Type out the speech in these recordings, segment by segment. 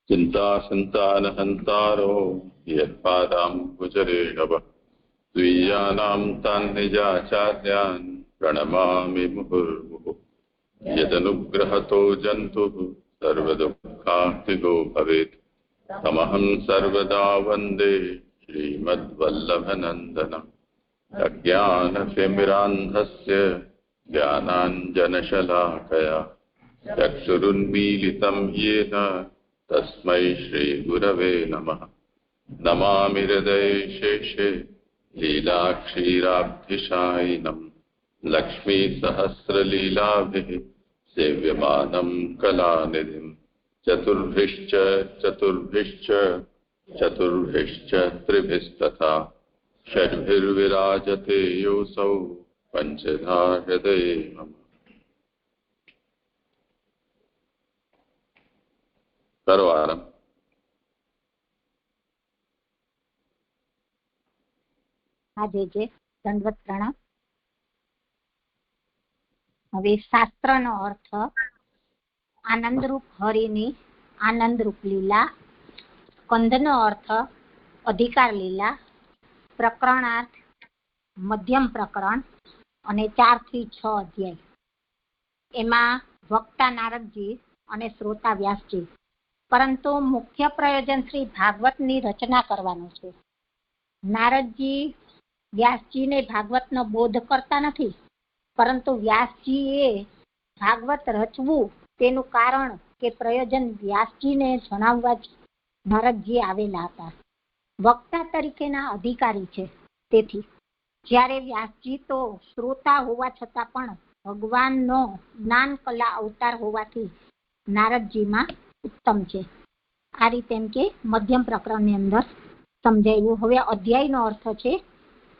चिन्तासन्तानहन्तारो यत्पादाम्बुजरेणवः द्विजानां तान् निजाचार्यान् प्रणमामि मुहुर्मुहुः। यदनुग्रहतो जन्तुः सर्वदुःखार्तिको भवेत् तमहं सर्वदा वन्दे श्रीमद्वल्लभनन्दनम्। अज्ञानतिमिरान्धस्य ज्ञानाञ्जनशलाकया चक्षुरुन्मीलितं येन तस्मै श्रीगुरवे नमः। नमामि हृदये शेषे लीलाक्षीराब्धिशायिनं लक्ष्मीसहस्रलीलाभिः सेव्यमानं कलानिधिं। चतुर्भिश्च चतुर्भिश्च चतुर्भिश्च त्रिभिस्तथा षड्भिर्विराजते योऽसौ पञ्चधा हृदये मम। करो आरंभ। આજે જે દંડવત પ્રણામ. હવે શાસ્ત્રનો અર્થ આનંદરૂપ હરિની આનંદરૂપ લીલા, સ્કંદનો અર્થ અધિકાર લીલા, પ્રકરણાર્થ મધ્યમ પ્રકરણ અને 4 થી 6 અધ્યાય. એમાં વક્તા નારદજી અને શ્રોતા વ્યાસજી, પરંતુ મુખ્ય પ્રયોજન શ્રી ભાગવતની રચના કરવાનું છે. નારદજી વ્યાસજીને ભાગવતનો બોધ કરતા નથી, પરંતુ વ્યાસજીએ ભાગવત રચવું તેનું કારણ કે પ્રયોજન વ્યાસજીને જણાવવા જ નારદજી આવેલા હતા. વક્તા તરીકેના અધિકારી છે. તેથી જ્યારે વ્યાસજી તો શ્રોતા હોવા છતાં પણ ભગવાનનો જ્ઞાન કલા અવતાર હોવાથી નારદજીમાં ઉત્તમ છે. આ રીતે એમ કે મધ્યમ પ્રકરણની અંદર સમજાવ્યું. હવે અધ્યાયનો અર્થ છે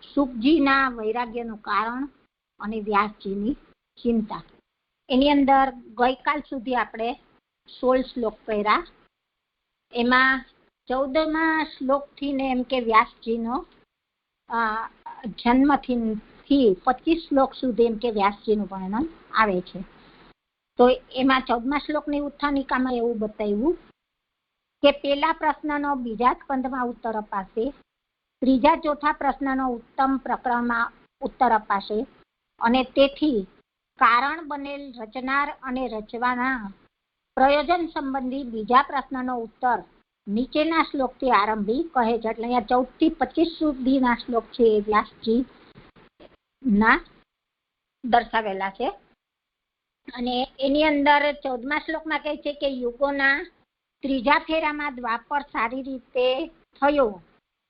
સુખજીના વૈરાગ્યનું કારણ અને વ્યાસજીની ચિંતા. એની અંદર ગઈકાલ સુધી આપણે 16 શ્લોક કર્યા. એમાં 14મા શ્લોકથી ને એમ કે વ્યાસજીનો જન્મથી 25 શ્લોક સુધી એમ કે વ્યાસજીનું વર્ણન આવે છે. તો એમાં 14મા શ્લોકની ઉત્થાનિકામાં એવું બતાવ્યું કે પેલા પ્રશ્નનો બીજા સ્કંદમાં ઉત્તર અપાશે, ત્રીજા ચોથા પ્રશ્નનો ઉત્તમ પ્રકરણમાં ઉત્તર અપાશે, અને તેથી કારણ બનેલ રચનાર અને રચવાના પ્રયોજન સંબંધી બીજા પ્રશ્નનો ઉત્તર નીચેના શ્લોકથી આરંભી કહે છે. એટલે અહીંયા 14 થી 25 સુધીના શ્લોક છે એ વ્યાસજી ના દર્શાવેલા છે. અને એની અંદર 14મા શ્લોકમાં કહે છે કે યુગોના ત્રીજા ફેરામાં દ્વાપર સારી રીતે થયો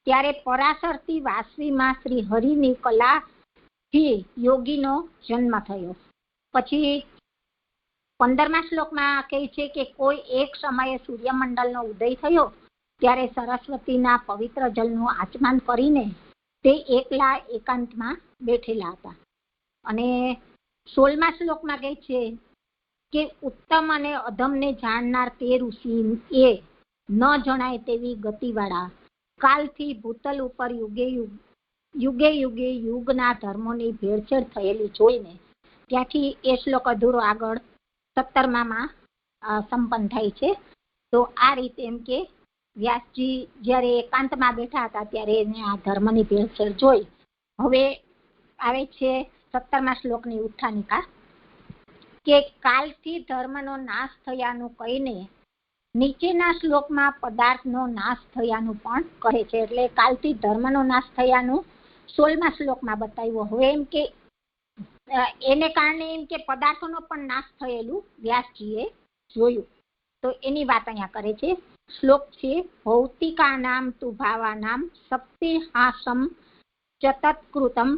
ત્યારે પરાશરથી વાસવીમાં શ્રી હરિની કલાથી યોગીનો જન્મ થયો. પછી 15મા શ્લોકમાં કહે છે કે કોઈ એક સમયે સૂર્યમંડળનો ઉદય થયો ત્યારે સરસ્વતીના પવિત્ર જલનું આચમન કરીને તે એકલા એકાંતમાં બેઠેલા હતા. અને 16મા શ્લોકમાં કહે છે કે ઉત્તમ અને અધમને જાણનાર તે ઋષિ એ ન જણાય તેવી ગતિવાળા કાલથી ભૂતલ ઉપર યુગે યુગે યુગના ધર્મોની ભેળસેળ થયેલી જોઈને ત્યાંથી એ શ્લોક અધૂરો આગળ 17માં સંપન્ન થાય છે. તો આ રીતે એમ કે વ્યાસજી જ્યારે એકાંતમાં બેઠા હતા ત્યારે એને આ ધર્મની ભેળસેળ જોઈ. હવે આવે છે 17મા શ્લોકની ઉત્થાનિકા કે કાલથી ધર્મનો નાશ થયાનું કહીને નીચેના શ્લોકમાં પદાર્થનો નાશ થયાનું પણ કહે છે. એટલે કાલથી ધર્મનો નાશ થયાનું 16મા શ્લોકમાં બતાવ્યું. હવે એમ કે એને કારણે એમ કે પદાર્થોનો પણ નાશ થયેલું વ્યાસજીએ જોયું. તો એની વાત અહીંયા કરે છે. શ્લોક છે ભૌતિકાનામ તુ ભાવાનામ સપ્તિહાસમ ચતત્કૃતમ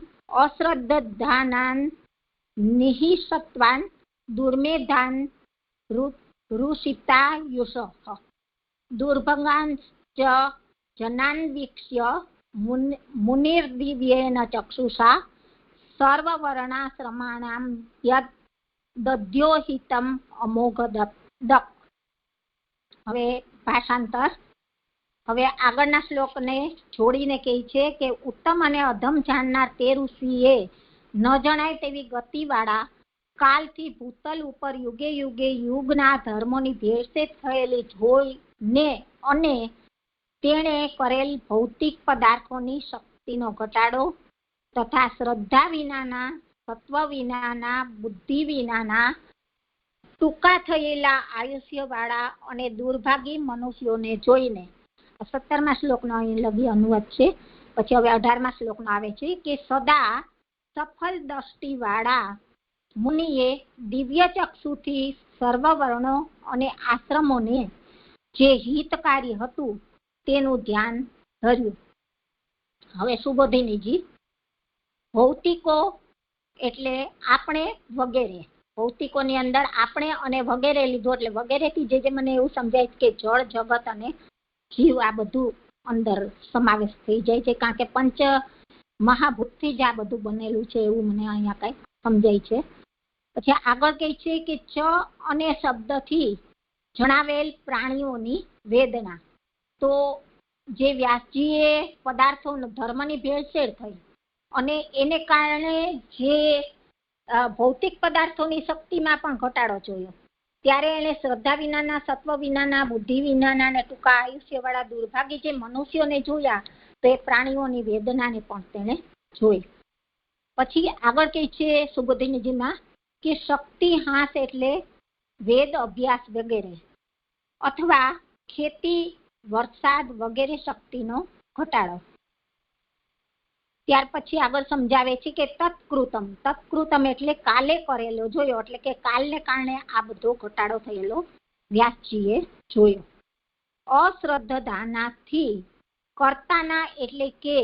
અશ્રદ્ધાનાન નિહિસત્વાન દુર્મેધાન ઋષિતાયુષ દુર્ભંગાન ચ જનાન્વીક્ષ્ય મુનિર્દિવ્યેન ચક્ષુષા સર્વવર્ણાશ્રમાણામ યદ દધ્યોહિતમ અમોઘદક. હવે ભાષાંતર. હવે આગળના શ્લોકને જોડીને કહે છે કે ઉત્તમ અને અધમ જાણનાર તે ઋષિએ ન જણાય તેવી ગતિવાળા કાલથી ભૂતલ ઉપર યુગે યુગે યુગના ધર્મોની ભેળસેળ થયેલી ને અને તેણે કરેલ ભૌતિક પદાર્થોની શક્તિનો ઘટાડો તથા શ્રદ્ધા વિનાના, સત્વ વિનાના, બુદ્ધિ વિનાના ટૂંકા થયેલા આયુષ્યવાળા અને દુર્ભાગી મનુષ્યોને જોઈને 17મા શ્લોકનો અહીં લગી અનુવાદ છે. પછી હવે 18મા શ્લોકનો આવે છે કે સદા સફળ દ્રષ્ટિવાળા મુનિએ દિવ્ય ચક્ષુથી સર્વ વર્ણો અને આશ્રમોને જે હિતકારી હતું તેનું ધ્યાન ધર્યું. હવે સુબોધિનીજી, ભૌતિકો એટલે આપણે વગેરે, ભૌતિકોની અંદર આપણે અને વગેરે લીધો એટલે વગેરેથી જે મને એવું સમજાય કે જળ જગત અને જીવ આ બધું અંદર સમાવેશ થઈ જાય છે, કારણ કે પંચ મહાભૂતથી જ આ બધું બનેલું છે એવું મને અહીંયા કઈ સમજાય છે. પછી આગળ કહે છે કે ચ અને શબ્દથી જણાવેલ પ્રાણીઓની વેદના. તો જે વ્યાસજીએ પદાર્થો ધર્મની ભેળસેળ થઈ અને એને કારણે જે ભૌતિક પદાર્થોની શક્તિમાં પણ ઘટાડો જોયો, ત્યારે એને શ્રદ્ધા વિનાના, સત્વ વિનાના, બુદ્ધિ વિનાના અને ટૂંકા આયુષ્યવાળા દુર્ભાગી જે મનુષ્યોને જોયા, તો એ પ્રાણીઓની વેદનાને પણ તેને જોઈ. પછી આગળ કહે છે સુબોધિનીજીમાં કે શક્તિ હાસ એટલે વેદ અભ્યાસ વગેરે અથવા ખેતી, વરસાદ વગેરે શક્તિનો ઘટાડો. ત્યાર પછી આગળ સમજાવે છે કે તત્કૃતમ, તત્કૃતમ એટલે કાલે કરેલો જોયો, એટલે કે કાલને કારણે આ બધો ઘટાડો થયેલો વ્યાસજીએ જોયો. અશ્રદ્ધાનાથી કર્તાના એટલે કે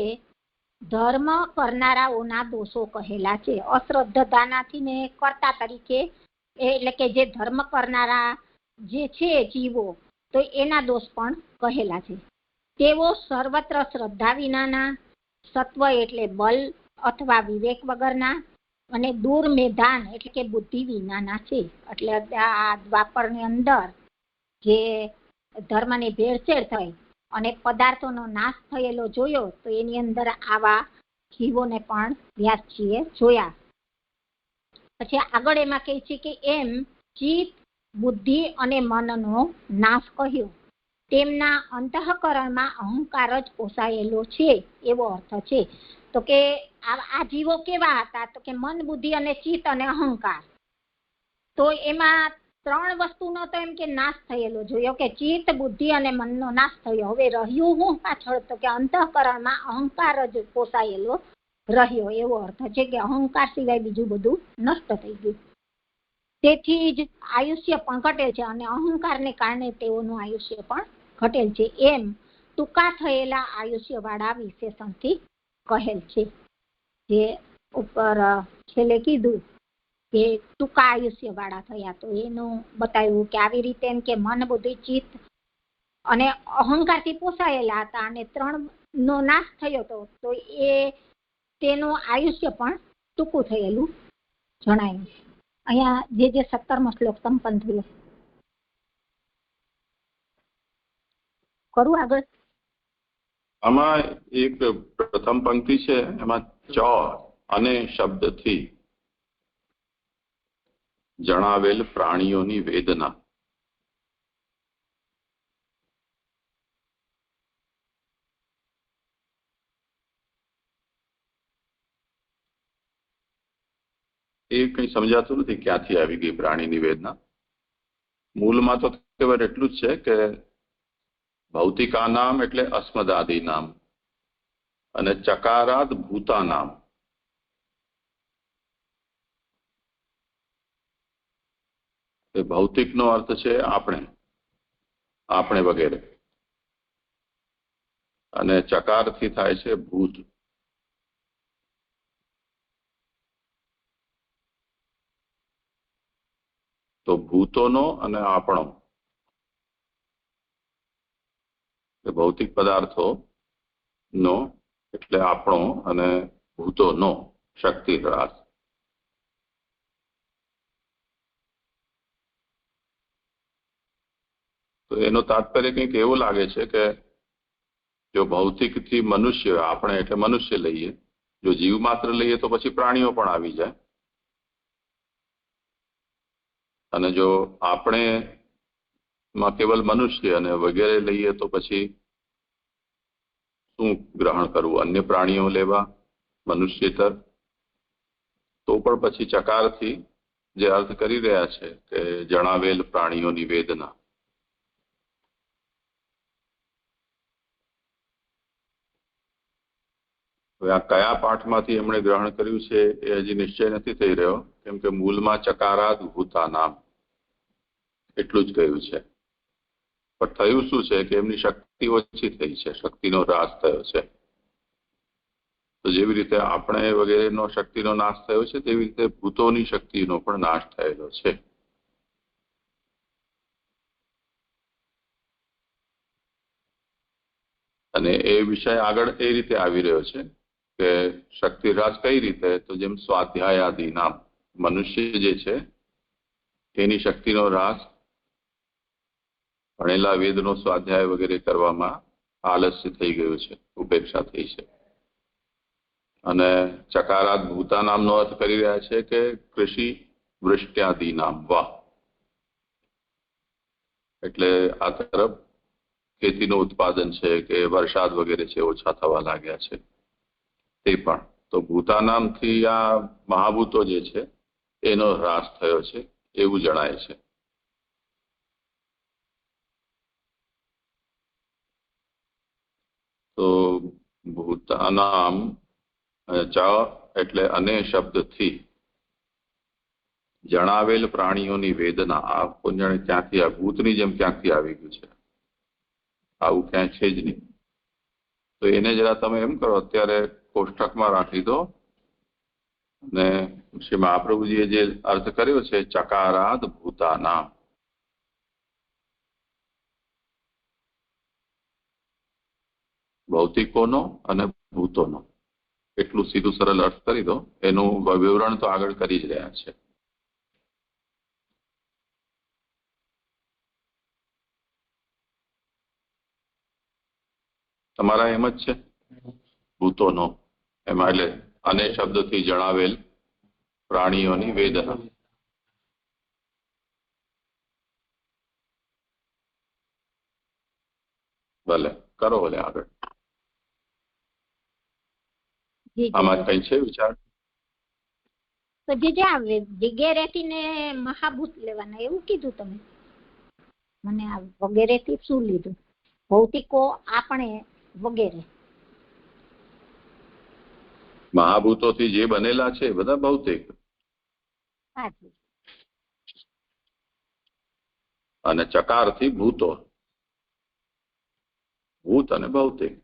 ધર્મ કરનારાઓના દોષો કહેલા છે. અશ્રદ્ધાનાથી ને કર્તા તરીકે એટલે કે જે ધર્મ કરનારા જે છે જીવો, તો એના દોષ પણ કહેલા છે. તેઓ સર્વત્ર શ્રદ્ધા વિનાના, સત્વ એટલે બલ અથવા વિવેક વગરના, અને દુર્મેધાન એટલે કે બુદ્ધિ વિનાના છે. એટલે આ દ્વાપરની અંદર જે ધર્મની ભેળસેળ થઈ અને પદાર્થોનો નાશ થયેલો જોયો, તો એની અંદર આવા જીવોને પણ વ્યાસજીએ જોયા. પછી આગળ એમાં કહે છે કે એમ ચિત્ત, બુદ્ધિ અને મનનો નાશ કહ્યો. તેમના અંતઃકરણમાં અહંકાર જ પોસાયેલો છે એવો અર્થ છે. તો કે આ જીવો કેવા હતા? તો કે મન, બુદ્ધિ અને ચિત્ત અને અહંકાર. તો એમાં ત્રણ વસ્તુનો તો એમ કે નાશ થયેલો જોયો, કે ચિત્ત, બુદ્ધિ અને મનનો નાશ થયો. હવે રહ્યું હું પાછળ? તો કે અંતઃકરણમાં અહંકાર જ પોસાયેલો રહ્યો એવો અર્થ છે, કે અહંકાર સિવાય બીજું બધું નષ્ટ થઈ ગયું. તેથી જ આયુષ્ય પણ ઘટેલ છે અને અહંકારને કારણે તેઓનું આયુષ્ય પણ ઘટેલ છે. એમ ટૂંકા થયેલા આયુષ્ય વાળા વિશેષણથી કહેલ છે. જે ઉપર છેલ્લે કીધું કે ટૂંકા આયુષ્ય વાળા થયા, તો એનું બતાવ્યું કે આવી રીતે એમ કે મન, બુદ્ધિ, ચિત્ત અને અહંકારથી પોસાયેલા હતા અને ત્રણ નો નાશ થયો હતો, તો એ તેનું આયુષ્ય પણ ટૂંકું થયેલું જણાયું. અહીંયા જે 17મો શ્લોક સંપન્ન થયો. કરું આગળ? આમાં એક પ્રથમ પંક્તિ છે, એમાં ચ અને શબ્દથી જણાવેલ પ્રાણીઓની વેદના. એ કઈ સમજાતું નથી ક્યાંથી આવી ગઈ પ્રાણીની વેદના. મૂળમાં તો કેવળ એટલું જ છે કે ભૌતિકા નામ એટલે અસ્મદાદી નામ અને ચકારાદ ભૂતા નામ. ભૌતિકનો અર્થ છે આપણે વગેરે, અને ચકારથી થાય છે ભૂત. તો ભૂતોનો અને આપણો, ભૌતિક પદાર્થો નો એટલે આપણો અને ભૂતોનો શક્તિ હ્રાસ. તો એનો તાત્પર્ય કંઈક એવું લાગે છે કે જો ભૌતિકથી મનુષ્ય, આપણે એટલે મનુષ્ય લઈએ, જો જીવ માત્ર લઈએ તો પછી પ્રાણીઓ પણ આવી જાય. અને જો આપણે માં કેવલ મનુષ્ય અને વગેરે લઈએ તો પછી શું ગ્રહણ કરવું? અન્ય પ્રાણીઓ લેવા મનુષ્યેતર? તો પણ પછી ચકારથી જે અર્થ કરી રહ્યા છે કે જણાવેલ પ્રાણીઓની વેદના. હવે આ કયા પાઠમાંથી એમણે ગ્રહણ કર્યું છે એ હજી નિશ્ચય નથી થઈ રહ્યો, કેમ કે મૂળમાં ચકારાદ ભૂતા નામ એટલું જ કહ્યું છે. પણ થયું શું છે કે એમની શક્તિ ઓછી થઈ છે, શક્તિનો હ્રાસ થયો છે. તો જેવી રીતે આપણે વગેરેનો શક્તિનો નાશ થયો છે તેવી રીતે ભૂતોની શક્તિનો પણ નાશ થયેલો છે. અને એ વિષય આગળ એ રીતે આવી રહ્યો છે કે શક્તિ હ્રાસ કઈ રીતે? તો જેમ સ્વાધ્યાયાદી નામ મનુષ્ય જે છે એની શક્તિનો હ્રાસ ભણેલા વેદનો સ્વાધ્યાય વગેરે કરવામાં આલસ્ય થઈ ગયું છે, ઉપેક્ષા થઈ છે. અને ચકારાદ ભૂતા નામનો અર્થ કરી રહ્યા છે કે કૃષિ વૃષ્ટ્યાદી નામ વાહ, એટલે આ તરફ ખેતીનું ઉત્પાદન છે કે વરસાદ વગેરે છે ઓછા થવા લાગ્યા છે તે પણ. તો ભૂતા નામથી આ મહાભૂતો જે છે એનો હ્રાસ થયો છે એવું જણાય છે. તો ભૂતાનામ ચ એટલે અને શબ્દથી જણાવેલ પ્રાણીઓની વેદના. આ પુંજણ ક્યાંથી આ ભૂતની જેમ ક્યાંથી આવી ગયું છે? આવું ક્યાંય છે જ નહીં. તો એને જરા તમે એમ કરો, અત્યારે કોષ્ટકમાં રાખી દો અને શ્રી મહાપ્રભુજીએ જે અર્થ કર્યો છે ચકારાદ ભૂતાનામ, ભૌતિકોનો અને ભૂતોનો એટલું સીધું સરળ અર્થ કરી દો. એનું વિવરણ તો આગળ કરી જ રહ્યા છે. તમારા એમ જ છે ભૂતોનો, એમાં એટલે અને શબ્દથી જણાવેલ પ્રાણીઓની વેદના. ભલે કરો, ભલે આગળ. આમાં કઈ છે વિચાર? તો જે આ વગેરેથી ને મહાભૂત લેવાના એવું કીધું તમે મને. આ વગેરેથી શું લીધું? ભૌતિકો, આપણે વગેરે. મહાભૂતોથી જે બનેલા છે બધા ભૌતિક, અને ચકારથી ભૂતો, ભૂત અને ભૌતિક.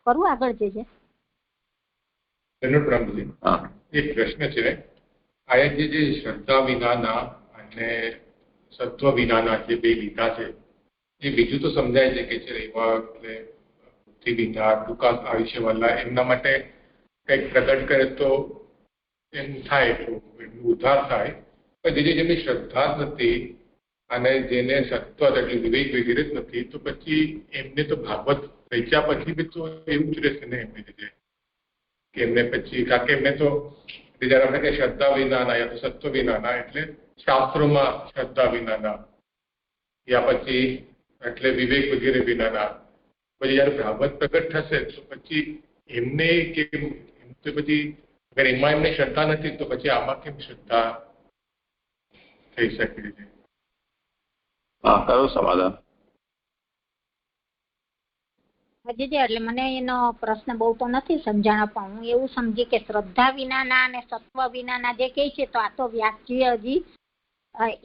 કરું આગળ જે છે એક પ્રશ્ન છે. આયા જે શ્રદ્ધા વિનાના અને સત્વ વિનાના જે બે લીધા છે એ બીજું તો સમજાય છે કે છે એવા એટલે બુદ્ધિ વિના ટૂંકા આયુષ્યવાળા એમના માટે કંઈક પ્રગટ કરે તો એમ થાય, એટલું ઉદ્ધાર થાય. પણ જેમની શ્રદ્ધા જ નથી અને જેને સત્વ એટલે વિવેક વગેરે જ નથી, તો પછી એમને તો ભાગવત વેચ્યા પછી બી તો એવું જ રહેશે ને એમની રીતે કે એમને પછી, કારણ કે એમને તો જયારે આપણે કઈ શ્રદ્ધા વિનાના યા તો સત્વ વિનાના એટલે શાસ્ત્રોમાં શ્રદ્ધા વિનાના યા પછી એટલે વિવેક વગેરે વિનાના, પછી જયારે ભાગવત પ્રગટ થશે તો પછી એમને કેમ, તો પછી અગર એમાં એમને શ્રદ્ધા નથી તો પછી આમાં કેમ શ્રદ્ધા થઈ શકે છે? હા, કરો સમાધાન. હજી એટલે મને એનો પ્રશ્ન બહુ તો નથી સમજાણો, પણ હું એવું સમજી કે શ્રદ્ધા વિનાના અને સત્વ વિનાના જે કહે છે, તો આ તો વ્યાસજી હજી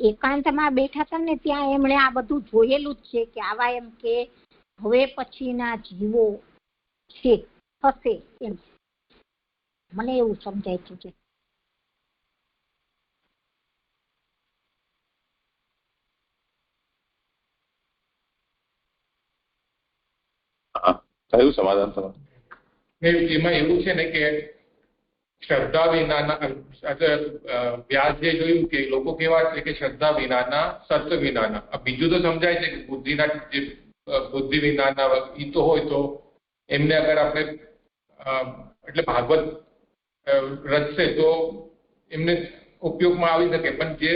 એકાંતમાં બેઠા હતા ને ત્યાં એમણે આ બધું જોયેલું જ છે કે આવા એમ કે હવે પછીના જીવો છે, થશે એમ મને એવું સમજાય છે. કયું સમાધાન તમારું? એમાં એવું છે ને કે શ્રદ્ધા વિનાના વ્યાસે જોયું કે લોકો કેવા છે કે શ્રદ્ધા વિનાના સત્વ વિનાના. બીજું તો સમજાય છે કે બુદ્ધિના જે બુદ્ધિ વિનાના એ તો હોય તો એમને અગર આપણે એટલે ભાગવત રચશે તો એમને ઉપયોગમાં આવી શકે, પણ જે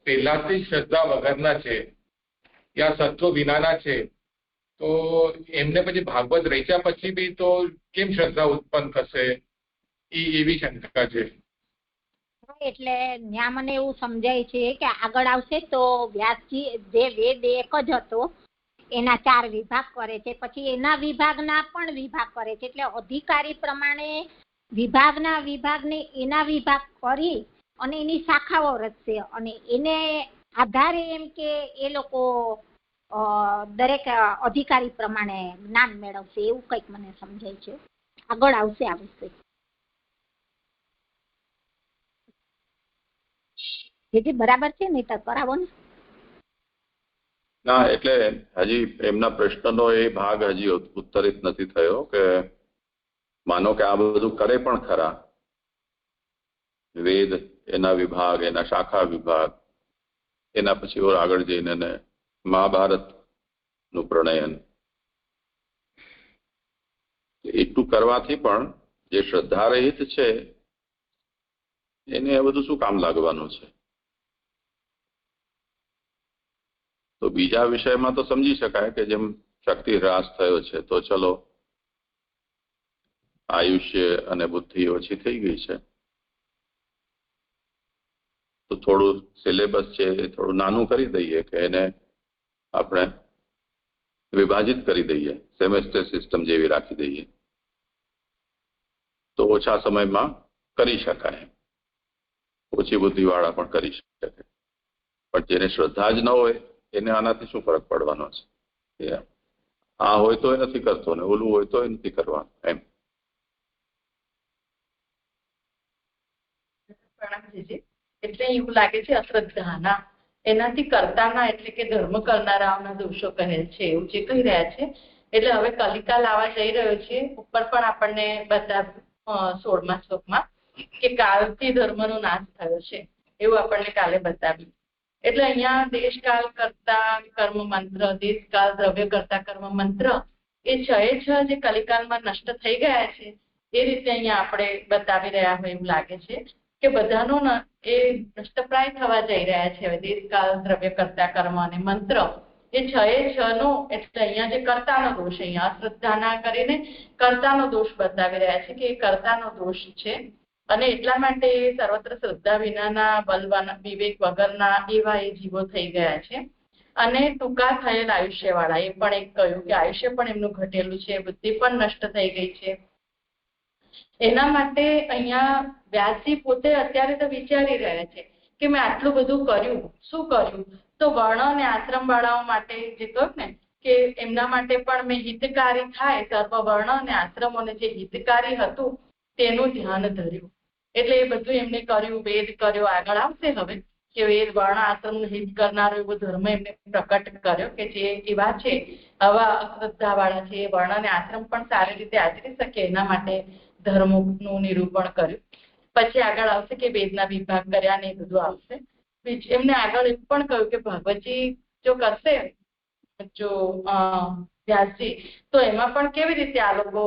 પહેલાથી શ્રદ્ધા વગરના છે યા સત્વ વિનાના છે, તો એમને પછી ભાગવત રચ્યા પછી બી તો કેમ શ્રદ્ધા ઉત્પન્ન થશે, એવી શંકા છે. એટલે ત્યાં મને એવું સમજાય છે કે આગળ આવશે તો વ્યાસજી જે વેદ એક જ હતો એના 4 વિભાગ કરે છે, પછી એના વિભાગના પણ વિભાગ કરે છે, એટલે અધિકારી પ્રમાણે વિભાગને એના વિભાગ કરી અને એની શાખાઓ રચશે અને એને આધારે એમ કે એ લોકો દરેક અધિકારી પ્રમાણે જ્ઞાન મેળવશે, એવું કંઈક મને સમજાય છે. આગળ આવશે આ વિશે. બરાબર છે ને? તો કરાવો ને. ના, એટલે હજી એમના પ્રશ્નનો એ ભાગ હજી ઉત્તરિત નથી થયો કે માનો કે આ બધું કરે પણ ખરા, વેદ એના વિભાગ, એના શાખા વિભાગ, એના પછી આગળ જઈને મહાભારતનું પ્રણયન, એટલું કરવાથી પણ જે શ્રદ્ધા રહિત છે એને આ બધું શું કામ લાગવાનું છે? તો બીજા વિષયમાં તો સમજી શકાય કે જેમ શક્તિ હ્રાસ થયો છે તો ચલો આયુષ્ય અને બુદ્ધિ ઓછી થઈ ગઈ છે તો થોડું સિલેબસ છે એ થોડું નાનું કરી દઈએ કે એને આપણે વિભાજિત કરી દઈએ, સેમેસ્ટર સિસ્ટમ જેવી રાખી દઈએ તો ઓછા સમયમાં કરી શકાય, ઓછી બુદ્ધિવાળા પણ કરી શકે. પણ જેને શ્રદ્ધા જ ન હોય એને આનાથી શું ફરક પડવાનો છે? આ હોય તો એ નથી કરતો ને ઓલું હોય તો એ નથી કરવાનું એમ. એટલે એવું લાગે છે અશ્રદ્ધાના, એનાથી કરતાના એટલે કે ધર્મ કરનારાઓના દોષો કહે છે એવું જે કહી રહ્યા છે. એટલે હવે કલિકાલ આવવા જઈ રહ્યો છે, ઉપર પણ આપણને બતાવ્યું 16મા શ્લોકમાં કે કાલથી ધર્મનો નાશ થયો છે એવું આપણને કાલે બતાવ્યું. એટલે અહીંયા દેશકાલ કરતા કર્મ મંત્ર, દેશકાલ દ્રવ્ય કરતા કર્મ મંત્ર એ 6 જે કલિકાલમાં નષ્ટ થઈ ગયા છે એ રીતે અહીંયા આપણે બતાવી રહ્યા હોય એવું લાગે છે કે બધાનો એ નષ્ટપ્રાય થવા જઈ રહ્યા છે. હવે દેશકાલ દ્રવ્ય કરતા કર્મ અને મંત્ર એ 6 નો, એટલે અહીંયા જે કર્તાનો દોષ, અહીંયા અશ્રદ્ધા ના કરીને કર્તાનો દોષ બતાવી રહ્યા છે કે એ કર્તાનો દોષ છે અને એટલા માટે સર્વત્ર શ્રદ્ધા વિનાના, બલવાના, વિવેક વગરના એવા એ જીવો થઈ ગયા છે. અને ટૂંકા થયેલ આયુષ્ય વાળા, એ પણ એક કહ્યું કે આયુષ્ય પણ એમનું ઘટેલું છે, બુદ્ધિ પણ નષ્ટ થઈ ગઈ છે. એના માટે અહીંયા વ્યાસજી પોતે અત્યારે તો વિચારી રહ્યા છે કે મેં આટલું બધું કર્યું, શું કર્યું? તો વર્ણ અને આશ્રમ વાળાઓ માટે જે કહ્યું ને કે એમના માટે પણ મેં હિતકારી થાય, સર્વ વર્ણ અને આશ્રમોને જે હિતકારી હતું તેનું ધ્યાન ધર્યું. એટલે એ બધું એમને કર્યું, વેદ કર્યો. આગળ આવશે હવે કે વેદ વર્ણ આશ્રમનું હિત કરનારો એવો ધર્મ એમને પ્રકટ કર્યો કે જે એવા છે, આવા અશ્રદ્ધા વાળા છે, વર્ણ અને આશ્રમ પણ સારી રીતે આચરી શકે એના માટે ધર્મનું નિરૂપણ કર્યું. પછી આગળ આવશે કે વેદના વિભાગ કર્યા ને એ બધું આવશે. એમને આગળ એમ પણ કહ્યું કે ભગવતજી જો કરશે, જો વ્યાસજી, તો એમાં પણ કેવી રીતે આ લોકો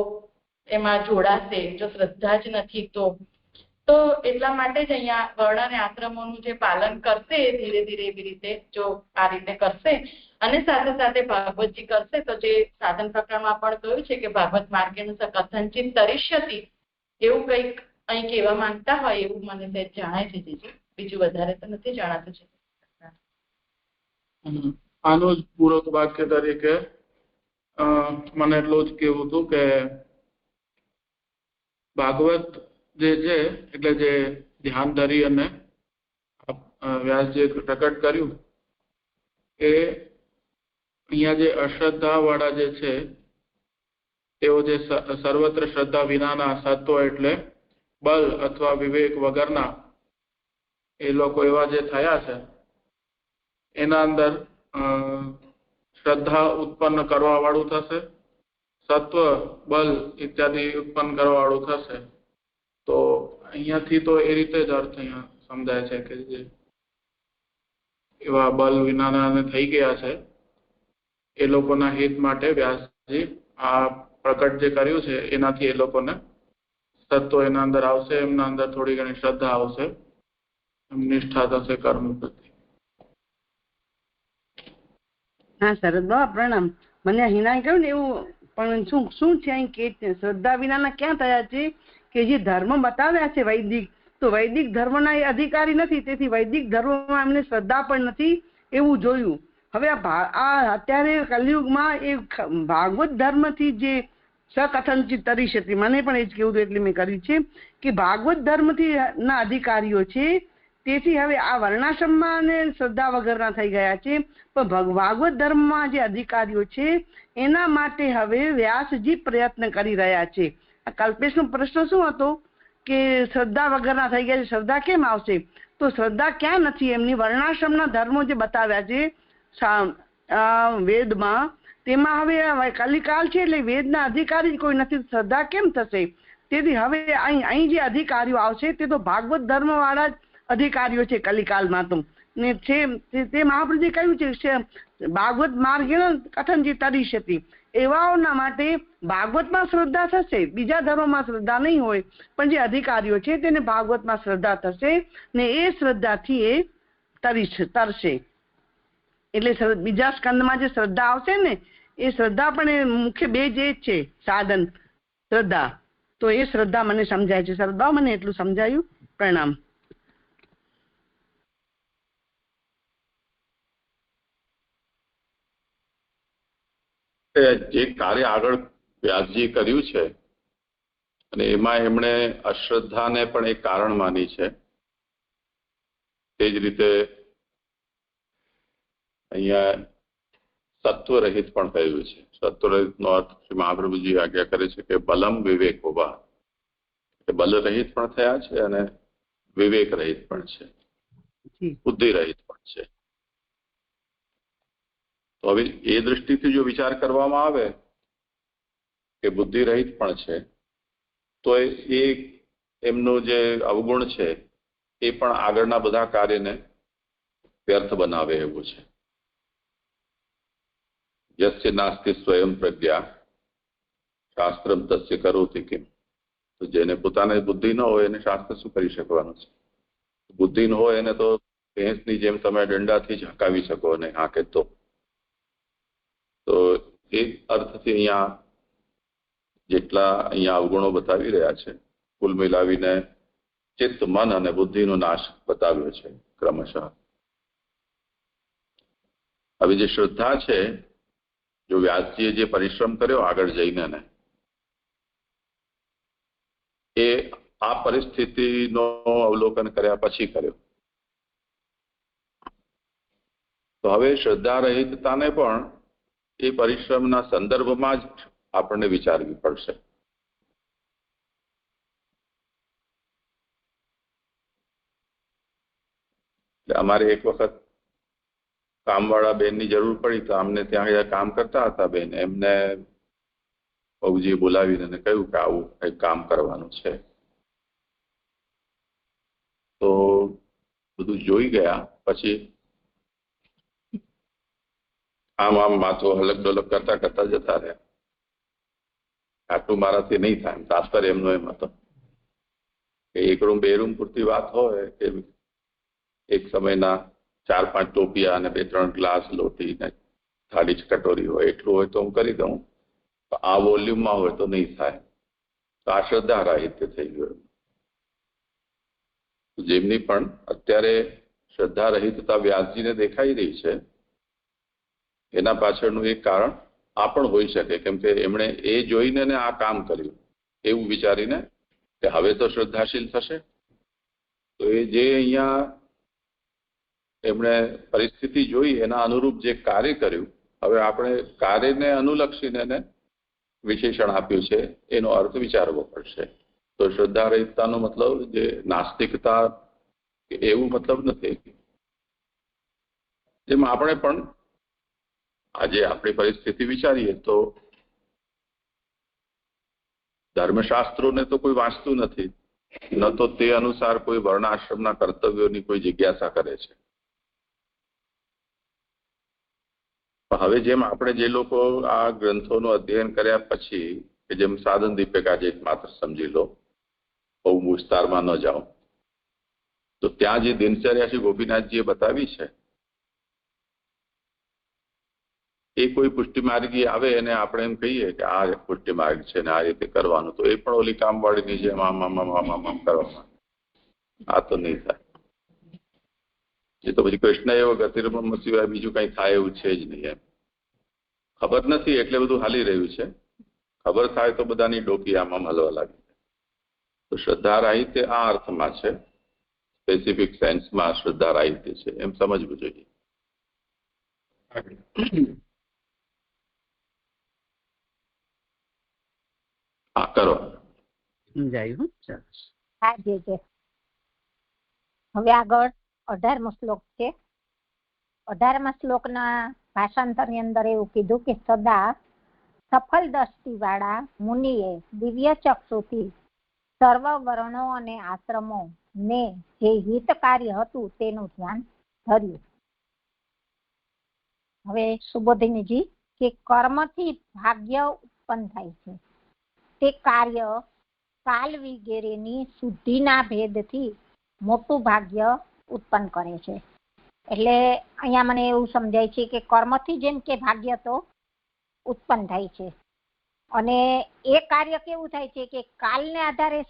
એમાં જોડાશે જો શ્રદ્ધા જ નથી તો એટલા માટે જ અહીંયા વર્ણ અને આશ્રમોનું જે પાલન કરશે ધીરે ધીરે એવી રીતે જો આ રીતે કરશે અને સાથે સાથે ભાગવતજી કરશે તો જે સાધન પ્રકરણમાં પણ કહ્યું છે કે ભાગવત માર્ગેનું કથનચિત તરિષ્યતિ, એવું કંઈક અહીં કહેવા માંગતા હોય એવું મને તે જણાય છે. જીજી, બીજું વધારે તો નથી જણાતું છે. આનું જ પૂરક વાક્ય તરીકે મને એટલું જ કેવું હતું કે ભાગવત જે છે એટલે જે ધ્યાન ધરી અને વ્યાસજીએ પ્રકટ કર્યું એ અહીંયા જે અશ્રદ્ધા વાળા જે છે તેઓ જે સર્વત્ર શ્રદ્ધા વિનાના સત્વ એટલે બલ અથવા વિવેક વગરના એ લોકો એવા જે થયા છે એના અંદર શ્રદ્ધા ઉત્પન્ન કરવા વાળું થશે, સત્વ બલ ઇત્યાદિ ઉત્પન્ન કરવા વાળું થશે. તો અહીંયાથી તો એ રીતે જ અર્થ અહીંયા સમજાય છે કે જે એવા બલ વિનાના થઈ ગયા છે એ લોકોના હિત માટે વ્યાસજી આ પ્રકટ જે કર્યું છે એનાથી એ લોકોને સત્વ એના અંદર આવશે, એમના અંદર થોડી ઘણી શ્રદ્ધા આવશે નિષ્ઠા થશે કર્મ પ્રત્યે. હા શરદ બાબા પ્રણામ. મને હિના કહ્યું ને એવું, પણ શું છે અહીં કે શ્રદ્ધા વિનાના ક્યાં થયા છે કે જે ધર્મ બતાવ્યા છે વૈદિક, તો વૈદિક ધર્મના એ અધિકારી નથી, તેથી વૈદિક ધર્મમાં એમને શ્રદ્ધા પણ નથી એવું જોયું. હવે આ અત્યારે કલયુગમાં એ ભાગવત ધર્મથી જે સકથનચિત તરી છે, મને પણ એ જ કેવું હતું એટલે મેં કર્યું છે કે ભાગવત ધર્મથી ના અધિકારીઓ છે, તેથી હવે આ વર્ણાશ્રમમાં ને શ્રદ્ધા વગરના થઈ ગયા છે. પણ ભાગવત ધર્મમાં જે અધિકારીઓ છે એના માટે હવે વ્યાસજી પ્રયત્ન કરી રહ્યા છે. આ કલ્પેશનો પ્રશ્ન શું હતો કે શ્રદ્ધા વગરના થઈ ગયા છે, શ્રદ્ધા કેમ આવશે? તો શ્રદ્ધા ક્યાં નથી એમની. વર્ણાશ્રમના ધર્મો જે બતાવ્યા છે વેદમાં, તેમાં હવે કલિકાલ છે એટલે વેદના અધિકારી જ કોઈ નથી, શ્રદ્ધા કેમ થશે? તેથી હવે અહીં જે અધિકારીઓ આવશે તે તો ભાગવત ધર્મ વાળા જ અધિકારીઓ છે કલિકાલમાં. તો ને છે તે મહાપ્રભુજી કહ્યું છે ભાગવત માર્ગેણ કથનચિત તરિષ્યતિ, એવાઓના માટે ભાગવતમાં શ્રદ્ધા થશે, બીજા ધર્મમાં શ્રદ્ધા નહીં હોય, પણ જે અધિકારીઓ છે તેને ભાગવતમાં શ્રદ્ધા થશે ને એ શ્રદ્ધાથી એ તરશે. એટલે બીજા સ્કંદમાં જે શ્રદ્ધા આવશે ને એ શ્રદ્ધા પણ એ મુખ્ય બે જે છે સાધન શ્રદ્ધા, તો એ શ્રદ્ધા મને સમજાય છે. શ્રદ્ધા મને એટલું સમજાયું. પ્રણામ. જે કાર્ય આગળ વ્યાસજીએ કર્યું છે અને એમાં એમણે અશ્રદ્ધાને પણ એક કારણ માની છે, તે જ રીતે અહીંયા સત્વરહિત પણ થયું છે. સત્વરહિતનો અર્થ શ્રી મહાપ્રભુજી આજ્ઞા કરે છે કે બલમ વિવેક હોવા, બલ રહિત પણ થયા છે અને વિવેક રહિત પણ છે, બુદ્ધિ રહિત પણ છે. તો હવે એ દૃષ્ટિથી જો વિચાર કરવામાં આવે કે બુદ્ધિ રહિત પણ છે, તો એ એમનું જે અવગુણ છે એ પણ આગળના બધા કાર્યને વ્યર્થ બનાવે એવું છે. યસ્ય નાસ્તિ સ્વયં પ્રજ્ઞા શાસ્ત્રમ તસ્ય કરોતિ કિમ. તો જેને પોતાને બુદ્ધિ ન હોય એને શાસ્ત્ર શું કરી શકવાનું છે? બુદ્ધિ ન હોય એને તો ભેંસની જેમ તમે દંડાથી જ હકાવી શકો અને હાકે તો એ અર્થથી અહીંયા જેટલા અહીંયા અવગુણો બતાવી રહ્યા છે, કુલ મિલાવીને ચિત્ત, મન અને બુદ્ધિનો નાશ બતાવ્યો છે ક્રમશઃ. હવે જે શ્રદ્ધા છે, જો વ્યાસજીએ જે પરિશ્રમ કર્યો આગળ જઈને ને, એ આ પરિસ્થિતિનો અવલોકન કર્યા પછી કર્યો. તો હવે શ્રદ્ધા રહિતતાને પણ એ પરિશ્રમના સંદર્ભમાં જ આપણને વિચારવી પડશે. અમારે એક વખત કામવાળા બેનની જરૂર પડી, તો અમને ત્યાં કામ કરતા હતા બેન, એમને પ્રભુજીએ બોલાવીને કહ્યું કે આવું કંઈક કામ કરવાનું છે. તો બધું જોઈ ગયા પછી આમ માથું હલક ડોલક કરતા કરતા જતા રહ્યા. આટલું મારાથી નહીં થાય. તાત્પર્ય એમનો એમ હતો કે એક રૂમ બે રૂમ પૂરતી વાત હોય કે એક સમયના 4-5 ટોપિયા અને 2-3 ગ્લાસ લોટી ને થાળી કટોરી હોય એટલું હોય તો હું કરી દઉં, તો આ વોલ્યુમમાં હોય તો નહીં થાય. તો આ શ્રદ્ધા રાહિત્ય થઈ ગયું. જેમની પણ અત્યારે શ્રદ્ધા રહિતતા વ્યાસજીને દેખાઈ રહી છે, એના પાછળનું એક કારણ આ પણ હોઈ શકે, કેમ કે એમણે એ જોઈને ને આ કામ કર્યું એવું વિચારીને કે હવે તો શ્રદ્ધાશીલ થશે. તો એ જે અહીંયા એમણે પરિસ્થિતિ જોઈ એના અનુરૂપ જે કાર્ય કર્યું, હવે આપણે કાર્યને અનુલક્ષીને વિશેષણ આપ્યું છે, એનો અર્થ વિચારવો પડશે. તો શ્રદ્ધા રહિતતાનો મતલબ જે નાસ્તિકતા એવું મતલબ નથી. જેમ આપણે પણ આજે આપણી પરિસ્થિતિ વિચારીએ તો ધર્મશાસ્ત્રોને તો કોઈ વાંચતું નથી, ન તો તે અનુસાર કોઈ વર્ણાશ્રમના કર્તવ્યોની કોઈ જિજ્ઞાસા કરે છે. હવે જેમ આપણે જે લોકો આ ગ્રંથોનું અધ્યયન કર્યા પછી, કે જેમ સાધન દીપક આજે માત્ર સમજી લો, બહુ વિસ્તારમાં ન જાઓ, તો ત્યાં જે દિનચર્યા શ્રી ગોપીનાથજીએ બતાવી છે એ કોઈ પુષ્ટિમાર્ગી આવે અને આપણે એમ કહીએ કે આ પુષ્ટિમાર્ગ છે ને આ રીતે કરવાનું, તો એ પણ ઓલી કામવાળીની જેમ આમ કરવામાં આ તો નહીં થાય. એ તો પછી કૃષ્ણ એવો ગતિર્બ્રહ્મ સિવાય બીજું કઈ થાય એવું છે જ નહીં. એમ ખબર નથી એટલે બધું હાલી રહ્યું છે, ખબર થાય તો બધાની ડોકી આમ હલવા લાગે. તો શ્રદ્ધા રાહિત્ય આ અર્થમાં છે, સ્પેસિફિક સેન્સમાં શ્રદ્ધા રાહિત્ય છે એમ સમજવું જોઈએ. હા કરો. સમજાયું. સરસ. હા જે હવે આગળ 18મો શ્લોક છે. 18મા શ્લોકના ભાષાંતરની અંદર એવું કીધું કે સદા સફળ દ્રષ્ટિ વાળા મુનિએ દિવ્ય ચક્ષુથી સર્વ વર્ણો અને આશ્રમો ને જે હિતકારી હતું તેનું ધ્યાન ધર્યું. હવે સુબોધિનીજી કે કર્મથી ભાગ્ય ઉત્પન્ન થાય છે, તે કાર્ય કાલ વગેરેની શુદ્ધિના ભેદથી મોટું ભાગ્ય ઉત્પન્ન કરે છે. એટલે અહીંયા મને એવું સમજાય છે કે કર્મથી જેમ કે ભાગ્ય તો ઉત્પન્ન થાય છે, અને એ કાર્ય કેવું થાય છે કે કાલને આધારે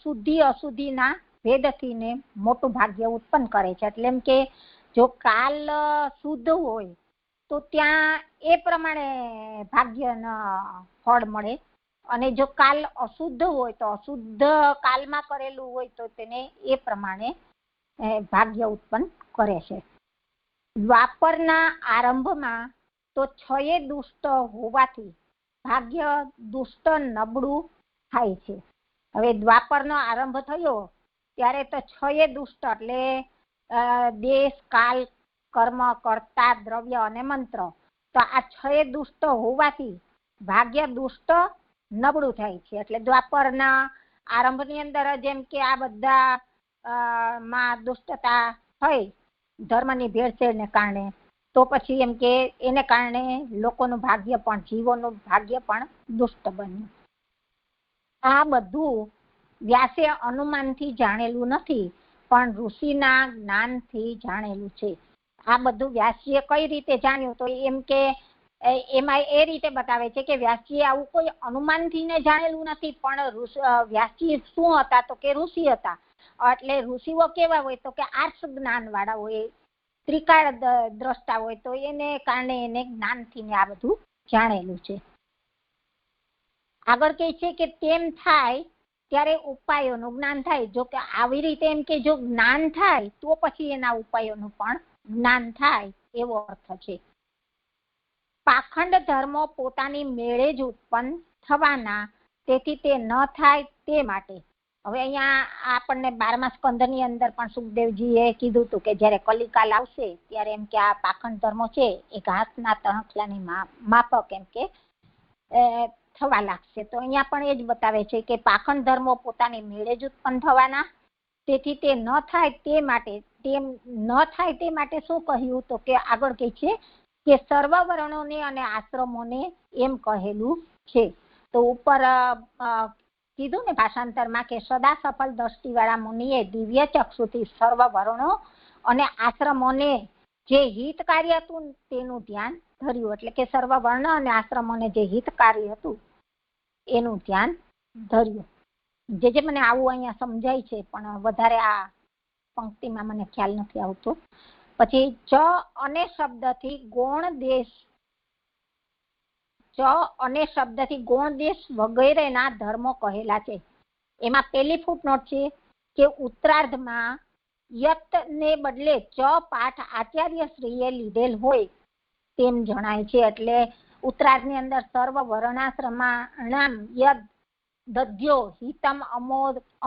શુદ્ધિ અશુદ્ધિના ભેદથી ને મોટું ભાગ્ય ઉત્પન્ન કરે છે. એટલે એમ કે જો કાલ શુદ્ધ હોય તો ત્યાં એ પ્રમાણે ભાગ્યના ફળ મળે, અને જો કાલ અશુદ્ધ હોય તો અશુદ્ધ કાલમાં કરેલું હોય તો તેને એ પ્રમાણે ભાગ્ય ઉત્પન્ન કરે છે. દ્વાપરના આરંભમાં તો 6 દુષ્ટ હોવાથી ભાગ્ય દુષ્ટ નબળું થાય છે. હવે દ્વાપરનો આરંભ થયો ત્યારે તો 6 દુષ્ટ એટલે દેશ, કાલ, કર્મ, કર્તા, દ્રવ્ય અને મંત્ર, તો આ 6 દુષ્ટ હોવાથી ભાગ્ય દુષ્ટ નબળું થાય છે. એટલે દ્વાપરના આરંભની અંદર જેમ કે આ બધા માં દુષ્ટતા થઈ ધર્મની ભેળસેળને કારણે, તો પછી એમ કે એને કારણે લોકોનું ભાગ્ય પણ, જીવોનું ભાગ્ય પણ દુષ્ટ બન્યું. આ બધું વ્યાસે અનુમાનથી જાણેલું નથી, પણ ઋષિના જ્ઞાનથી જાણેલું છે. આ બધું વ્યાસજીએ કઈ રીતે જાણ્યું, તો એમ કે એમાં એ રીતે બતાવે છે કે વ્યાસજીએ આવું કોઈ અનુમાનથી ને જાણેલું નથી, પણ વ્યાસજી શું હતા તો કે ઋષિ હતા. એટલે ઋષિઓ કેવા હોય તો કે આર્ષ જ્ઞાન વાળા હોય, ત્રિકાળ દ્રષ્ટા હોય, તો એને કારણે એને જ્ઞાનથી ને આ બધું જાણેલું છે. આગળ કહે છે કે તેમ થાય ત્યારે ઉપાયોનું જ્ઞાન થાય. જો કે આવી રીતે એમ કે જો જ્ઞાન થાય તો પછી એના ઉપાયોનું પણ જ્ઞાન થાય એવો અર્થ છે. પાખંડ ધર્મો પોતાની મેળે જ ઉત્પન્ન થવાના, તેથી તે ન થાય તે માટે. હવે અહીંયા આપણને 12મા સ્કંદની અંદર પણ સુખદેવજીએ કીધું હતું કે જયારે કલિકાલ આવશે ત્યારે એમ કે આ પાખંડ ધર્મો છે એ ઘાસના તણખલાની માફક એમ કે થવા લાગશે. તો અહીંયા પણ એ જ બતાવે છે કે પાખંડ ધર્મો પોતાની મેળે જ ઉત્પન્ન થવાના, તેથી તે ન થાય તે માટે. તેમ ન થાય તે માટે શું કહ્યું તો કે આગળ કહે છે કે સર્વ વર્ણોને અને આશ્રમોને એમ કહેલું છે. તો ઉપર કીધું ને ભાષાંતરમાં કે સદા સફળ દ્રષ્ટિવાળા મુનિએ દિવ્ય ચક્ષુથી સર્વ વર્ણો અને આશ્રમોને જે હિતકારી હતું તેનું ધ્યાન ધર્યું. એટલે કે સર્વ વર્ણ અને આશ્રમોને જે હિતકારી હતું એનું ધ્યાન ધર્યું. જે મને આવું અહીંયા સમજાય છે, પણ વધારે આ પંક્તિમાં મને ખ્યાલ નથી આવતો. પછી ચ અને શબ્દથી ગૌણ દેશ વગેરેના ધર્મો કહેલા છે. એમાં પેલી ફૂટનોટ છે કે ઉત્તરાર્ધમાં યત ને બદલે ચ પાઠ આચાર્ય શ્રીએ લીધેલ હોય તેમ જણાય છે. એટલે ઉત્તરાર્ધની અંદર સર્વ વર્ણાશ્રમાણામ યદ દધ્યો હિતમ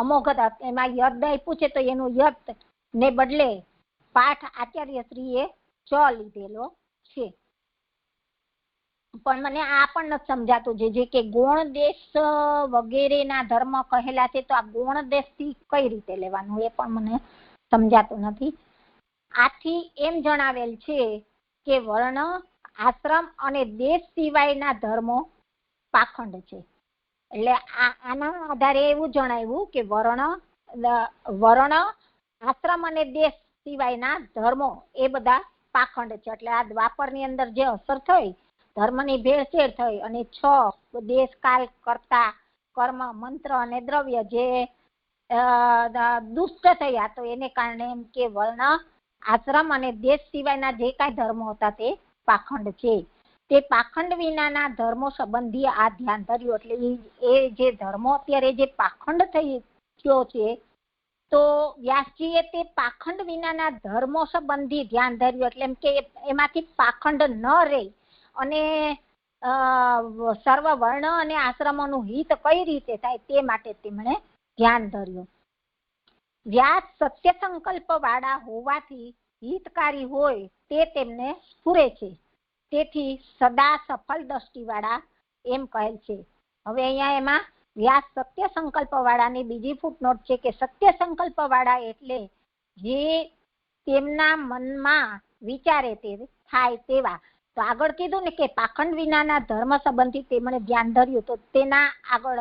અમોઘત, એમાં યદ આપ્યું છે તો એનું યત ને બદલે પાઠ આચાર્ય શ્રીએ ચ લીધેલો છે. પણ મને આ પણ નથી સમજાતું જે કે ગૌણ દેશ વગેરેના ધર્મ કહેલા છે, તો આ ગૌણ દેશથી કઈ રીતે લેવાનું એ પણ મને સમજાતું નથી. આથી એમ જણાવેલ છે કે વર્ણ, આશ્રમ અને દેશ સિવાયના ધર્મો પાખંડ છે. એટલે આના આધારે એવું જણાવ્યું કે વર્ણ આશ્રમ અને દેશ સિવાયના ધર્મો એ બધા પાખંડ છે. એટલે આ દ્વાપરની અંદર જે અસર થઈ, ધર્મની ભેળસેળ થઈ અને 6 દેશ, કાલ, કર્તા, કર્મ, મંત્ર અને દ્રવ્ય જે દુષ્ટ થયા, તો એને કારણે એમ કે વર્ણ, આશ્રમ અને દેશ સિવાયના જે કાંઈ ધર્મો હતા તે પાખંડ છે. તે પાખંડ વિનાના ધર્મો સંબંધી આ ધ્યાન ધર્યું. એટલે એ જે ધર્મો અત્યારે જે પાખંડ થઈ ગયો છે, તો વ્યાસજીએ તે પાખંડ વિનાના ધર્મો સંબંધી ધ્યાન ધર્યું. એટલે એમ કે એમાંથી પાખંડ ન રહે અને સર્વ વર્ણ અને આશ્રમોનું હિત કઈ રીતે થાય તે માટે તેમણે ધ્યાન ધર્યું. વ્યાસ સત્ય સંકલ્પ વાળા હોવાથી હિતકારી હોય તે તેમને સ્ફુરે છે. તેથી સદા સફળ દ્રષ્ટિ વાળા એમ કહેલ છે. હવે અહીંયા એમાં વ્યાસ સત્ય સંકલ્પ વાળાની બીજી ફૂટનોટ છે કે સત્ય સંકલ્પ વાળા એટલે જે તેમના મનમાં વિચારે તે થાય તેવા. તો આગળ કીધું ને કે પાખંડ વિનાના ધર્મ સંબંધી તેમણે ધ્યાન ધર્યું, તો તેના આગળ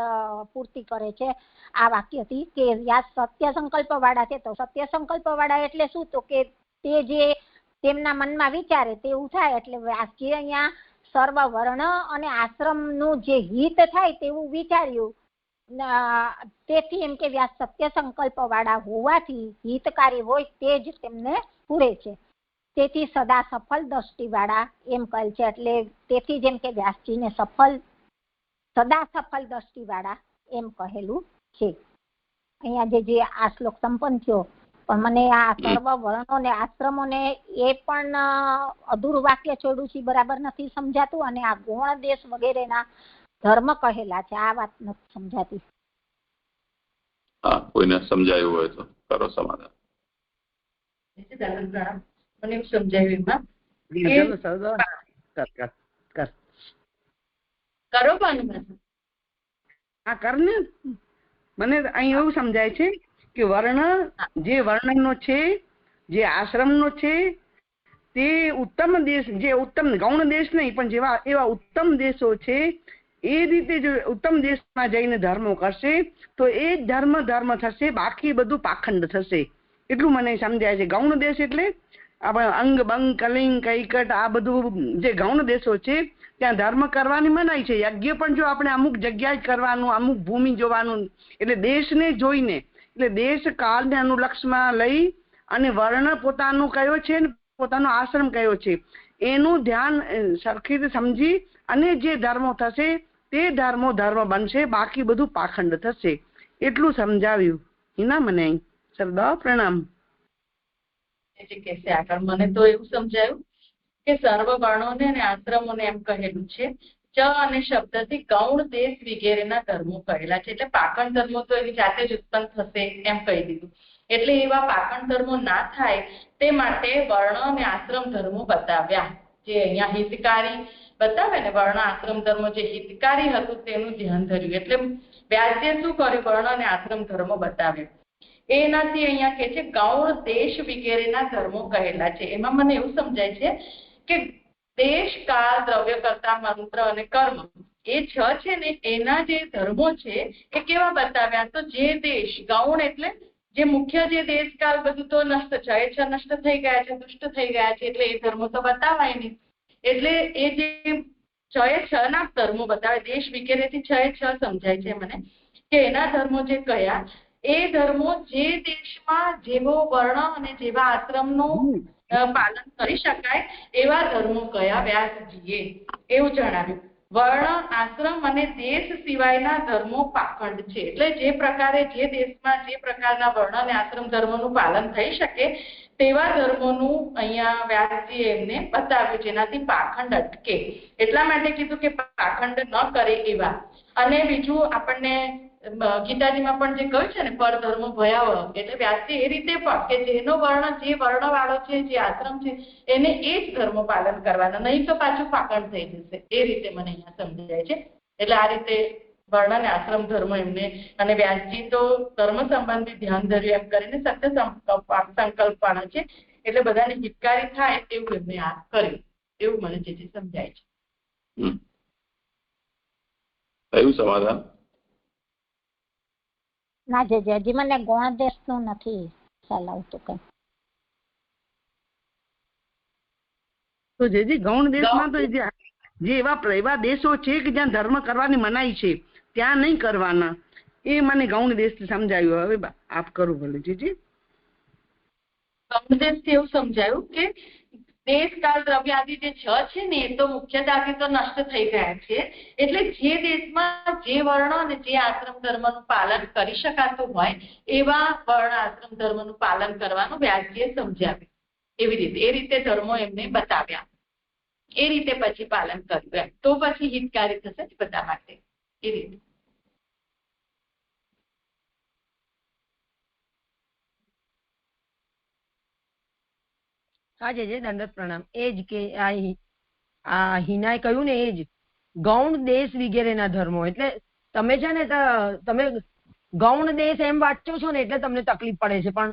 પૂર્તિ કરે છે આ વાક્યથી કે વ્યાસ સત્ય સંકલ્પ વાળા છે. તો સત્ય સંકલ્પ વાળા એટલે શું? તો કે તે જે તેમના મનમાં વિચારે તેવું થાય. એટલે વ્યાસજી અહીંયા સર્વ વર્ણ અને આશ્રમનું જે હિત થાય તેવું વિચાર્યું. તેથી એમ કે વ્યાસ સત્ય સંકલ્પ વાળા હોવાથી હિતકારી હોય તે જ તેમને પૂરે છે. તેથી સદા સફળ દ્રષ્ટિ વાળા એમ કહે છે. એટલે તેથી જેમ કે વ્યાસજીને સદા સફળ દ્રષ્ટિ વાળા એમ કહેલું છે. અહીંયા જે આ શ્લોક સંપન્ન થયો, પણ મને આ સર્વ વર્ણો ને આશ્રમો ને એ પણ અધૂરું વાક્ય છોડું છે, બરાબર નથી સમજાતું. અને આ ગૌણ દેશ વગેરેના ધર્મ કહેલા છે, આ વાત નથી સમજાતી. હા, કોઈને સમજાયું હોય તો કરો સમાધાન. મને એવું સમજાયું એમાં કરો પણ હા કર ને. મને અહીં એવું સમજાય છે કે વર્ણ જે વર્ણનો છે, જે આશ્રમનો છે, તે ઉત્તમ દેશ, જે ઉત્તમ ગૌણ દેશ નહીં પણ જેવા એવા ઉત્તમ દેશો છે, એ રીતે જો ઉત્તમ દેશમાં જઈને ધર્મો કરશે તો એ જ ધર્મ થશે, બાકી બધું પાખંડ થશે. એટલું મને સમજાય છે. ગૌણ દેશ એટલે આપણે અંગ બંગ કલિંગ કૈકટ આ બધું જે ગૌણ દેશો છે ત્યાં ધર્મ કરવાની મનાઈ છે. યજ્ઞ પણ જો આપણે અમુક જગ્યાએ કરવાનું, અમુક ભૂમિ જોવાનું, એટલે દેશને જોઈને, એટલે દેશ કાળને અનુલક્ષમાં લઈ અને વર્ણ પોતાનું કયો છે ને પોતાનો આશ્રમ કયો છે એનું ધ્યાન સરખી રીતે સમજી અને જે ધર્મો થશે તે ધર્મ બનશે, બાકી બધું પાખંડ થશે. એટલું સમજાવ્યું હિના મને. સરદાર પ્રણામ. આગળ મને તો એવું સમજાયું કે સર્વ વર્ણોને અને આશ્રમોને એમ કહેલું છે. ચ અને શબ્દથી ગૌણ દેશ વગેરેના ધર્મો કહેલા છે. એટલે પાખંડ ધર્મો તો એની જાતે જ ઉત્પન્ન થશે એમ કહી દીધું. એટલે એવા પાખંડ ધર્મો ના થાય તે માટે વર્ણ અને આશ્રમ ધર્મો બતાવ્યા. જે અહીંયા હિતકારી બતાવે ને, વર્ણ આશ્રમ ધર્મો જે હિતકારી હતું તેનું ધ્યાન ધર્યું. એટલે વ્યાસજીએ શું કર્યું? વર્ણ અને આશ્રમ ધર્મો બતાવ્યો. એનાથી અહીંયા કે છે ગૌણ દેશ વગેરેના ધર્મો કહેલા છે. એમાં મને એવું સમજાય છે કે દેશ, કાળ, દ્રવ્ય, કર્તા, મંત્ર અને કર્મ એ 6 છે ને એના જે ધર્મો છે એ કેવા બતાવ્યા? તો જે દેશ ગૌણ એટલે જે મુખ્ય જે દેશ કાળ બધું તો નષ્ટ છે, એ 6 નષ્ટ થઈ ગયા છે, દુષ્ટ થઈ ગયા છે, એટલે એ ધર્મો તો બતાવાય નહીં. એટલે એ જે 6 ના ધર્મો બતાવે, દેશ વગેરેથી 6 સમજાય છે મને કે એના ધર્મો જે કયા, એ ધર્મો જે દેશમાં જેવો વર્ણ અને જેવા આશ્રમનું પાલન કરી શકાય એવા ધર્મો કયા વ્યાસજીએ એવું જણાવ્યું. વર્ણ, આશ્રમ અને દેશ સિવાયના ધર્મો પાખંડ છે. એટલે જે પ્રકારે જે દેશમાં જે પ્રકારના વર્ણ અને આશ્રમ ધર્મોનું પાલન થઈ શકે તેવા ધર્મોનું અહીંયા વ્યાસજીએ એમને બતાવ્યું, જેનાથી પાખંડ અટકે. એટલા માટે કીધું કે પાખંડ ન કરે એવા. અને બીજું આપણને ગીતાજીમાં પણ જે કહ્યું છે ને, પરધર્મ ભયાવહ, એટલે વ્યાસજી એ રીતે પણ કે જેનો વર્ણ જે વર્ણ વાળો છે, જે આશ્રમ છે, એને એ જ ધર્મ પાલન કરવાના, નહીં તો પાછું પાખંડ થઈ જશે. એ રીતે મને અહીંયા સમજાય છે. એટલે આ રીતે વર્ણ અને આશ્રમ ધર્મ એમને, અને વ્યાસજી તો ધર્મ સંબંધી ધ્યાન ધર્યું એમ કરીને સત્ય સંકલ્પ વાળા છે, એટલે બધાને હિતકારી થાય એવું એમને આ કર્યું. એવું મને જે સમજાય છે. થયું સમાધાન? ના હજી મને ગૌણ દેશનું નથી ખ્યાલ આવતો કઈ. તો જે ગૌણ દેશમાં તો જે એવા દેશો છે કે જ્યાં ધર્મ કરવાની મનાઈ છે ત્યાં નહીં કરવાના, એ મને ગૌણ દેશ સમજાયું. હવે આપ કરો ભલે જીજી. ગૌણ દેશથી એવું સમજાયું કે દેશ કાળ દ્રવ્યાદિ જે છે ને એ તો મુખ્યતાથી તો નષ્ટ થઈ ગયા છે, એટલે જે દેશમાં જે વર્ણ અને જે આશ્રમ ધર્મનું પાલન કરી શકાતું હોય એવા વર્ણ આશ્રમ ધર્મનું પાલન કરવાનું વ્યાસજીએ સમજાવ્યું. એવી રીતે એ રીતે ધર્મો એમને બતાવ્યા, એ રીતે પછી પાલન કર્યું એમ, તો પછી હિતકારી થશે જ બધા માટે. એ રીતે હા જે દંડવત પ્રણામ. એ જ કે આ હિનાએ કહ્યું ને, એ જ ગૌણ દેશ વગેરેના ધર્મો. એટલે તમે છે ને તમે ગૌણ દેશ એમ વાંચો છો ને એટલે તમને તકલીફ પડે છે, પણ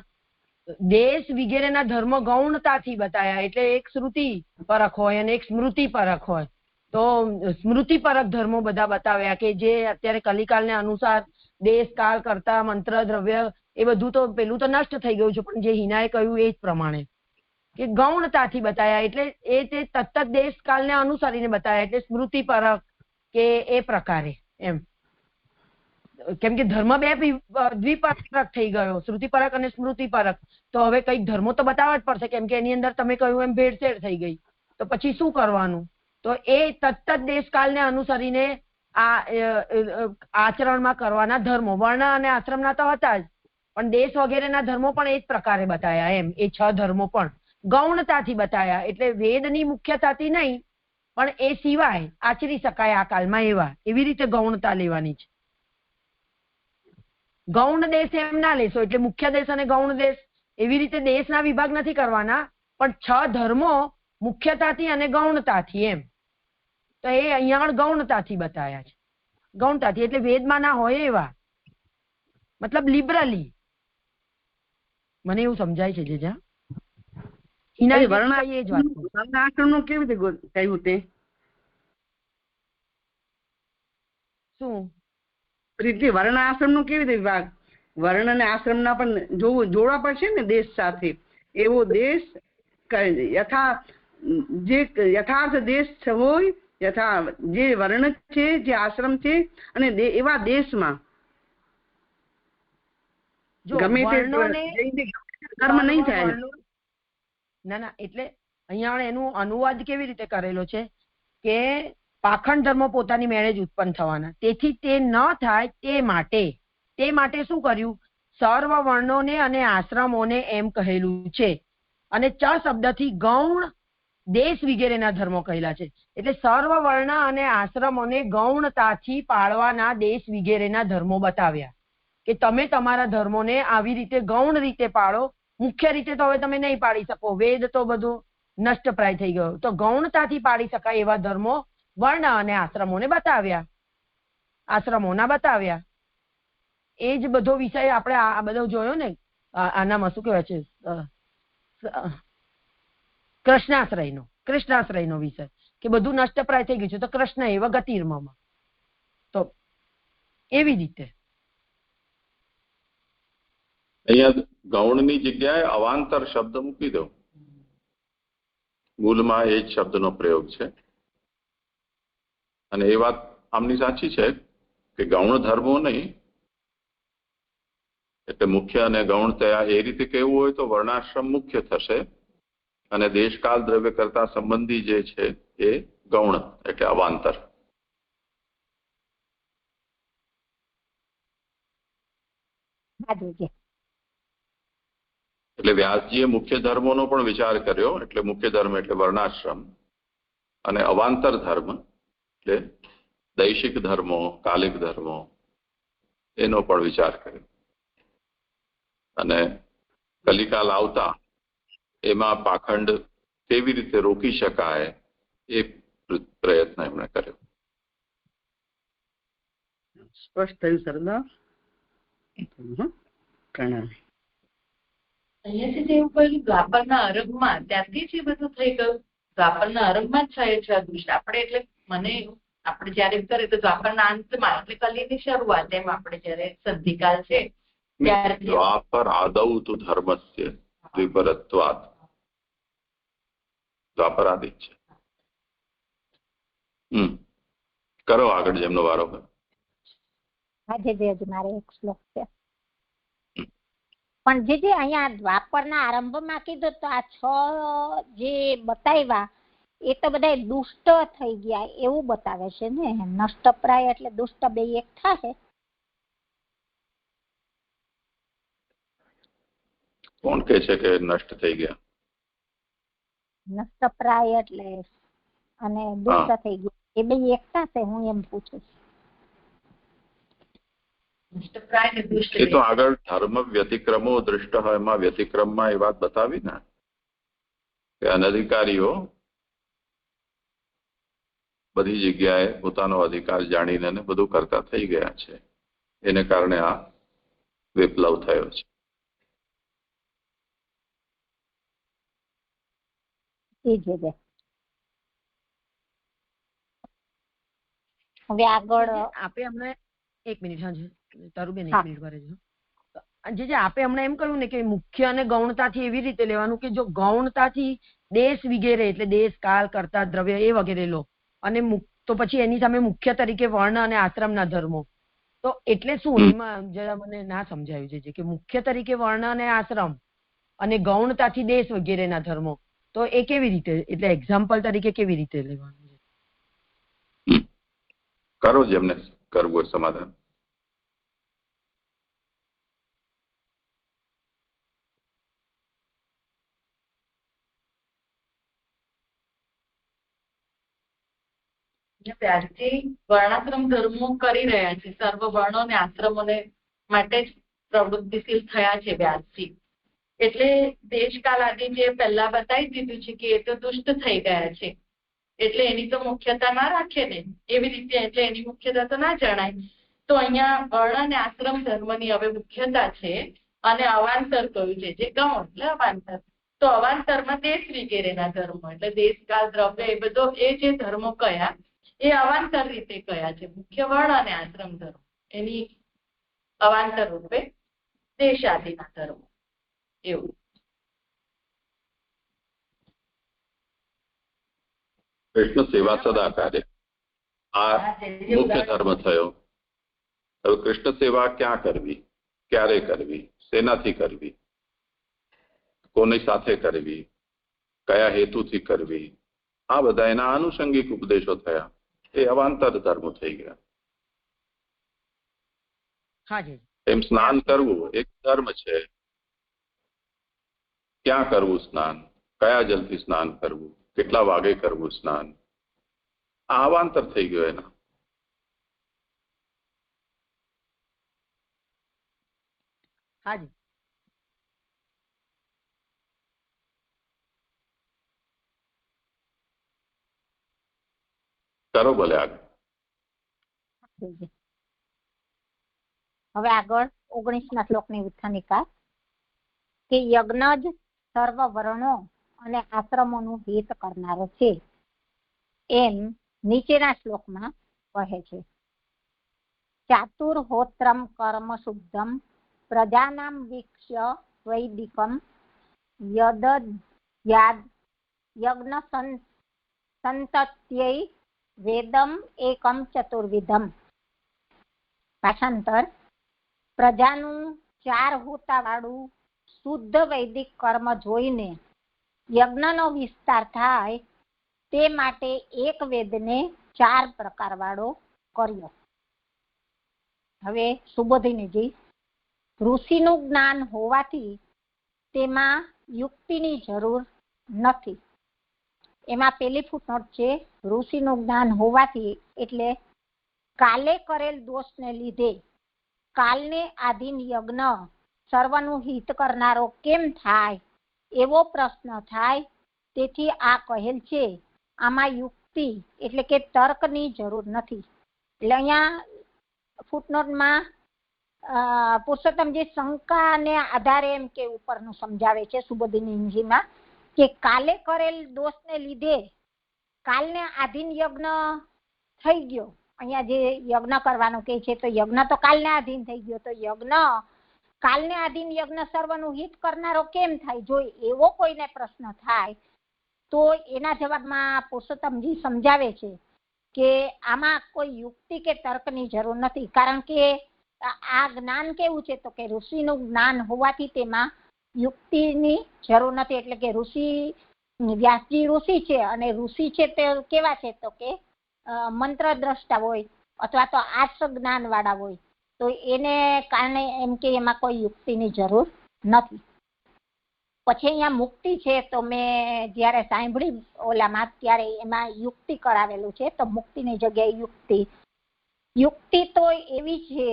દેશ વગેરેના ધર્મ ગૌણતાથી બતાયા. એટલે એક શ્રુતિ પરખ હોય અને એક સ્મૃતિ પરખ હોય. તો સ્મૃતિ પરખ ધર્મો બધા બતાવ્યા કે જે અત્યારે કલિકાલને અનુસાર દેશ કાળ કરતા મંત્ર દ્રવ્ય એ બધું તો પેલું તો નષ્ટ થઈ ગયું છે, પણ જે હિનાએ કહ્યું એ જ પ્રમાણે કે ગૌણતાથી બતાયા. એટલે એ તે તત્ત દેશ કાળને અનુસરીને બતાયા, એટલે સ્મૃતિ પરખ કે એ પ્રકારે એમ. કેમ કે ધર્મ બે દ્વિપરક થઈ ગયો, શ્રુતિ પરક અને સ્મૃતિ પરક. તો હવે કઈક ધર્મો તો બતાવવા જ પડશે, કેમ કે એની અંદર તમે કહ્યું એમ ભેળસેળ થઈ ગઈ, તો પછી શું કરવાનું? તો એ તત્ત દેશકાળને અનુસરીને આ આચરણમાં કરવાના ધર્મો, વર્ણ અને આશ્રમના તો હતા જ, પણ દેશ વગેરેના ધર્મો પણ એ જ પ્રકારે બતાયા એમ. એ 6 ધર્મો પણ ગૌણતાથી બતાયા, એટલે વેદની મુખ્યતાથી નહીં, પણ એ સિવાય આચરી શકાય આ કાળમાં એવા, એવી રીતે ગૌણતા લેવાની છે. ગૌણ દેશ એમ ના લેશો, એટલે મુખ્ય દેશ અને ગૌણ દેશ એવી રીતે દેશના વિભાગ નથી કરવાના, પણ 6 ધર્મો મુખ્યતાથી અને ગૌણતાથી એમ. તો એ અહીંયા ગૌણતાથી બતાયા છે. ગૌણતાથી એટલે વેદમાં ના હોય એવા, મતલબ લિબરલી. મને એવું સમજાય છે જેજા. વર્ણાશ્રમનું કેવી રીતે કહ્યું તે? શું રીતે વર્ણ આશ્રમ નું કેવી રીતે વિભાગ? વર્ણ અને આશ્રમ ના પણ જોડવા પડશે ને દેશ સાથે. એવો દેશ યથાર્થ દેશ હોય, જે વર્ણ છે, જે આશ્રમ છે, અને એવા દેશમાં ગમે તે કર્મ નહીં થાય. ના, એટલે અહીંયા એનું અનુવાદ કેવી રીતે કરેલો છે કે પાખંડ ધર્મો પોતાની મેળે જ ઉત્પન્ન થવાના, તેથી તે ન થાય તે માટે શું કર્યું? સર્વ વર્ણોને અને આશ્રમોને એમ કહેલું છે, અને ચ શબ્દથી ગૌણ દેશ વગેરેના ધર્મો કહેલા છે. એટલે સર્વ વર્ણ અને આશ્રમોને ગૌણતાથી પાળવાના દેશ વગેરેના ધર્મો બતાવ્યા કે તમે તમારા ધર્મોને આવી રીતે ગૌણ રીતે પાળો. મુખ્ય રીતે તો હવે તમે નહીં પાડી શકો, વેદ તો બધું નષ્ટપ્રાય થઈ ગયો, તો ગૌણતાથી પાડી શકાય એવા ધર્મો વર્ણ અને આશ્રમોને બતાવ્યા, આશ્રમોના બતાવ્યા. એ જ બધો વિષય આપણે આ બધો જોયો ને. આનામાં શું કહેવાય છે? કૃષ્ણાશ્રયનો વિષય, કે બધું નષ્ટપ્રાય થઈ ગયું છે, તો કૃષ્ણ એવા ગતિર્મમાં. તો એવી રીતે અહીંયા ગૌણની જગ્યાએ અવાંતર શબ્દ મૂકી દો. મૂળમાં એ જ શબ્દનો પ્રયોગ છે, અને એ વાત આમની સાચી છે કે ગૌણ ધર્મો નહીં, એટલે મુખ્ય અને ગૌણ થયા એ રીતે કહેવું હોય તો વર્ણાશ્રમ મુખ્ય થશે, અને દેશકાળ દ્રવ્ય કરતા સંબંધી જે છે એ ગૌણ એટલે અવાંતર. એટલે વ્યાસજીએ મુખ્ય ધર્મોનો પણ વિચાર કર્યો. એટલે મુખ્ય ધર્મ એટલે વર્ણાશ્રમ, અને અવાંતર ધર્મ એટલે દૈશિક ધર્મો, કાલિક ધર્મો, એનો પણ વિચાર કર્યો. અને કલિકાલ આવતા એમાં પાખંડ કેવી રીતે રોકી શકાય એ પ્રયત્ન એમણે કર્યો. સ્પષ્ટ થયું સરદાર. પ્રણામ. અહીંયાથી એવું કહ્યું દ્વાપરના આરંભમાં, ત્યાંથી જ એ બધું થઈ ગયું. દ્વાપરના આરંભમાં જ થાય છે આ દૃષ્ટિ. આપણે એટલે મને આપણે જયારે કરીએ તો દ્વાપરના અંતમાં એટલે કલીની શરૂઆત, એમ આપણે જયારે સંધિકાલ છે દ્વાપર આદૌ તુ ધર્મસ્ય દ્વિપરત્વાत्. દ્વાપર આદિ છે. કરો આગળ જેમનો વારો હોય. આજે મારે એક શ્લોક છે પણ જે અહીંયા દ્વાપરના આરંભમાં કીધું તો આ 6 જે બતાવ્યા એ તો બધા દુષ્ટ થઈ ગયા એવું બતાવે છે ને. નષ્ટપ્રાય એટલે દુષ્ટ બે એક થાય. કોણ કે છે કે નષ્ટ થઈ ગયા? નષ્ટપ્રાય એટલે અને દુષ્ટ થઈ ગયા એ બે એક થશે, હું એમ પૂછું છું. એ તો આગળ ધર્મ વ્યતિક્રમો દૃષ્ટ એમાં વ્યતિક્રમમાં એ વાત બતાવી ને કે અનધિકારીઓ બધી જગ્યાએ પોતાનો અધિકાર જાણીને બધું કરતા થઈ ગયા છે, એને કારણે આ વિપ્લવ થયો છે. હવે આગળ આપે હમણાં એક મિનિટ. હા તારુબેન એક મિનિટ કરે છે. જે આપે હમણાં એમ કહ્યું ને કે મુખ્ય અને ગૌણતાથી એવી રીતે લેવાનું કે જો ગૌણતાથી દેશ વગેરે એટલે દેશ કાળ કરતા દ્રવ્ય એ વગેરે લો અને તો પછી એની સામે મુખ્ય તરીકે વર્ણ અને આશ્રમના ધર્મો. તો એટલે શું એમાં જરા મને ના સમજાયું છે કે મુખ્ય તરીકે વર્ણ અને આશ્રમ અને ગૌણતાથી દેશ વગેરેના ધર્મો, તો એ કેવી રીતે, એટલે એક્ઝામ્પલ તરીકે કેવી રીતે લેવાનું છે? કરો જેમને કરવું હોય સમાધાન. વર્ણાશ્રમ ધર્મો કરી રહ્યા છે, સર્વ વર્ણો અને આશ્રમોને માટે જ પ્રવૃત્તિશીલ થયા છે વ્યાસજી. એટલે દેશકાલ આદિ જે પહેલા બતાવી દીધું છે કે એ તો દુષ્ટ થઈ ગયા છે, એટલે એની તો મુખ્યતા ના રાખે ને એવી રીતે, એટલે એની મુખ્યતા તો ના જણાય. તો અહીંયા વર્ણ અને આશ્રમ ધર્મની હવે મુખ્યતા છે અને અવાંતર કહ્યું છે, જે ગૌણ એટલે અવાંતર. તો અવાંતરમાં દેશ વગેરેના ધર્મો એટલે દેશકાલ દ્રવ્ય એ બધો એ જે ધર્મો કયા એ અવાંતર રીતે કયા છે. મુખ્ય વર્ણ અને આશ્રમ ધર્મ એની અવાંતર રૂપે દેશ આદિના ધર્મો એવું. કૃષ્ણ સેવા સદા કાર્ય આ મુખ્ય ધર્મ થયો. હવે કૃષ્ણ સેવા ક્યાં કરવી, ક્યારે કરવી, શેનાથી કરવી, કોની સાથે કરવી, કયા હેતુથી કરવી, આ બધા એના આનુષંગિક ઉપદેશો થયા. એ અવાંતર ધર્મ થઈ ગયા. એમ સ્નાન કરવું એક ધર્મ છે. ક્યાં કરવું સ્નાન, કયા જલથી સ્નાન કરવું, કેટલા વાગે કરવું સ્નાન, આ અવાંતર થઈ ગયો એના. હાજી કરો ભલે આગળ. હવે આગળ 19મા શ્લોકની ઉત્થાનિકા કે યજ્ઞ જ સર્વ વર્ણો અને આશ્રમોનું હિત કરનારો છે એમ નીચેના શ્લોકમાં કહે છે. ચાતુર્હોત્રમ કર્મ શુદ્ધમ પ્રજાનામ વીક્ષ્ય વૈદિકમ યદ યજ્ઞ સંતત્યૈ વેદમ એકમ ચતુર્વિધમ. ભાષાંતર: પ્રજાનું 4 હોતા વાળું શુદ્ધ વૈદિક કર્મ જોઈને યજ્ઞનો વિસ્તાર થાય તે માટે એક વેદને 4 પ્રકાર વાળો કર્યો. હવે સુબોધિનીજી, ઋષિનું જ્ઞાન હોવાથી તેમાં યુક્તિની જરૂર નથી. એમાં પેલી ફૂટનોટ છે, ઋષિનું જ્ઞાન હોવાથી એટલે કાલે કરેલ દોષને લીધે કાલને આધીન યજ્ઞ સર્વનું હિત કરનારો કેમ થાય એવો પ્રશ્ન થાય. તેથી આ કહેલ છે આમાં યુક્તિ એટલે કે તર્કની જરૂર નથી. એટલે અહીંયા ફૂટનોટમાં પુરુષોત્તમજી શંકાને આધારે એમ કે ઉપરનું સમજાવે છે સુબોધિનીજીમાં કે કાલે કરેલ દોષને લીધે કાલને આધીન યજ્ઞ થઈ ગયો. અહીંયા જે યજ્ઞ કરવાનું કહે છે તો યજ્ઞ તો કાલને આધીન થઈ ગયો, તો યજ્ઞ કાલને આધીન યજ્ઞ સર્વનું હિત કરનારો કેમ થાય? જો એવો કોઈને પ્રશ્ન થાય તો એના જવાબમાં પુરુષોત્તમજી સમજાવે છે કે આમાં કોઈ યુક્તિ કે તર્કની જરૂર નથી, કારણ કે આ જ્ઞાન કેવું છે તો કે ઋષિનું જ્ઞાન હોવાથી તેમાં યુક્તિની જરૂર નથી. એટલે કે વ્યાસજી ઋષિ છે, અને ઋષિ છે તે કેવા છે તો કે મંત્ર દ્રષ્ટા હોય અથવા તો આર્ષ જ્ઞાન વાળા હોય, તો એને કારણે એમ કે એમાં કોઈ યુક્તિની જરૂર નથી. પછી અહીંયા મુક્તિ છે તો મેં જયારે સાંભળી ઓલામાં ત્યારે એમાં યુક્તિ કરાવેલું છે, તો મુક્તિની જગ્યાએ યુક્તિ તો એવી છે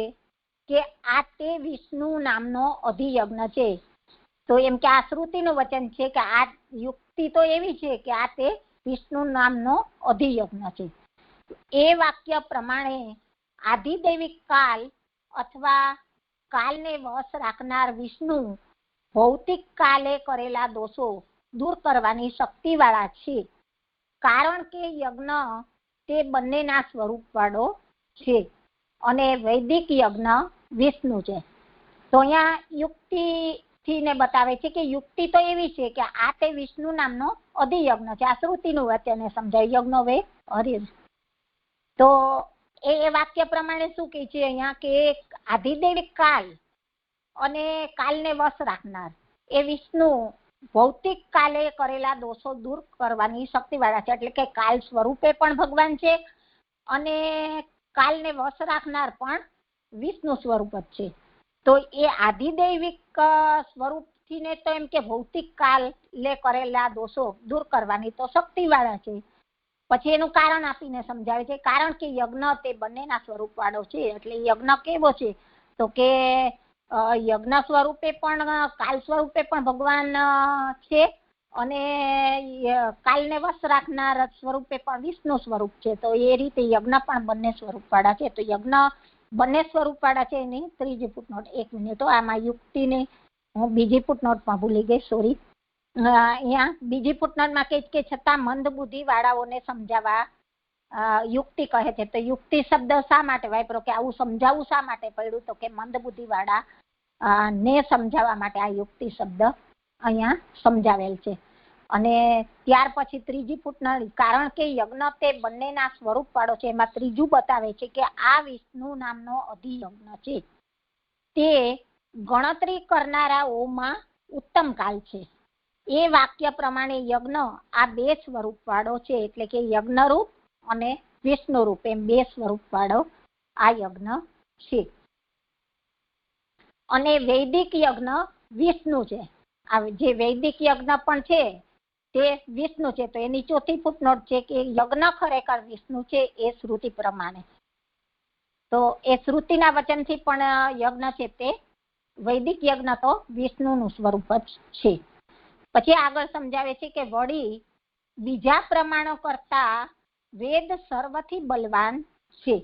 કે આ તે વિષ્ણુ નામનો અધિયજ્ઞ છે. તો એમ કે આ શ્રુતિનું વચન છે કે આ યુક્તિ તો એવી છે કે આ તે વિષ્ણુ નામનો અધિયજ્ઞ છે. એ વાક્ય પ્રમાણે આધિદૈવિક કાલ અથવા કાલને વશ રાખનાર વિષ્ણુ ભૌતિક કાલે કરેલા દોષો દૂર કરવાની શક્તિ વાળા છે, કારણ કે યજ્ઞ તે બંનેના સ્વરૂપ વાળો છે અને વૈદિક યજ્ઞ વિષ્ણુ છે. તો અહીંયા યુક્તિ થી ને બતાવે છે કે યુક્તિ તો એવી છે કે આ તે વિષ્ણુ નામનો અધિયજ્ઞ છે. આ શ્રુતિનું વચન સમજાય, યજ્ઞ વે હરિ. તો એ વાક્ય પ્રમાણે શું કહે છે અહીંયા કે આધિદૈવિક કાલ અને કાલને વશ રાખનાર એ વિષ્ણુ ભૌતિક કાલે કરેલા દોષો દૂર કરવાની શક્તિ વાળા છે. એટલે કે કાલ સ્વરૂપે પણ ભગવાન છે અને કાલને વશ રાખનાર પણ વિષ્ણુ સ્વરૂપ જ છે. તો એ આધિદૈવિક સ્વરૂપથી ને તો એમ કે ભૌતિક કાલે કરેલા દોષો દૂર કરવાની તો શક્તિ વાળા છે. પછી એનું કારણ આપીને સમજાવે છે, કારણ કે યજ્ઞ તે બંનેના સ્વરૂપ વાળો છે. એટલે યજ્ઞ કેવો છે તો કે યજ્ઞ સ્વરૂપે પણ કાલ સ્વરૂપે પણ ભગવાન છે અને કાલને વશ રાખનાર સ્વરૂપે પણ વિષ્ણુ સ્વરૂપ છે. તો એ રીતે યજ્ઞ પણ બંને સ્વરૂપ વાળા છે. તો યજ્ઞ બંને સ્વરૂપ વાળા છે. એની ત્રીજી ફૂટનોટ, 1 મિનિટ, આમાં યુક્તિને હું બીજી ફૂટનોટમાં ભૂલી ગઈ, સોરી. અહીંયા બીજી ફૂટનોટમાં કહે કે છતાં મંદ બુદ્ધિ વાળાઓને સમજાવવા યુક્તિ કહે છે. તો યુક્તિ શબ્દ શા માટે વાપરો કે આવું સમજાવવું શા માટે પડ્યું? તો કે મંદ બુદ્ધિ વાળા ને સમજાવવા માટે આ યુક્તિ શબ્દ અહીંયા સમજાવેલ છે. અને ત્યાર પછી ત્રીજી ફૂટનોટ, કારણ કે યજ્ઞ તે બંનેના સ્વરૂપ વાળો છે. એમાં ત્રીજું બતાવે છે કે આ વિષ્ણુ નામનો અધિયજ્ઞ છે તે ગણતરી કરનારાઓમાં ઉત્તમ કાલ છે. એ વાક્ય પ્રમાણે યજ્ઞ આ 2 સ્વરૂપ વાળો છે. એટલે કે યજ્ઞ રૂપ અને વિષ્ણુ રૂપ, એમ 2 સ્વરૂપ વાળો આ યજ્ઞ છે. અને વૈદિક યજ્ઞ વિષ્ણુ છે. આ જે વૈદિક યજ્ઞ પણ છે તે વિષ્ણુ છે. તો એની ચોથી ફૂટનોટ છે કે યજ્ઞ ખરેખર વિષ્ણુ છે એ શ્રુતિ પ્રમાણે. તો એ શ્રુતિના વચનથી પણ યજ્ઞ છે તે વૈદિક યજ્ઞ તો વિષ્ણુનું સ્વરૂપ જ છે. પછી આગળ સમજાવે છે કે વળી બીજા પ્રમાણો કરતા વેદ સર્વથી બલવાન છે.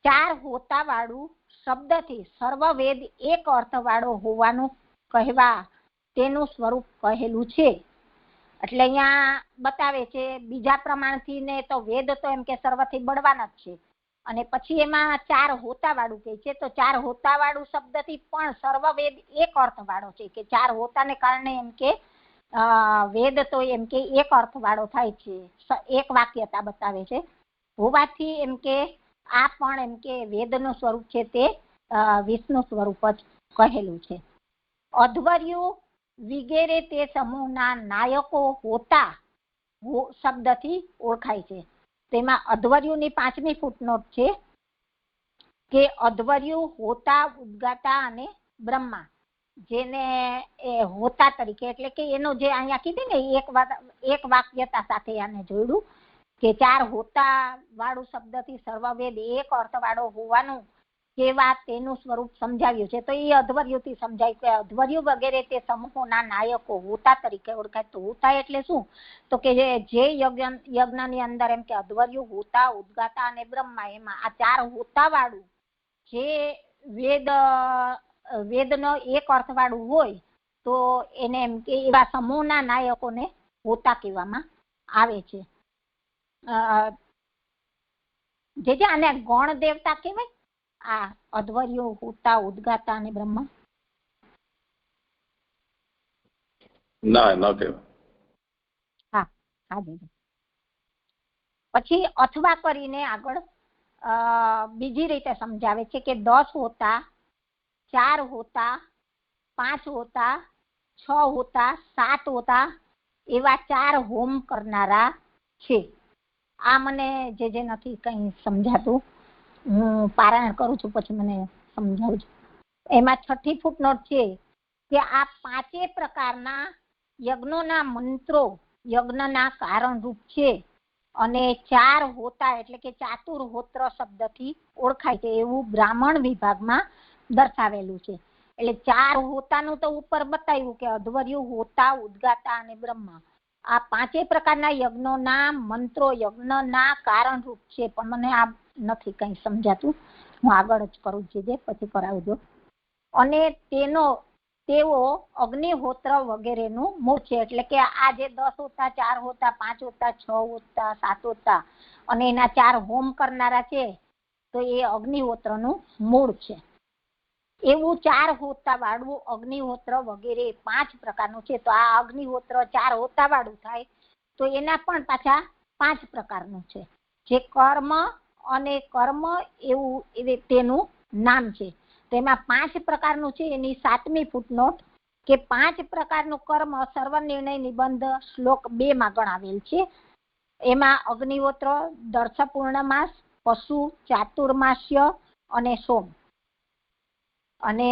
4 હોતા વાળું શબ્દથી સર્વ વેદ એક અર્થ વાળો હોવાનું કહેવા તેનું સ્વરૂપ કહેલું છે. એટલે અહીંયા બતાવે છે બીજા પ્રમાણથી ને તો વેદ તો એમ કે સર્વથી બળવાન જ છે. અને પછી એમાં 4 હોતા વાળું કહે છે. તો 4 હોતા વાળું શબ્દથી પણ સર્વ વેદ એક અર્થ વાળો છે કે 4 હોતાને કારણે એમ કે વેદ તો એમ કે એક અર્થ વાળો થાય છે, એક વાક્યતા બતાવે છે હોવાથી એમ કે આ પણ એમ કે વેદનું સ્વરૂપ છે તે વિષ્ણુ સ્વરૂપ જ કહેલું છે. અધ્વર્યુ વગેરે તે સમૂહના નાયકો હોતા શબ્દથી ઓળખાય છે. તેમાં અધ્વર્યુની 5મી ફૂટનોટ છે કે અધ્વર્યુ હોતા, ઉદ્ગાતા અને બ્રહ્મા, જેને હોતા તરીકે, એટલે કે એનો જે અહીંયા કીધી ને એક વાક્યતા સાથે આને જોડ્યું કે 4 હોતા વાળું શબ્દથી સર્વવેદ એક અર્થ વાળો હોવાનું કેવા તેનું સ્વરૂપ સમજાવ્યું છે. તો એ અધ્વર્યુથી સમજાય કે અધ્વર્યુ વગેરે તે સમૂહોના નાયકો હોતા તરીકે ઓળખાય. તો હોતા એટલે શું? તો કે જે યજ્ઞની અંદર એમ કે અધ્વર્યુ, હોતા, ઉદ્ગાતા અને બ્રહ્મા, એમાં આ 4 હોતા વાળું જે વેદનો એક અર્થ વાળું હોય તો એને એમ કે એવા સમૂહના નાયકોને હોતા કહેવામાં આવે છે. જે આને ગણ દેવતા કહેવાય. આ અધ્વર્યો, હોતા, ઉદ્ગાતા અને બ્રહ્મા? ના, ન કહેવાય. હા હા દીદી. પછી અથવા કરીને આગળ બીજી રીતે સમજાવે છે કે 10 હોતા, 4 હોતા, 5 હોતા, 6 હોતા, 7 હોતા એવા 4 હોમ કરનારા છે. આ મને જે નથી કઈ સમજાતું, હું પારાયણ કરું છું પછી મને સમજાવું છું. એમાં 6ઠી ફૂટનોટ છે કે આ 5 પ્રકારના યજ્ઞોના મંત્રો યજ્ઞના કારણ રૂપ છે અને 4 હોતા એટલે કે ચાતુર્હોત્ર શબ્દથી ઓળખાય છે એવું બ્રાહ્મણ વિભાગમાં દર્શાવેલું છે. એટલે 4 હોતાનું તો ઉપર બતાવ્યું કે અધ્વર્યુ, હોતા, ઉદ્ગાતા અને બ્રહ્મા આ 5 પ્રકારના યજ્ઞોના મંત્રો યજ્ઞના કારણ રૂપ છે. પણ મને આ નથી કઈ સમજાતું, હું આગળ જ કરું છું, જે પછી કરાવજો. અને તેઓ અગ્નિહોત્ર વગેરેનું મૂળ છે. એટલે કે આ જે 10 હોતા, 4 હોતા, 5 હોતા, 6 હોતા, 7 હોતા અને એના 4 હોમ કરનારા છે તો એ અગ્નિહોત્રનું મૂળ છે. એવું 4 હોતા વાળું અગ્નિહોત્ર વગેરે 5 પ્રકારનું છે. તો આ અગ્નિહોત્ર 4 હોતા વાળું થાય તો એના પણ પાછા 5 પ્રકારનું છે. જે કર્મ અને કર્મ એવું તેનું નામ છે. તેમાં 5 પ્રકારનું છે. એની 7મી ફૂટનોટ કે 5 પ્રકારનું કર્મ સર્વનિર્ણય નિબંધ શ્લોક 2 માં ગણાવેલ છે. એમાં અગ્નિહોત્ર, દર્શ પૂર્ણમાસ, પશુ, ચાતુર્માસ્ય અને સોમ. અને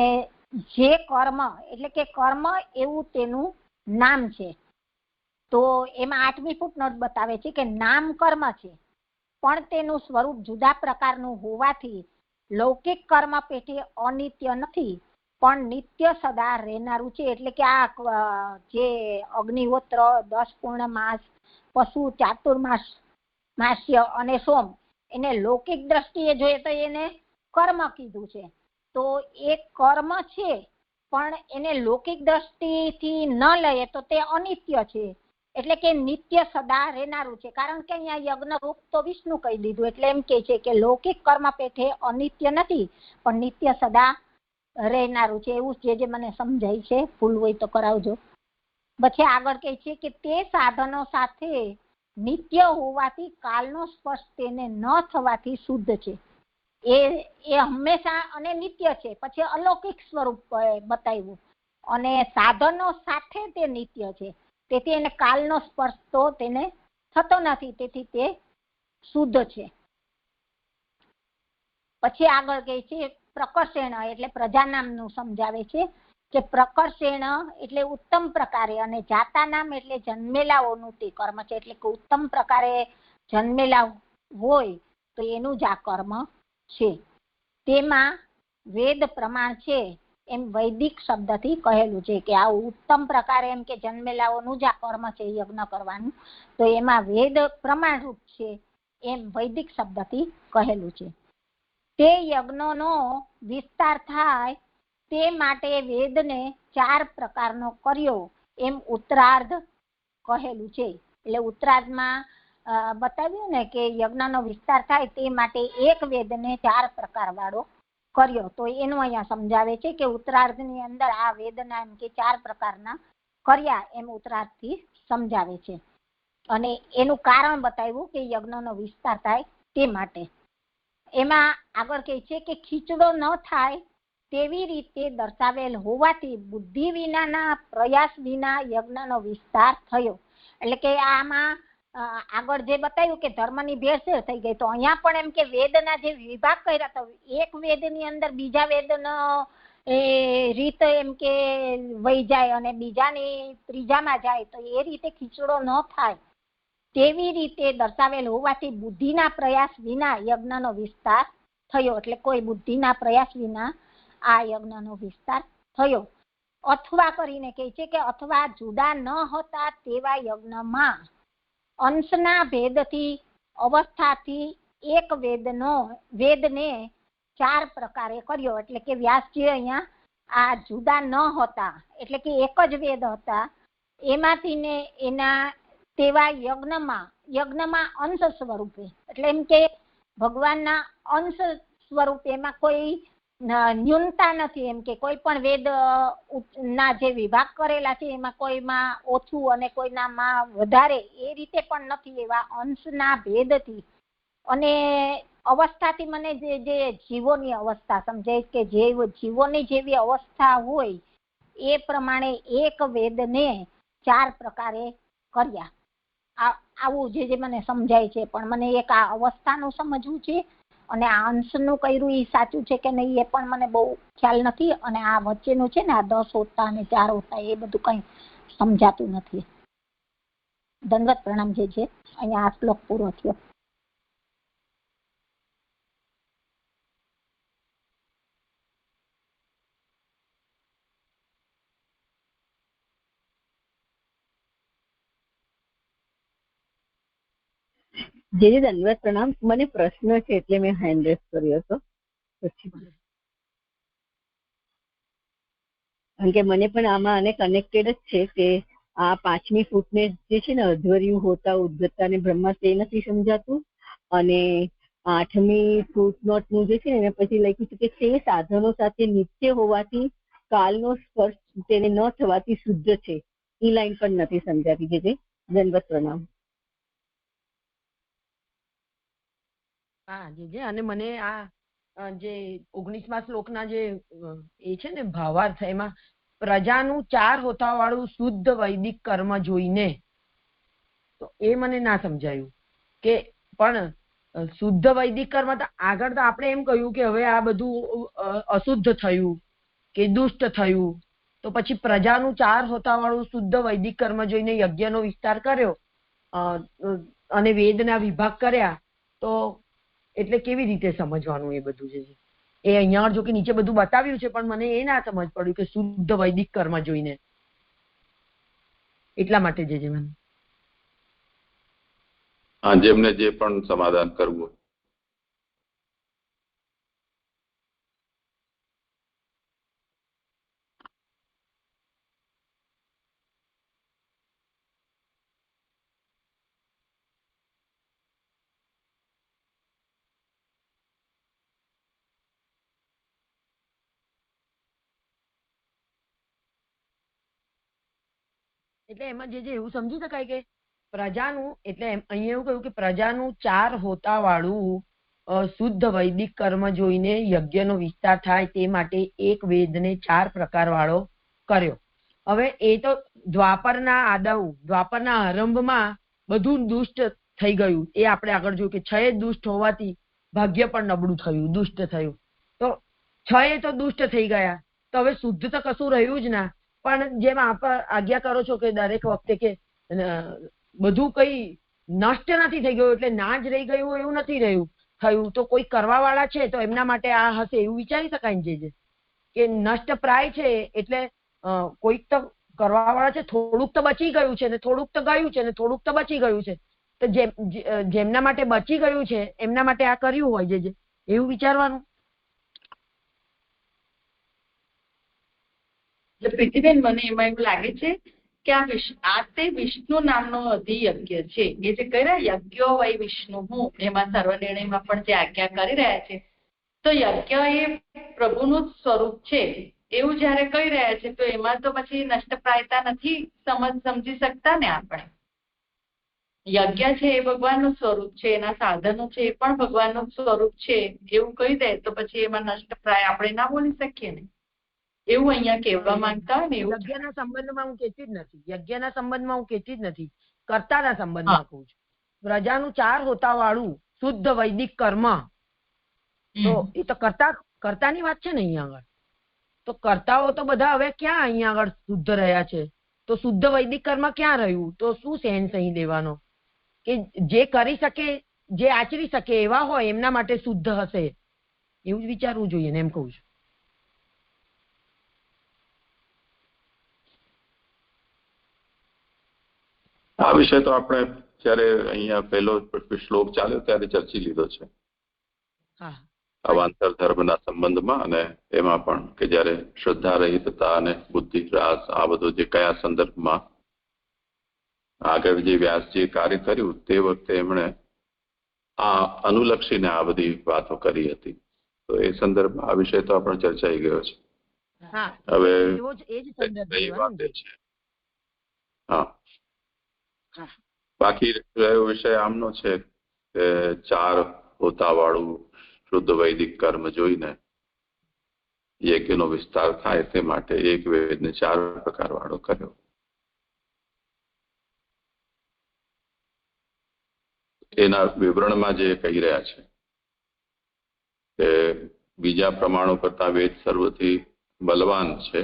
જે કર્મ એટલે કે કર્મ એવું તેનું નામ છે. તો એમાં 8મી ફૂટનોટ બતાવે છે કે નામ કર્મ છે પણ તેનું સ્વરૂપ જુદા પ્રકારનું હોવાથી લૌકિક કર્મ પેટે અનિત્ય નથી પણ નિત્ય સદા રહેનારું છે. એટલે કે આ જે અગ્નિહોત્ર, 10 પૂર્ણમાસ, પશુ, ચાતુર્માસ્ય અને સોમ એને લૌકિક દ્રષ્ટિએ જોઈએ તો એને કર્મ કીધું છે. તો એ કર્મ છે પણ એને લૌકિક દ્રષ્ટિથી ન લઈએ તો તે અનિત્ય છે. એટલે કે નિત્ય સદા રહેનારું છે. કારણ કે અહીંયા યજ્ઞ રૂપ તો વિષ્ણુ કહી દીધું એટલે એમ કે છે કે લૌકિક કર્મ પેઠે અનિત્ય નથી પણ નિત્ય સદા રહેનારું છે. એવું જે મને સમજાય છે, ભૂલ હોય તો કરાવજો. પછી આગળ કહે છે કે તે સાધનો સાથે નિત્ય હોવાથી કાલનો સ્પર્શ તેને ન થવાથી શુદ્ધ છે. એ હંમેશા અને નિત્ય છે. પછી અલૌકિક સ્વરૂપ બતાવ્યું અને સાધનો સાથે તે નિત્ય છે. તેથી એને કાલનો સ્પર્શ તો તેને થતો નથી, તેથી તે શુદ્ધ છે. પછી આગળ કહે છે પ્રકર્ષેણ એટલે પ્રજાનામનું સમજાવે છે કે પ્રકર્ષેણ એટલે ઉત્તમ પ્રકારે અને જાતા નામ એટલે જન્મેલાઓનું તે કર્મ છે. એટલે કે ઉત્તમ પ્રકારે જન્મેલા હોય તો એનું જ આ કર્મ છે. તેમાં વેદ પ્રમાણ છે એમ વૈદિક શબ્દથી કહેલું છે કે આ ઉત્તમ પ્રકારે એમ કે જન્મેલાઓનું જ આ કર્મ છે યજ્ઞ કરવાનું, તો એમાં વેદ પ્રમાણરૂપ છે એમ વૈદિક શબ્દથી કહેલું છે. તે યજ્ઞનો વિસ્તાર થાય તે માટે વેદને 4 પ્રકારનો કર્યો એમ ઉત્તરાર્ધ કહેલું છે. એટલે ઉત્તરાર્ધમાં બતાવ્યું ને કે યજ્ઞનો વિસ્તાર થાય તે માટે એક વેદને 4 પ્રકાર વાળો કર્યો. તો એનું અહીંયા સમજાવે છે કે ઉત્તરાર્ધની અંદર આ વેદના એમ કે 4 પ્રકારના કર્યા એમ ઉત્તરાર્ધથી સમજાવે છે. અને એનું કારણ બતાવ્યું કે યજ્ઞનો વિસ્તાર થાય તે માટે. એમાં આગળ કહે છે કે ખીચડો ન થાય તેવી રીતે દર્શાવેલ હોવાથી બુદ્ધિ વિનાના પ્રયાસ વિના યજ્ઞનો વિસ્તાર થયો. એટલે કે આમાં આગળ જે બતાવ્યું કે ધર્મની ભેળસેળ થઈ ગઈ, તો અહીંયા પણ એમ કે વેદના જે વિભાગ કર્યા તો એક વેદની અંદર બીજા વેદનો રીત એમ કે વહી જાય અને બીજાની ત્રીજામાં જાય, તો એ રીતે ખીચડો ન થાય તેવી રીતે દર્શાવેલ હોવાથી બુદ્ધિના પ્રયાસ વિના યજ્ઞનો વિસ્તાર થયો. એટલે કોઈ બુદ્ધિના પ્રયાસ વિના આ યજ્ઞનો વિસ્તાર થયો. અથવા કરીને કહે છે કે અથવા જુદા ન હતા તેવા યજ્ઞમાં અંશના ભેદથી અવસ્થાથી એક વેદને 4 પ્રકારે કર્યો. એટલે કે વ્યાસજી અહીંયા આ જુદા ન હતા એટલે કે એક જ વેદ હતા એમાંથી ને એના તેવા યજ્ઞમાં અંશ સ્વરૂપે એટલે એમ કે ભગવાનના અંશ સ્વરૂપ, એમાં કોઈ ન્યૂનતા નથી, એમ કે કોઈ પણ વેદ ના જે વિભાગ કરેલા છે એમાં કોઈમાં ઓછું અને કોઈનામાં વધારે એ રીતે પણ નથી. એવા અંશના ભેદથી અને અવસ્થાથી મને જે જીવોની અવસ્થા સમજાય કે જે જીવોની જેવી અવસ્થા હોય એ પ્રમાણે એક વેદને 4 પ્રકારે કર્યા. આવું જે મને સમજાય છે. પણ મને એક આ અવસ્થાનું સમજવું છે અને આ અંશનું કર્યું એ સાચું છે કે નહીં એ પણ મને બહુ ખ્યાલ નથી. અને આ વચ્ચેનું છે ને આ 10 હોતા અને 4 હોતા એ બધું કઈ સમજાતું નથી. દંડવત પ્રણામ જે છે. અહીંયા આ શ્લોક પૂરો થયો. જે દંડવત પ્રણામ. મને પ્રશ્ન છે એટલે મેં હેન્ડ રેઝ કર્યો હતો. પછી કારણ કે મને પણ આમાં આને કનેક્ટેડ જ છે કે આ 5મી ફૂટને જે છે ને અધ્વર્યુ હોતા ઉદ્ગતા ને બ્રહ્મા તે નથી સમજાતું, અને 8મી ફૂટનોટનું જે છે ને એના પછી લખ્યું છે કે તે સાધનો સાથે નિત્ય હોવાથી કાલનો સ્પર્શ તેને ન થવાથી શુદ્ધ છે. એ લાઈન પણ નથી સમજાતી. જે દંડવત પ્રણામ. હા જે અને મને આ જે 19મા શ્લોકના જે એ છે ને ભાવાર્થ, એમાં પ્રજાનું 4 હોતા વાળું શુદ્ધ વૈદિક કર્મ જોઈને, તો એ મને ના સમજાયું કે પણ શુદ્ધ વૈદિક કર્મ તો આગળ તો આપણે એમ કહ્યું કે હવે આ બધું અશુદ્ધ થયું કે દુષ્ટ થયું, તો પછી પ્રજાનું 4 હોતા વાળું શુદ્ધ વૈદિક કર્મ જોઈને યજ્ઞનો વિસ્તાર કર્યો અને વેદના વિભાગ કર્યા, તો એટલે કેવી રીતે સમજવાનું એ બધું છે? એ અહીંયા જો કે નીચે બધું બતાવ્યું છે પણ મને એ ના સમજ પડ્યું કે શુદ્ધ વૈદિક કર્મ જોઈને. એટલા માટે જે મને જેમને જે પણ સમાધાન કરવું. એટલે એમાં જે એવું સમજી શકાય કે પ્રજાનું, એટલે અહીંયા એવું કહ્યું કે પ્રજાનું 4 હોતા વાળું શુદ્ધ વૈદિક કર્મ જોઈને યજ્ઞનો વિસ્તાર થાય તે માટે એક વેદને 4 પ્રકાર વાળો કર્યો. હવે એ તો દ્વાપરના આરંભમાં બધું દુષ્ટ થઈ ગયું. એ આપણે આગળ જોયું કે 6 દુષ્ટ હોવાથી ભાગ્ય પણ નબળું થયું, દુષ્ટ થયું. તો 6 તો દુષ્ટ થઈ ગયા, તો હવે શુદ્ધ તો કશું રહ્યું જ ના. પણ જેમ આપ આજ્ઞા કરો છો કે દરેક વખતે કે બધું કઈ નષ્ટ નથી થઈ ગયું એટલે ના જ રહી ગયું એવું નથી થયું, તો કોઈ કરવા વાળા છે તો એમના માટે આ હશે એવું વિચારી શકાય ને? જે કે નષ્ટ પ્રાય છે એટલે કોઈક તો કરવા વાળા છે, થોડુંક તો બચી ગયું છે ને થોડુંક તો ગયું છે ને થોડુંક તો બચી ગયું છે, તો જેમના માટે બચી ગયું છે એમના માટે આ કર્યું હોય જે એવું વિચારવાનું. એટલે પ્રીતિબેન મને એમાં એવું લાગે છે કે આ તે વિષ્ણુ નામનો અધિયજ્ઞ છે. એ જે કહી રહ્યા યજ્ઞો વય વિષ્ણુ હું, એમાં સર્વનિર્ણયમાં પણ જે આજ્ઞા કરી રહ્યા છે, તો યજ્ઞ એ પ્રભુનું જ સ્વરૂપ છે એવું જયારે કહી રહ્યા છે, તો એમાં તો પછી નષ્ટપ્રાયતા નથી સમજી શકતા ને આપણે. યજ્ઞ છે એ ભગવાનનું સ્વરૂપ છે, એના સાધનો છે એ પણ ભગવાનનું સ્વરૂપ છે એવું કહી દે તો પછી એમાં નષ્ટપ્રાય આપણે ના બોલી શકીએ ને. એવું અહીંયા કહેવા માંગતા હોય ને. યજ્ઞના સંબંધમાં હું કહેતી જ નથી, યજ્ઞના સંબંધમાં હું કહેતી જ નથી, કર્તાના સંબંધમાં કહું છું. પ્રજાનું 4 હોતા વાળું શુદ્ધ વૈદિક કર્મ, તો એ તો કર્તાની વાત છે ને અહીંયા આગળ. તો કર્તાઓ તો બધા હવે ક્યાં અહીંયા આગળ શુદ્ધ રહ્યા છે? તો શુદ્ધ વૈદિક કર્મ ક્યાં રહ્યું? તો શું સહેન સહી દેવાનો કે જે કરી શકે, જે આચરી શકે એવા હોય એમના માટે શુદ્ધ હશે એવું જ વિચારવું જોઈએ ને, એમ કહું છું. આ વિષય તો આપણે જયારે અહીંયા પહેલો શ્લોક ચાલ્યો ત્યારે ચર્ચી લીધો છે, અવાંતર ધર્મના સંબંધમાં. અને એમાં પણ કે જયારે શ્રદ્ધા રહિતતા અને બુદ્ધિ રાસ આ બધું જે કયા સંદર્ભમાં આગળ જે વ્યાસજીએ કાર્ય કર્યું તે વખતે એમણે આ અનુલક્ષીને આ બધી વાતો કરી હતી. તો એ સંદર્ભમાં આ વિષય તો આપણે ચર્ચાઈ ગયો છે. હા, હવે એવો જ એ જ સંદર્ભ કઈ લેવાનો વાત છે. હા, હા. બાકી રહ્યો વિષય આમનો છે કે 4 હોતા વાળું શુદ્ધ વૈદિક કર્મ જોઈને યજ્ઞનો વિસ્તાર થાય તે માટે એક વેદને 4 પ્રકાર વાળો કર્યો. એના વિવરણમાં જે કહી રહ્યા છે કે બીજા પ્રમાણો કરતા વેદ સર્વથી બલવાન છે.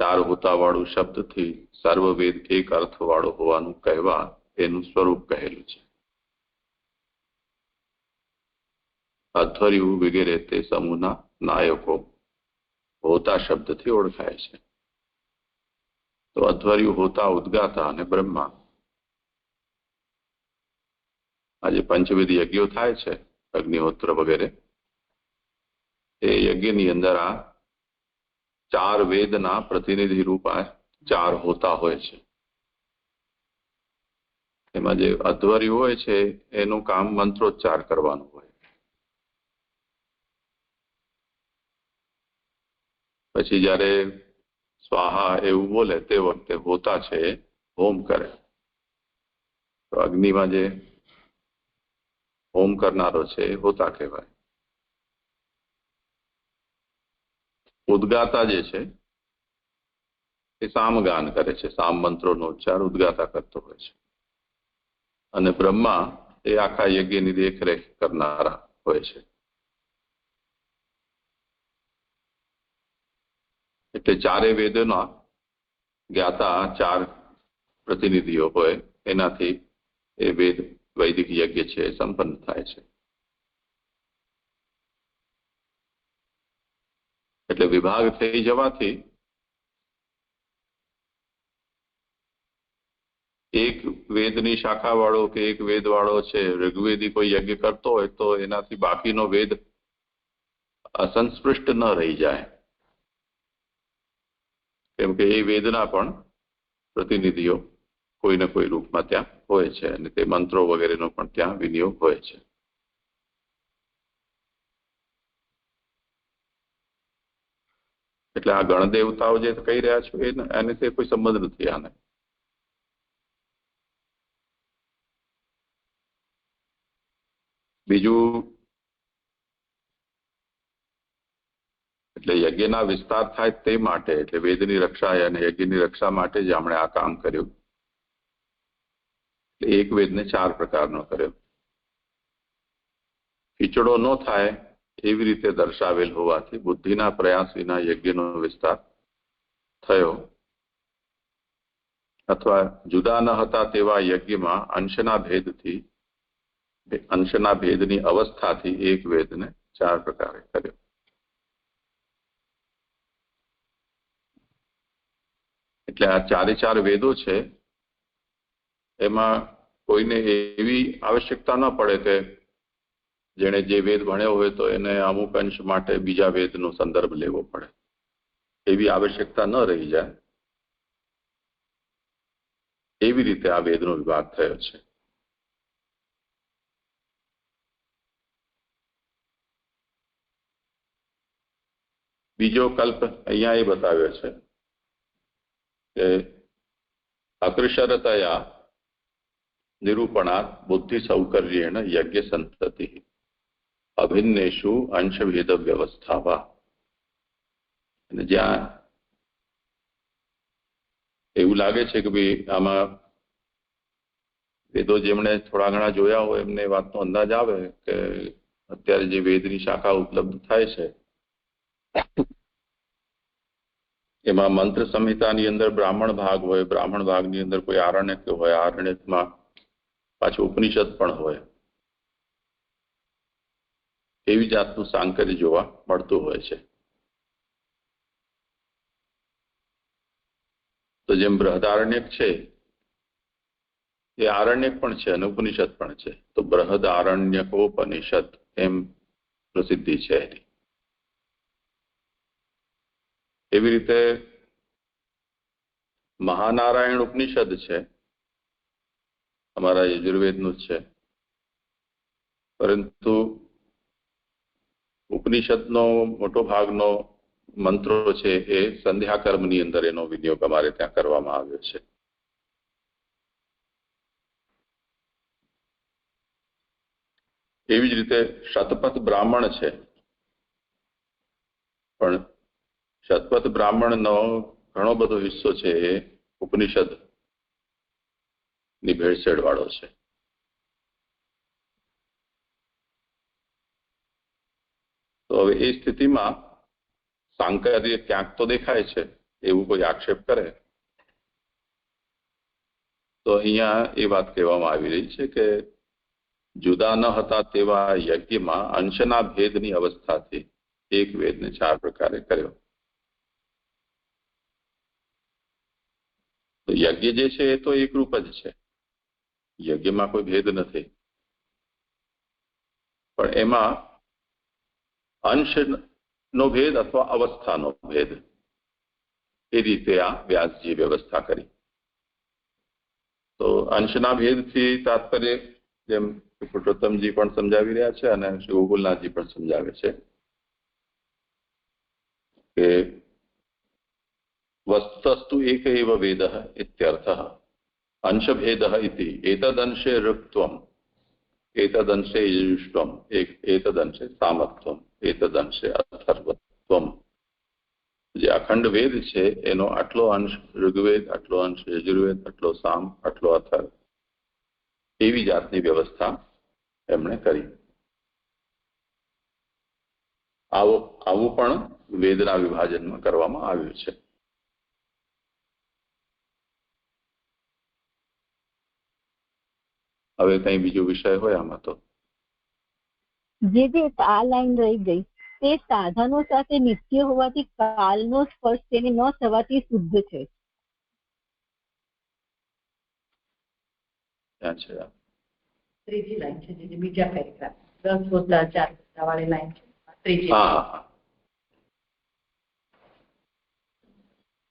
4 હોતા વાળું શબ્દથી સર્વ વેદ એક અર્થ વાળો હોવાનું કહેવા એનું સ્વરૂપ કહેલું છે. અધ્વર્યુ વગેરે તે સમૂહના નાયકો હોતા શબ્દથી ઓળખાય છે. તો અધ્વર્યુ હોતા ઉદ્ગાતા અને બ્રહ્મા. આજે પંચવિધ યજ્ઞો થાય છે, અગ્નિહોત્ર વગેરે, એ યજ્ઞની અંદર આ 4 વેદના પ્રતિનિધિ રૂપ 4 હોતા હોય છે. એમાં જે અધ્વર્યુ હોય છે એનું કામ મંત્રોચ્ચાર કરવાનું હોય. પછી જ્યારે સ્વાહા એવું બોલે તે વખતે હોતા છે હોમ કરે. તો અગ્નિમાં જે હોમ કરનારો છે એ હોતા કહેવાય. ઉદ્ગાતા જે છે એ સામગાન કરે છે, સામ મંત્રોનો ઉચ્ચાર ઉદ્ગાતા કરતો હોય છે. અને બ્રહ્મા એ આખા યજ્ઞની દેખરેખ કરનારા હોય છે. એટલે 4 વેદોના જ્ઞાતા 4 પ્રતિનિધિઓ હોય, એનાથી એ વેદ વૈદિક યજ્ઞ છે સંપન્ન થાય છે. એટલે વિભાગ થઈ જવાથી એક વેદની શાખા વાળો કે એક વેદ વાળો છે ઋગ્વેદી કોઈ યજ્ઞ કરતો હોય તો એનાથી બાકીનો વેદ અસંસ્પૃષ્ટ ન રહી જાય, કેમ કે એ વેદના પણ પ્રતિનિધિઓ કોઈને કોઈ રૂપમાં ત્યાં હોય છે અને તે મંત્રો વગેરેનો પણ ત્યાં વિનિયોગ હોય છે. એટલે આ ગણદેવતાઓ જે કહી રહ્યા છો એને તે કોઈ સંબંધ નથી આને. બીજું, એટલે યજ્ઞના વિસ્તાર થાય તે માટે, એટલે વેદની રક્ષા અને યજ્ઞની રક્ષા માટે જ આપણે આ કામ કર્યું. એક વેદને 4 પ્રકારનો કર્યો. ખીચડો ન થાય એવી રીતે દર્શાવેલ હોવાથી બુદ્ધિના પ્રયાસ વિના યજ્ઞનો વિસ્તાર થયો, અથવા જુદા ન હતા તેવા યજ્ઞમાં અંશના ભેદની અવસ્થાથી એક વેદને 4 પ્રકારે કર્યો. એટલે આ 4 વેદો છે એમાં કોઈને એવી આવશ્યકતા ન પડે કે જેણે જે વેદ ભણ્યો હોય તો એને અમુક અંશ માટે બીજા વેદનો સંદર્ભ લેવો પડે, એવી આવશ્યકતા ન રહી જાય. એવી રીતે આ વેદનો વિભાગ થયો છે. બીજો કલ્પ અહીંયા એ બતાવ્યો છે કે અકૃશરતયા નિરૂપણાત બુદ્ધિ સૌકર્યેણ યજ્ઞ સંતતિ અભિન્નેષુ અંશભેદ વ્યવસ્થાવા. અને જ્યાં એવું લાગે છે કે ભાઈ આમાં વેદો જેમણે થોડા ઘણા જોયા હોય એમને વાતનો અંદાજ આવે કે અત્યારે જે વેદની શાખા ઉપલબ્ધ થાય છે એમાં મંત્ર સંહિતાની અંદર બ્રાહ્મણ ભાગ હોય, બ્રાહ્મણ ભાગની અંદર કોઈ આરણ્યક હોય, આરણ્યકમાં પાછું ઉપનિષદ પણ હોય, એવી જાતનું સાંકર્ય જોવા મળતું હોય છે. તો જેમ બૃહદારણ્યક છે એ આરણ્યક પણ છે અને ઉપનિષદ પણ છે, તો બૃહદ આરણ્યકોપનિષદ એમ પ્રસિદ્ધિ છે એની. એવી રીતે મહાનારાયણ ઉપનિષદ છે, અમારા યજુર્વેદનું જ છે, પરંતુ ઉપનિષદનો મોટો ભાગનો મંત્રો છે એ સંધ્યા કર્મની અંદર એનો વિનિયોગ અમારે ત્યાં કરવામાં આવ્યો છે. એવી જ રીતે શતપથ બ્રાહ્મણ છે, પણ શતપથ બ્રાહ્મણનો ઘણો બધો હિસ્સો છે એ ઉપનિષદ ની ભેળસેળ વાળો છે. તો હવે એ સ્થિતિમાં સાંકર્ય ક્યાંક તો દેખાય છે એવું કોઈ આક્ષેપ કરે તો અહીંયા એ વાત કહેવામાં આવી રહી છે કે જુદા ન હતા તેવા યજ્ઞમાં અંશના ભેદની અવસ્થાથી એક વેદને 4 પ્રકારે કર્યો. તો યજ્ઞ જે છે એ તો એકરૂપ જ છે, યજ્ઞમાં કોઈ ભેદ નથી, પણ એમાં અંશનો ભેદ અથવા અવસ્થાનો ભેદ એ રીતે આ વ્યાસજીએ વ્યવસ્થા કરી. તો અંશના ભેદથી તાત્પર્ય જેમ પુરુષોત્તમજી પણ સમજાવી રહ્યા છે અને શ્રી ગોકુલનાથજી પણ સમજાવે છે કે વસ્તુતસ્તુ એક એવ વેદ ઇત્યર્થ અંશભેદ ઇતિ એતદંશે ઋક્ત્વમ એતદંશે યજુષ્વમ એતદંશે સામત્વમ એતદંશે અથર્વત્વમ. જે અખંડ વેદ છે એનો આટલો અંશ ઋગ્વેદ, આટલો અંશ યજુર્વેદ, આટલો સામ, આટલો અથર્વ, એવી જાતની વ્યવસ્થા એમણે કરી. આવું પણ વેદના વિભાજનમાં કરવામાં આવ્યું છે. હવે કઈ બીજો વિષય હોય આમાં તો જે આ લાઈન રહી ગઈ તે સાધનો સાથે નિત્ય હોવાથી કાલનો સ્પર્શ તેને ન થવાથી શુદ્ધ છે. ક્યાં છે? ત્રીજી લાઈન છે, જે બીજા પેરેગ્રાફ 10 હોતા 4 વાળી લાઈન છે, ત્રીજી.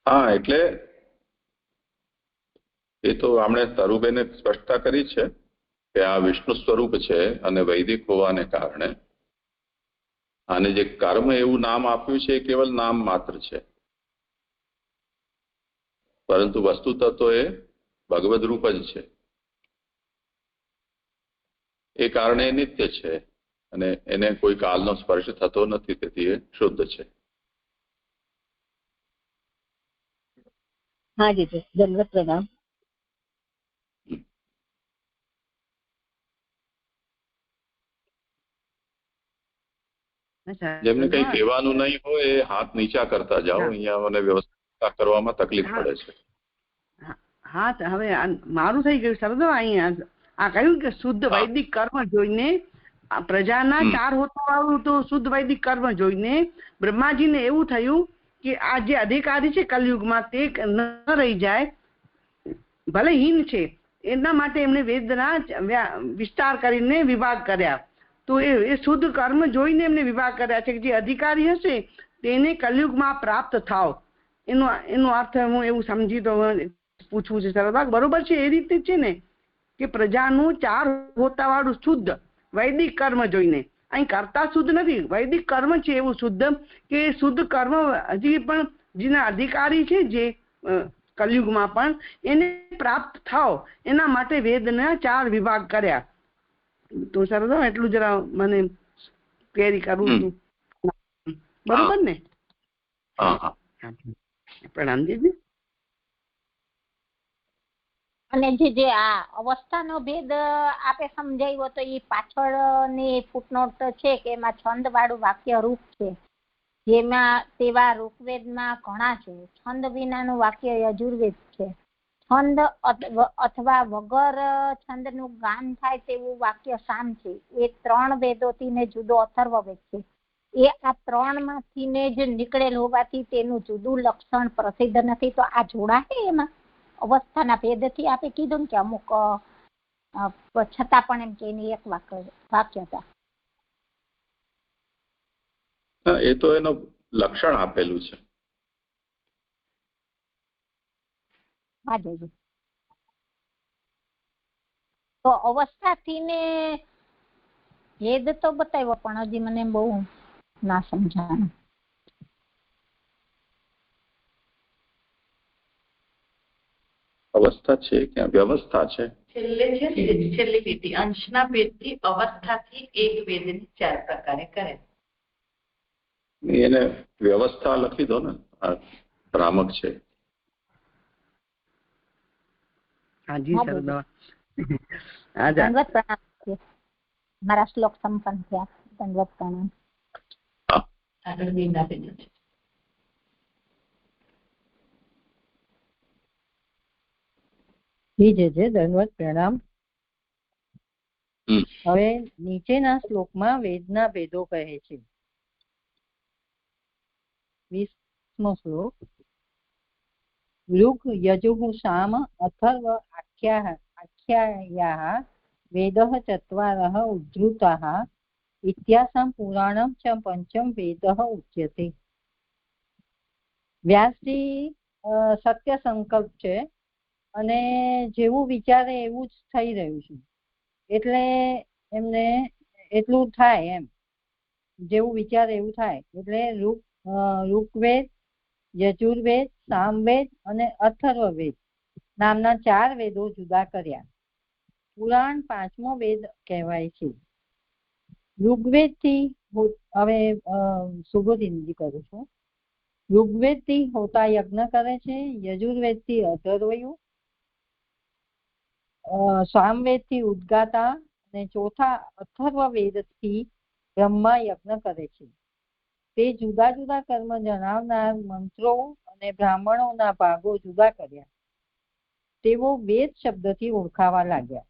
હા, એટલે એ તો આપણે તરુબેને સ્પષ્ટતા કરી છે કે આ વિષ્ણુ સ્વરૂપ છે અને વૈદિક હોવાને કારણે આને જે કર્મ એવું નામ આપ્યું છે એ કેવલ નામ માત્ર છે, પરંતુ વસ્તુતઃ તો એ ભગવદ રૂપ જ છે. એ કારણે એ નિત્ય છે અને એને કોઈ કાલનો સ્પર્શ થતો નથી, તેથી એ શુદ્ધ છે. હા જી, દંડવત પ્રણામ. જેમને કઈ કહેવાનું નહીં હોય એ હાથ નીચા કરતા જાઓ, અહીંયા મને વ્યવસ્થા કરવામાં તકલીફ પડે છે. હા, હવે મારું થઈ ગયું સરદો. અહીંયા આ કહ્યું કે શુદ્ધ વૈદિક કર્મ જોઈને પ્રજાના 4 હોતા વાળું તો શુદ્ધ વૈદિક કર્મ જોઈને બ્રહ્માજીને એવું થયું કે આ જે અધિકારી છે કલયુગમાં તે ન રહી જાય, ભલે હીન છે, એના માટે એમણે વેદના વિસ્તાર કરીને વિભાગ કર્યા. તો એ શુદ્ધ કર્મ જોઈને એમને વિભાગ કર્યા છે કે જે અધિકારી હશે તેને કલયુગમાં પ્રાપ્ત થાવ. એનો અર્થ હું એવું સમજી તો પૂછવું છે સરદાર, બરોબર છે? એ રીતે છે ને કે પ્રજાનું 4 હોતા વાળું શુદ્ધ વૈદિક કર્મ જોઈને, અહીં કરતા શુદ્ધ નથી, વૈદિક કર્મ છે એવું શુદ્ધ કે શુદ્ધ કર્મ હજી પણ જેના અધિકારી છે જે કલયુગમાં પણ એને પ્રાપ્ત થાવ એના માટે વેદના 4 વિભાગ કર્યા. તો સરદો એટલું જરા મને ક્વેરી કરવું હતું, બરોબર ને? પ્રણામ દીદી. અને જે આ અવસ્થાનો ભેદ આપે સમજાવ્યો તો એ પાછળની ફૂટનોટ છે કે એમાં છંદ વાળું વાક્ય રૂપ છે, જેમાં તેવા ઋગ્વેદમાં ઘણા છે. છંદ વિનાનું વાક્ય યજુર્વેદ છે. છંદ અથવા વગર છંદનું ગાન થાય તેવું વાક્ય સામ છે. એ 3 વેદોથી ને જુદો અથર્વવેદ છે. એ આ 3 માંથી ને જ નીકળેલ હોવાથી તેનું જુદું લક્ષણ પ્રસિદ્ધ નથી. તો આ જોડાશે એમાં અવસ્થાના ભેદથી આપે કીધું ને કે અમુક છતાં પણ એમ કે એની એક વાક્ય હતા. એ તો એનો લક્ષણ આપેલું છે. હા જી. તો અવસ્થાથી ને ભેદ તો બતાવ્યો પણ હજી મને બહુ ના સમજાણું. અવસ્થા છે કે વ્યવસ્થા છે? છેલ્લે છે છેલ્લી લીટી અંશના ભેદથી અવસ્થાથી એક વેદની 4 પ્રકારે કરે. એને વ્યવસ્થા લખી દો ને, આ ભ્રામક છે. હાજી શરદ બાબા. દંડવત પ્રણામ છે. મારા શ્લોક સંપન્ન થયા. દંડવત પ્રણામ. આગળ મીનાબેન છે. જી જય દંડવત પ્રણામ. હવે નીચેના શ્લોકમાં વેદના ભેદો કહે છે. 20મો શ્લોક. ઋગ યજુઃ સામ અથર્વ આખ્યાયાः વેદઃ ચત્વારः ઉદ્ધૃતાः ઇત્યાસં પુરાણમ ચ પંચમ વેદઃ ઉચ્યતે. વ્યાસજી સત્ય સંકલ્પ છે અને જેવું વિચારે એવું જ થઈ રહ્યું છે. એટલે એમને એટલું થાય એમ, જેવું વિચારે એવું થાય. એટલે ઋગ્વેદ, યજુર્વેદ, સામવેદ અને અથર્વવેદ નામના 4 વેદો જુદા કર્યા. પુરાણ 5મો વેદ કહેવાય છે. ઋગ્વેદથી, હવે સુબોધિની કરું છું. ઋગ્વેદથી હોતા યજ્ઞ કરે છે. યજુર્વેદથી અથર્વયું, સામવેદથી ઉદ્ગાતા અને ચોથા અથર્વવેદથી બ્રહ્મા યજ્ઞ કરે છે. તે જુદા જુદા કર્મ જણાવનાર મંત્રો અને બ્રાહ્મણોના ભાગો જુદા કર્યા. તેઓ વેદ શબ્દથી ઓળખાવા લાગ્યા.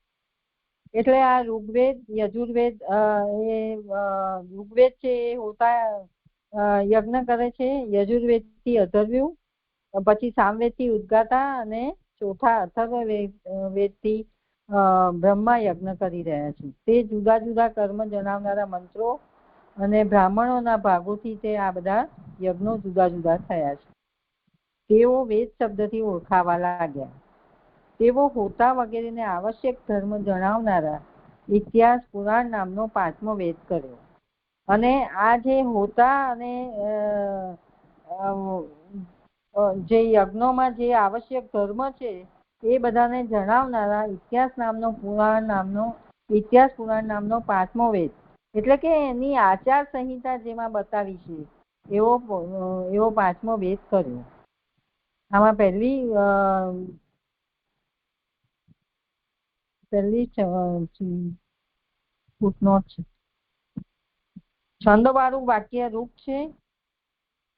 એટલે આ ઋગ્વેદ, યજુર્વેદ, ઋગ્વેદ છે એ હોતા યજ્ઞ કરે છે. યજુર્વેદથી અથર્વ્યું, પછી સામવેદથી ઉદ્ગાતા અને ચોથા અથર્વવેદથી બ્રહ્મા યજ્ઞ કરી રહ્યા છે. તે જુદા જુદા કર્મ જણાવનારા મંત્રો અને બ્રાહ્મણોના ભાગોથી તે આ બધા યજ્ઞો જુદા જુદા થયા છે. તેઓ વેદ શબ્દથી ઓળખાવા લાગ્યા. તેઓ હોતા વગેરેને આવશ્યક ધર્મ જણાવનારા ઇતિહાસ પુરાણ નામનો 5મો વેદ કર્યો. અને આ જે હોતા અને જે યજ્ઞોમાં જે આવશ્યક ધર્મ છે એ બધાને જણાવનારા ઇતિહાસ પુરાણ નામનો 5મો વેદ, એટલે કે એની આચાર સંહિતા જેમાં બતાવી છે એવો 5મો વેદ કર્યો. આમાં પહેલી ફૂટનોટ છે. છંદવાળું વાક્ય રૂપ છે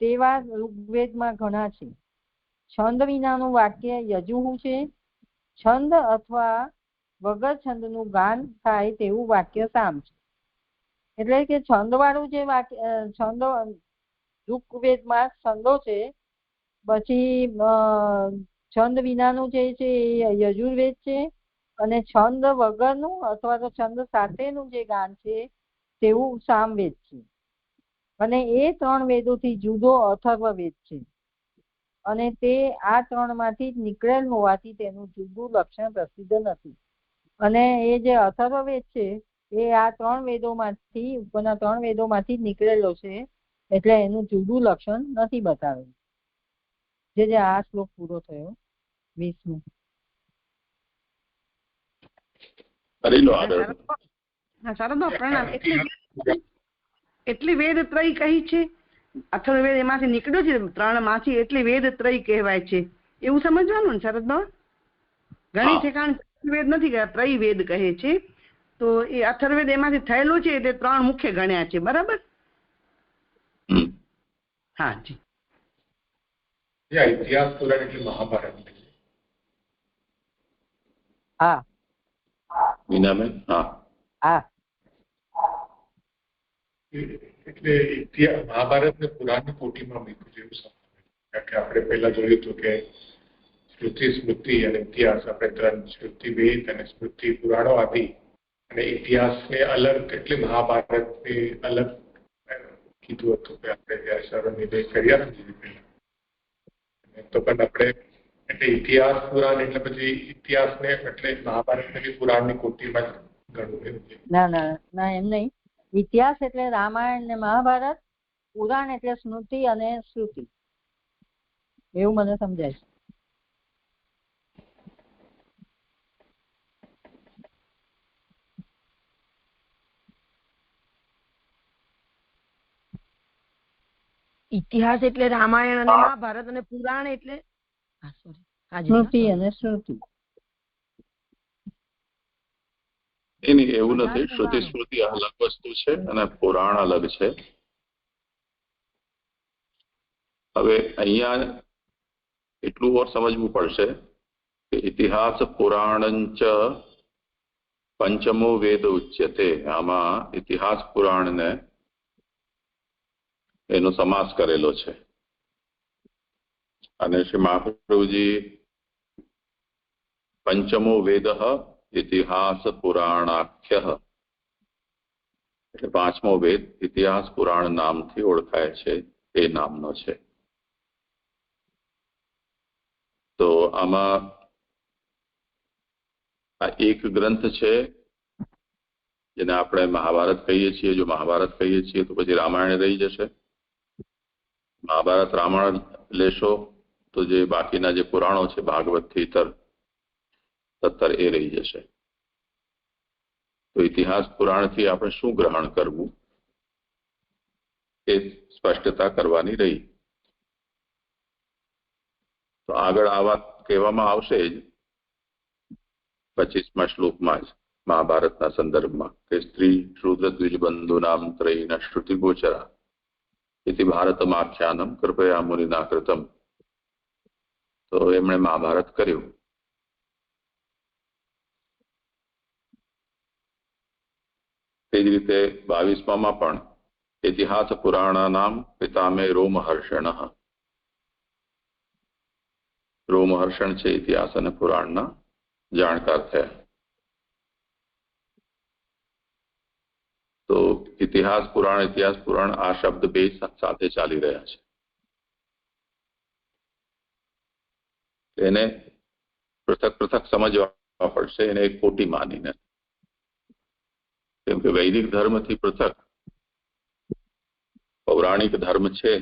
તેવા ઋગ્વેદમાં ઘણા છે. છંદ વિનાનું વાક્ય યજુઃ છે. છંદ અથવા વગર છંદનું ગાન થાય તેવું વાક્ય સામ છે. એટલે કે છંદવાળું જે વાક્ય, છંદ ઋગ્વેદમાં છંદો છે, પછી છંદ વિનાનું જે છે એ યજુર્વેદ છે, અને છંદ વગરનું અથવા તો છંદ સાથેનું જે ગાન છે તેવું સામવેદ છે. અને એ 3 વેદોથી જુદો અથર્વવેદ છે. અને તે આ 3માંથી જ નીકળેલ હોવાથી તેનું જુદું લક્ષણ પ્રસિદ્ધ નથી. અને એ જે અથર્વવેદ છે એ આ 3 વેદોમાંથી, ઉપરના 3 વેદોમાંથી જ નીકળેલો છે, એટલે એનું જુદું લક્ષણ નથી બતાવેલું. જે આ શ્લોક પૂરો થયો 20મો. શારદા પ્રણામ. એટલી વેદ ત્રય કહી છે. અથર્વવેદ એમાંથી નીકળ્યો છે 3માંથી, એટલી વેદ ત્રય કહેવાય છે. એવું સમજવાનું ને શારદા? ઘણી ઠેકાણ વેદ નથી ગયા, ત્રય વેદ કહે છે. તો એ અથર્વવેદ એમાંથી થયેલો છે એટલે 3 મુખ્ય ગણ્યા છે. બરાબર? હા જી. ઇતિહાસ પુરાણ એટલે મહાભારત. હા મીનાબેન. હા એટલે મહાભારત ને પુરાણની કોટીમાં મૂક્યું છે એવું સમજાય. કારણ કે આપણે પહેલા જોયું હતું કે શ્રુતિ, સ્મૃતિ અને ઇતિહાસ, આપણે 3 શ્રુતિ, વેદ અને સ્મૃતિ પુરાણો આપી અને ઇતિહાસને અલગ, એટલે મહાભારતને અલગ કીધું હતું કે આપણે જયારે શરણની કર્યા તો પણ આપણે એટલે ઇતિહાસ પુરાણ એટલે પછી ઇતિહાસને એટલે મહાભારતને બી પુરાણની કોટીમાં જ ગણવું. ના એમ નહીં. ઇતિહાસ એટલે રામાયણ ને મહાભારત, પુરાણ એટલે સ્મૃતિ અને શ્રુતિ, એવું મને સમજાય છે. ઇતિહાસ એટલે રામાયણ અને મહાભારત, અને પુરાણ એટલે સ્મૃતિ અને શ્રુતિ. એની એવું નથી, શ્રુતિ સ્મૃતિ અલગ વસ્તુ છે અને પુરાણ અલગ છે. હવે અહીંયા એટલું ઓર સમજવું પડશે કે ઇતિહાસ પુરાણંચ પંચમો વેદ ઉચ્યતે. આમાં ઇતિહાસ પુરાણને એનો સમાસ કરેલો છે અને શ્રી મહાપ્રભુજી પંચમો વેદ ઇતિહાસ પુરાણાખ્ય એટલે પાંચમો વેદ ઇતિહાસ પુરાણ નામથી ઓળખાય છે, એ નામનો છે. તો આમાં આ એક ગ્રંથ છે જેને આપણે મહાભારત કહીએ છીએ. જો મહાભારત કહીએ છીએ તો પછી રામાયણ રહી જશે. મહાભારત રામાયણ લેશો તો જે બાકીના જે પુરાણો છે ભાગવત થી ઇતર 17 એ રહી જશે. તો ઇતિહાસ પુરાણથી આપણે શું ગ્રહણ કરવું એ સ્પષ્ટતા કરવાની રહી. તો આગળ આ વાત કહેવામાં આવશે જ 25મા શ્લોકમાં જ મહાભારતના સંદર્ભમાં કે સ્ત્રી શૂદ્ર દ્વિજ બંધુ નામ ત્રયીના શ્રુતિ ગોચરા ઇતિ ભારતમાખ્યાનમ કૃપયા મુનિના કૃતમ. તો એમણે મહાભારત કર્યું. તે જ રીતે 22માં પણ ઇતિહાસ પુરાણાનામ પિતામે રોમહર્ષણ. રોમહર્ષણ છે ઇતિહાસ અને પુરાણના જાણકાર થયા. તો ઇતિહાસ પુરાણ આ શબ્દ બે સાથે ચાલી રહ્યા છે. એને પૃથક પૃથક સમજવા પડશે, એને એક કોટી માનીને. કેમ કે વૈદિક ધર્મથી પૃથક પૌરાણિક ધર્મ છે.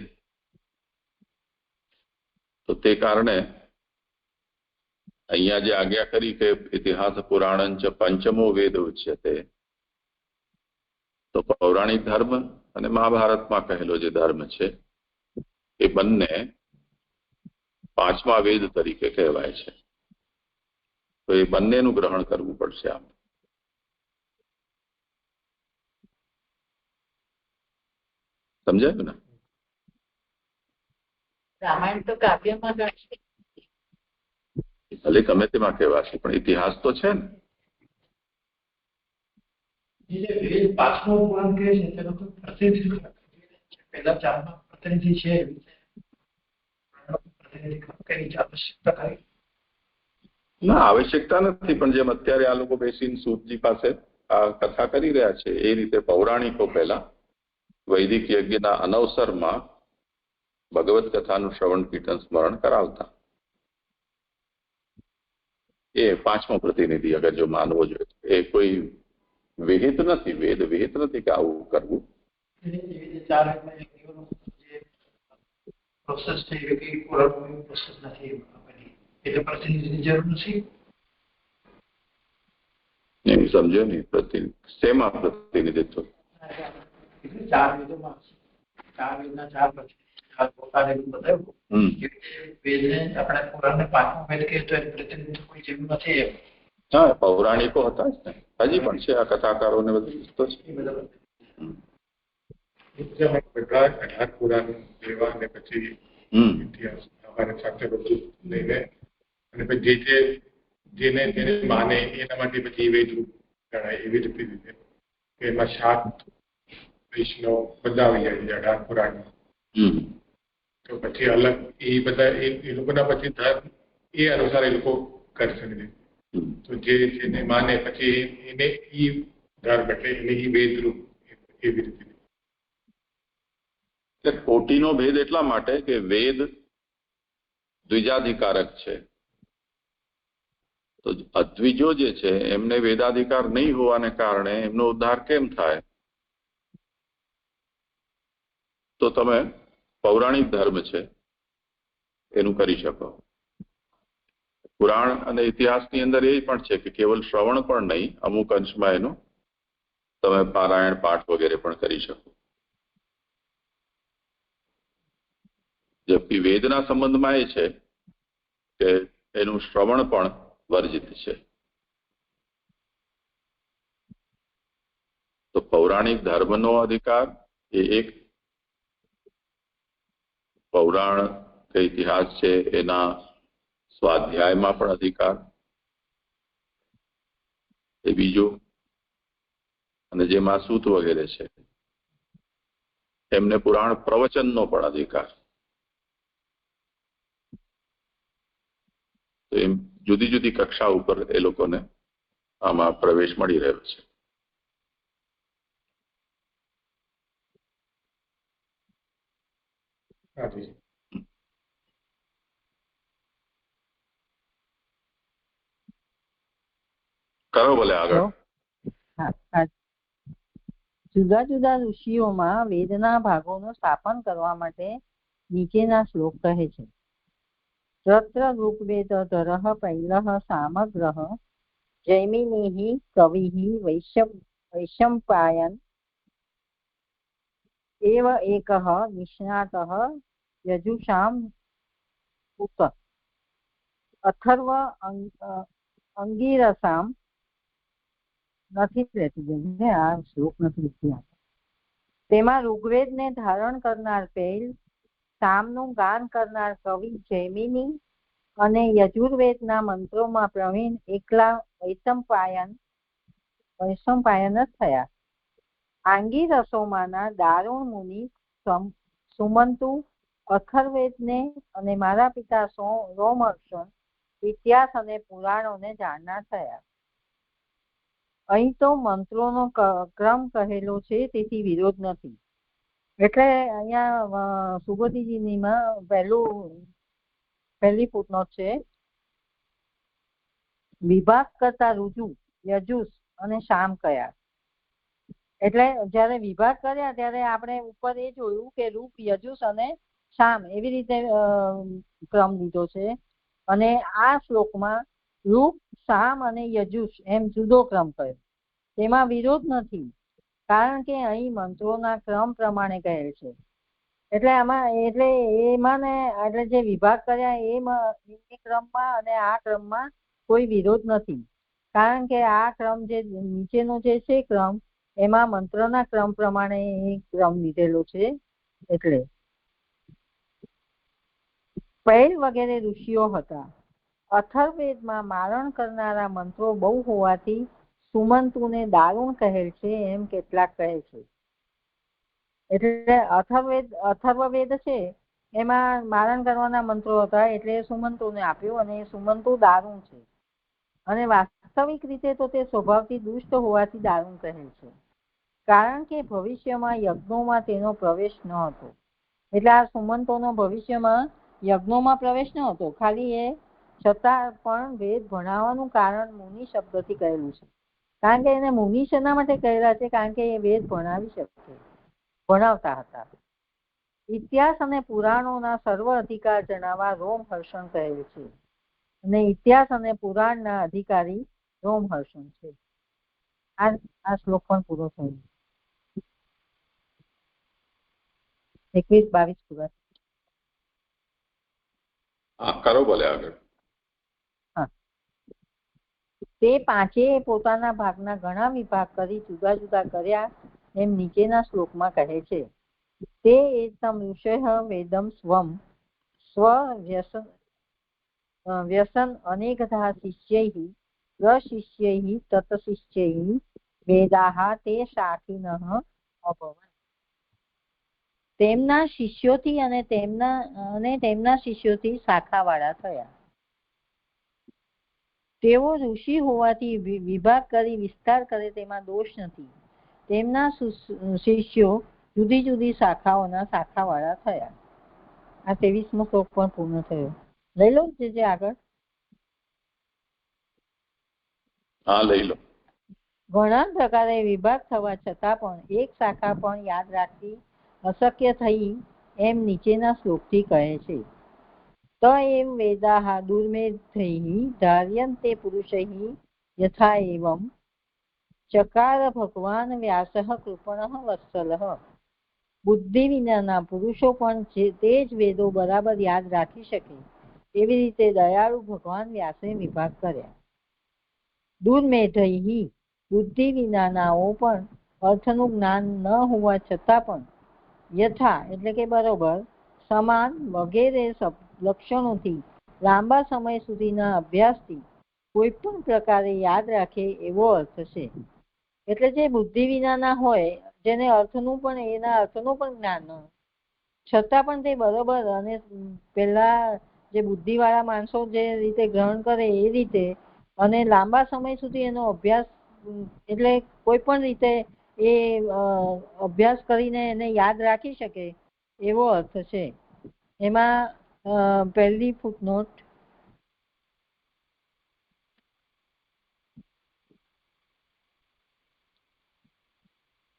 તો તે કારણે અહીંયા જે આજ્ઞા કરી કે ઇતિહાસ પુરાણંચ પંચમો વેદ ઉચ્યતે, તો પૌરાણિક ધર્મ અને મહાભારતમાં કહેલો જે ધર્મ છે એ બંને પાંચમા વેદ તરીકે કહેવાય છે. તો એ બંનેનું ગ્રહણ કરવું પડશે. આમ સમજાયું ને? રામાયણ તો કાવ્યમાં ગણશે, ભલે ગમે તેમાં કહેવાશે, પણ ઇતિહાસ તો છે ને. પાંચમો પુરાણ કહે છે તેનો પ્રતિનિધિ પહેલા ચારમાં પ્રતિનિધિ છે, ના આવશ્યકતા નથી. પણ જેમ અત્યારે આ લોકો બેસીને સૂતજી પાસે આ કથા કરી રહ્યા છે એ રીતે પૌરાણિકો પહેલા વૈદિક યજ્ઞના અનવસરમાં ભગવત કથાનું શ્રવણ કીર્તન સ્મરણ કરાવતા. એ પાંચમો પ્રતિનિધિ અગર જો માનવો જોઈએ. એ કોઈ વિહિત નથી, વેદ વિહિત નથી કે આવું કરવું. પ્રોસેસ છે એ કઈ પુરાણોની પ્રોસેસ નથી, એટલે પ્રતિનિધિની જરૂર નથી. નહીં સમજ્યો નહીં. શેમાં પ્રતિનિધિત્વ? ચાર વેદોમાં, ચાર વેદના ચાર બતાવ્યું. વેદને આપણે પુરાણને પાંચમો વેદ કહે તો એની પ્રતિનિધિત્વ કોઈ જરૂર નથી. હા, પૌરાણિકો હતા જ ને, હજી પણ છે. આ કથાકારોને બધું તો છે. બધા 18 પુરાણ લેવા અને પછી ઇતિહાસ અમારે સાથે બધું લઈને અને પછી જેને માને એના માટે પછી વેદરૂપ ગણાય. એવી રીતે એમાં 7 વૈષ્ણવ બધા આવી જાય 18 પુરાણમાં. તો પછી અલગ એ બધા એ લોકોના પછી ધર્મ એ અનુસાર એ લોકો કરશે. તો જેને માને પછી એને ઈ ધર્મ એટલે એને ઈ વેદરૂપ એવી રીતે. કોટીનો ભેદ એટલા માટે કે વેદ દ્વિજાધિકારક છે. તો અદ્વિજો જે છે એમને વેદાધિકાર નહીં હોવાને કારણે એમનો ઉદ્ધાર કેમ થાય? તો તમે પૌરાણિક ધર્મ છે એનું કરી શકો. પુરાણ અને ઇતિહાસની અંદર એ પણ છે કે કેવલ શ્રવણ પણ નહીં, અમુક અંશમાં એનું તમે પારાયણ પાઠ વગેરે પણ કરી શકો. જબકી વેદના સંબંધમાં એ છે કે એનું શ્રવણ પણ વર્જિત છે. તો પૌરાણિક ધર્મનો અધિકાર એ એક, પૌરાણ કે ઇતિહાસ છે એના સ્વાધ્યાયમાં પણ અધિકાર એ બીજો, અને જેમાં સૂત વગેરે છે એમને પુરાણ પ્રવચનનો પણ અધિકાર. તો એમ જુદી જુદી કક્ષા ઉપર એ લોકોને આમાં પ્રવેશ મળી રહ્યો છે. કરો ભલે આગળ. જુદા જુદા ઋષિઓમાં વેદના ભાગોનું સ્થાપન કરવા માટે નીચેના શ્લોક કહે છે. તત્ર ઋગ્વેદ ધરઃ પૈલઃ સામગ્રઃ જૈમિનિઃ કવિઃ વૈશંપાયન એવ એકઃ નિષ્ણાતઃ યજુષામ ઉત અથર્વ અંગીરસામ નથી રહેતી, આ શ્લોક નથી. તેમાં ઋગ્વેદને ધારણ કરનાર પૈલ, સામનું ગાન કરનાર કવિ જૈમિની અને યજુર્વેદના મંત્રોમાં પ્રવીણ એકલા વૈશંપાયન જ થયા. આંગી રસોમાંના દારૂણ મુનિ સુમંતુ અથર્વેદને અને મારા પિતા રોમહર્ષણ ઇતિહાસ અને પુરાણોને જાણનાર થયા. અહીં તો મંત્રોનો ક્રમ કહેલો છે, તેથી વિરોધ નથી. એટલે અહીંયા સુગોતીજીનીમાં પહેલી ફૂટનોટ છે. વિભાગ કરતા રુજુ, યજુષ અને શામ કયા. એટલે જયારે વિભાગ કર્યા ત્યારે આપણે ઉપર એ જોયું કે રૂપ, યજુષ અને શામ એવી રીતે ક્રમ લીધો છે. અને આ શ્લોકમાં રૂપ, શામ અને યજુષ એમ જુદો ક્રમ કયો. તેમાં વિરોધ નથી, કારણ કે અહીં મંત્રોના ક્રમ પ્રમાણે કહેલ છે. એટલે એમાં ને એટલે જે વિભાગ કર્યા એ ક્રમમાં અને આ ક્રમમાં કોઈ વિરોધ નથી, કારણ કે આ ક્રમ જે નીચેનો જે છે ક્રમ એમાં મંત્રના ક્રમ પ્રમાણે એ ક્રમ લીધેલો છે. એટલે પૈલ વગેરે ઋષિઓ હતા. અથર્વવેદમાં મારણ કરનારા મંત્રો બહુ હોવાથી સુમંતુને દારૂણ કહેલ છે, એમ કેટલાક કહે છે. એટલે અથર્વવેદ છે એમાં મારણ કરવાના મંત્રો હતા, એટલે સુમંતુને આપ્યું અને સુમંતુ દારૂણ છે. અને વાસ્તવિક રીતે તો તે સ્વભાવથી દુષ્ટ હોવાથી દારૂણ કહે છે, કારણ કે ભવિષ્યમાં યજ્ઞોમાં તેનો પ્રવેશ ન હતો. એટલે આ સુમંતોનો ભવિષ્યમાં યજ્ઞોમાં પ્રવેશ ન હતો, ખાલી એ છતાં પણ વેદ ભણાવવાનું કારણ મુનિ શબ્દથી કહેલું છે. કારણ કે એને મુનિ શેના માટે કહેલા છે? કારણ કે એ વેદ ભણાવી શકે, ભણાવતા હતા. ઇતિહાસ અને પુરાણોના સર્વ અધિકાર જણાવવા રોમહર્ષણ કહેલ છે, અને ઇતિહાસ અને પુરાણના અધિકારી રોમહર્ષણ છે. આ શ્લોક પણ પૂરો થયો. 21-22 પૂરા. કરો ભલે આગળ. તે પાંચેય પોતાના ભાગના ઘણા વિભાગ કરી જુદા જુદા કર્યા એમ નીચેના શ્લોકમાં કહે છે. તે એતમ ઋષય વેદમ સ્વમ સ્વ વ્યસન અનેકધા શિષ્યૈઃ પ્રશિષ્યૈઃ તત્શિષ્યૈઃ વેદાઃ તે શાખિનઃ અભવન. તેમના શિષ્યોથી અને તેમના શિષ્યોથી શાખાવાળા થયા. તેઓ ઋષિ હોવાથી વિભાગ કરી વિસ્તાર કરે તેમાં દોષ નથી. તેમના શિષ્યો જુદી જુદી શાખાઓના શાખાવાળા થયા. આ 23મો શ્લોક પણ પૂર્ણ થયો. લઈ લો જે આગળ. હા, લઈ લો. ઘણા પ્રકારે વિભાગ થવા છતાં પણ એક શાખા પણ યાદ રાખવી અશક્ય થઈ એમ નીચેના શ્લોકથી કહે છે. त एव वेदाः दुर्मेधैः धार्यन्ते पुरुषैः यथा एवं चकार भगवान व्यासः कृपणः वत्सलः. બુદ્ધિ વિનાના પુરુષો પણ તે જ વેદો બરાબર યાદ રાખી શકે એવી રીતે દયાળુ ભગવાન વ્યાસે વિભાગ કર્યા. દુર્મેધૈ બુદ્ધિ વિનાનાઓ પણ અર્થનું જ્ઞાન ન હોવા છતાં પણ યથા એટલે કે બરોબર, સમાન વગેરે લક્ષણોથી લાંબા સમય સુધીના અભ્યાસથી કોઈ પણ પ્રકારે યાદ રાખે એવો અર્થ છે. એટલે જે બુદ્ધિ વિનાના હોય, જેને અર્થનું પણ એના અર્થનું પણ જ્ઞાન ન હોય, છતાં પણ તે બરોબર અને પેલા જે બુદ્ધિવાળા માણસો જે રીતે ગ્રહણ કરે એ રીતે અને લાંબા સમય સુધી એનો અભ્યાસ, એટલે કોઈ પણ રીતે એ અભ્યાસ કરીને એને યાદ રાખી શકે એવો અર્થ છે. એમાં પહેલી ફૂટનોટ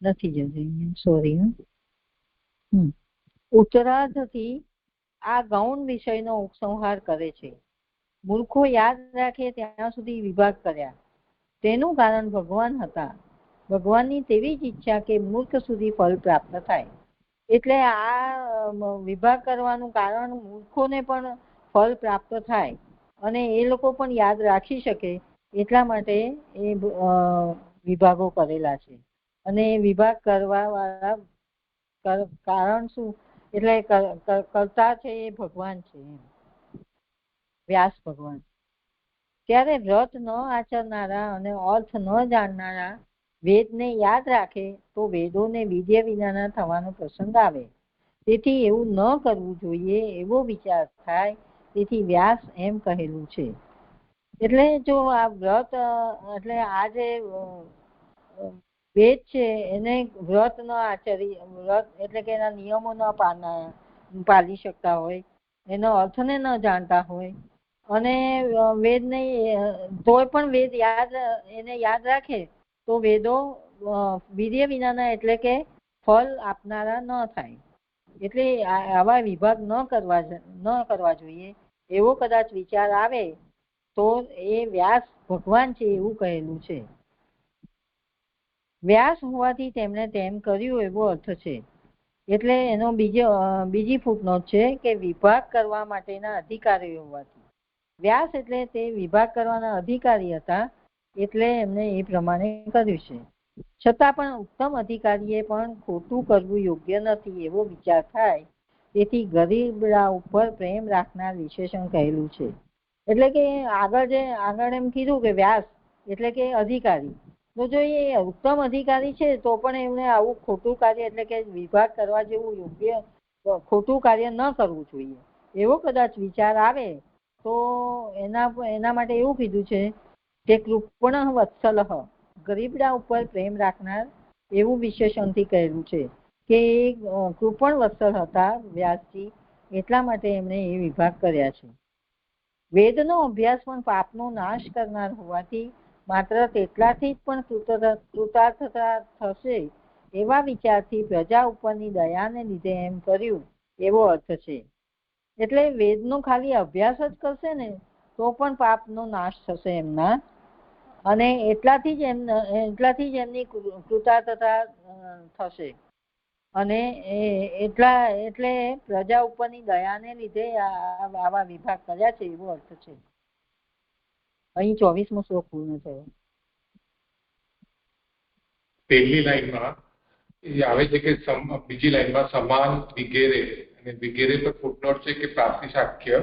નથી જતી, સોરી. ઉત્તરાર્ધથી આ ગૌણ વિષયનો ઉપસંહાર કરે છે. મૂર્ખો યાદ રાખે ત્યાં સુધી વિભાગ કર્યા. તેનું કારણ ભગવાન હતા. ભગવાનની તેવી જ ઈચ્છા કે મૂર્ખ સુધી ફળ પ્રાપ્ત થાય. એટલે આ વિભાગ કરવાનું કારણ મૂર્ખોને પણ ફળ પ્રાપ્ત થાય અને એ લોકો પણ યાદ રાખી શકે એટલા માટે એ વિભાગો કરેલા છે. અને વિભાગ કરવા વાળા કારણ શું, એટલે કરતા છે એ ભગવાન છે, વ્યાસ ભગવાન. ત્યારે વ્રત ન આચરનારા અને અર્થ ન જાણનારા વેદને યાદ રાખે તો વેદોને વિદ્ય વિનાના થવાનો પ્રસંગ આવે. તેથી એવું ન કરવું જોઈએ એવો વિચાર થાય. તેથી વ્યાસ એમ કહેલું છે. એટલે જો આ વ્રત એટલે આ જે વેદ છે એને વ્રત ન આચરી, વ્રત એટલે કે એના નિયમો ન પાલી શકતા હોય, એનો અર્થને ન જાણતા હોય અને વેદને તોય પણ વેદ એને યાદ રાખે તો વેદો વીર્ય વિનાના એટલે કે ફળ આપનારા ન થાય. એટલે આવા વિભાગ ન કરવા જોઈએ એવો કદાચ વિચાર આવે તો એ વ્યાસ ભગવાન છે એવું કહેલું છે. વ્યાસ હોવાથી તેમણે તેમ કર્યું એવો અર્થ છે. એટલે એનો બીજી ફૂટનોટ છે કે વિભાગ કરવા માટેના અધિકારી હોવાથી. વ્યાસ એટલે તે વિભાગ કરવાના અધિકારી હતા એટલે એમને એ પ્રમાણે કર્યું છે. છતાં પણ ઉત્તમ અધિકારીએ પણ ખોટું કરવું યોગ્ય નથી એવો વિચાર થાય. તેથી ગરીબડા ઉપર પ્રેમ રાખનાર વિશેષણ કહેલું છે. એટલે કે આગળ એમ કીધું કે વ્યાસ એટલે કે અધિકારી, તો જો એ ઉત્તમ અધિકારી છે તો પણ એમને આવું ખોટું કાર્ય એટલે કે વિભાગ કરવા જેવું યોગ્ય ખોટું કાર્ય ન કરવું જોઈએ એવો કદાચ વિચાર આવે તો એના માટે એવું કીધું છે કે કૃપણ વત્સલ, ગરીબડા ઉપર પ્રેમ રાખનાર એવું વિશેષણથી કહેલું છે કે કૃપણ વત્સલ હતા વ્યાસજી, એટલા માટે એમણે એ વિભાગ કર્યા છે. વેદનો અભ્યાસ પણ પાપનો નાશ કરનાર હોવાથી માત્ર તેટલાથી જ પણ કૃતાર્થતા થશે એવા વિચારથી પ્રજા ઉપરની દયાને લીધે એમ કર્યું એવો અર્થ છે. એટલે વેદનો ખાલી અભ્યાસ જ કરશે ને તો પણ પાપનો નાશ થશે એમના, અને એટલાથી જ એમની કૃતાર્થતા થશે. અને એટલે પ્રજા ઉપરની દયાને લીધે આવા વિભાગ કર્યા છે એવો અર્થ છે. અહીં 24મો શ્લોક પૂર્ણ થયો. પહેલી લાઈનમાં આવે છે કે બીજી લાઈનમાં સમાન વિગેરે, અને વિગેરે પર ફૂટનોટ છે કે પ્રાતિશાખ્ય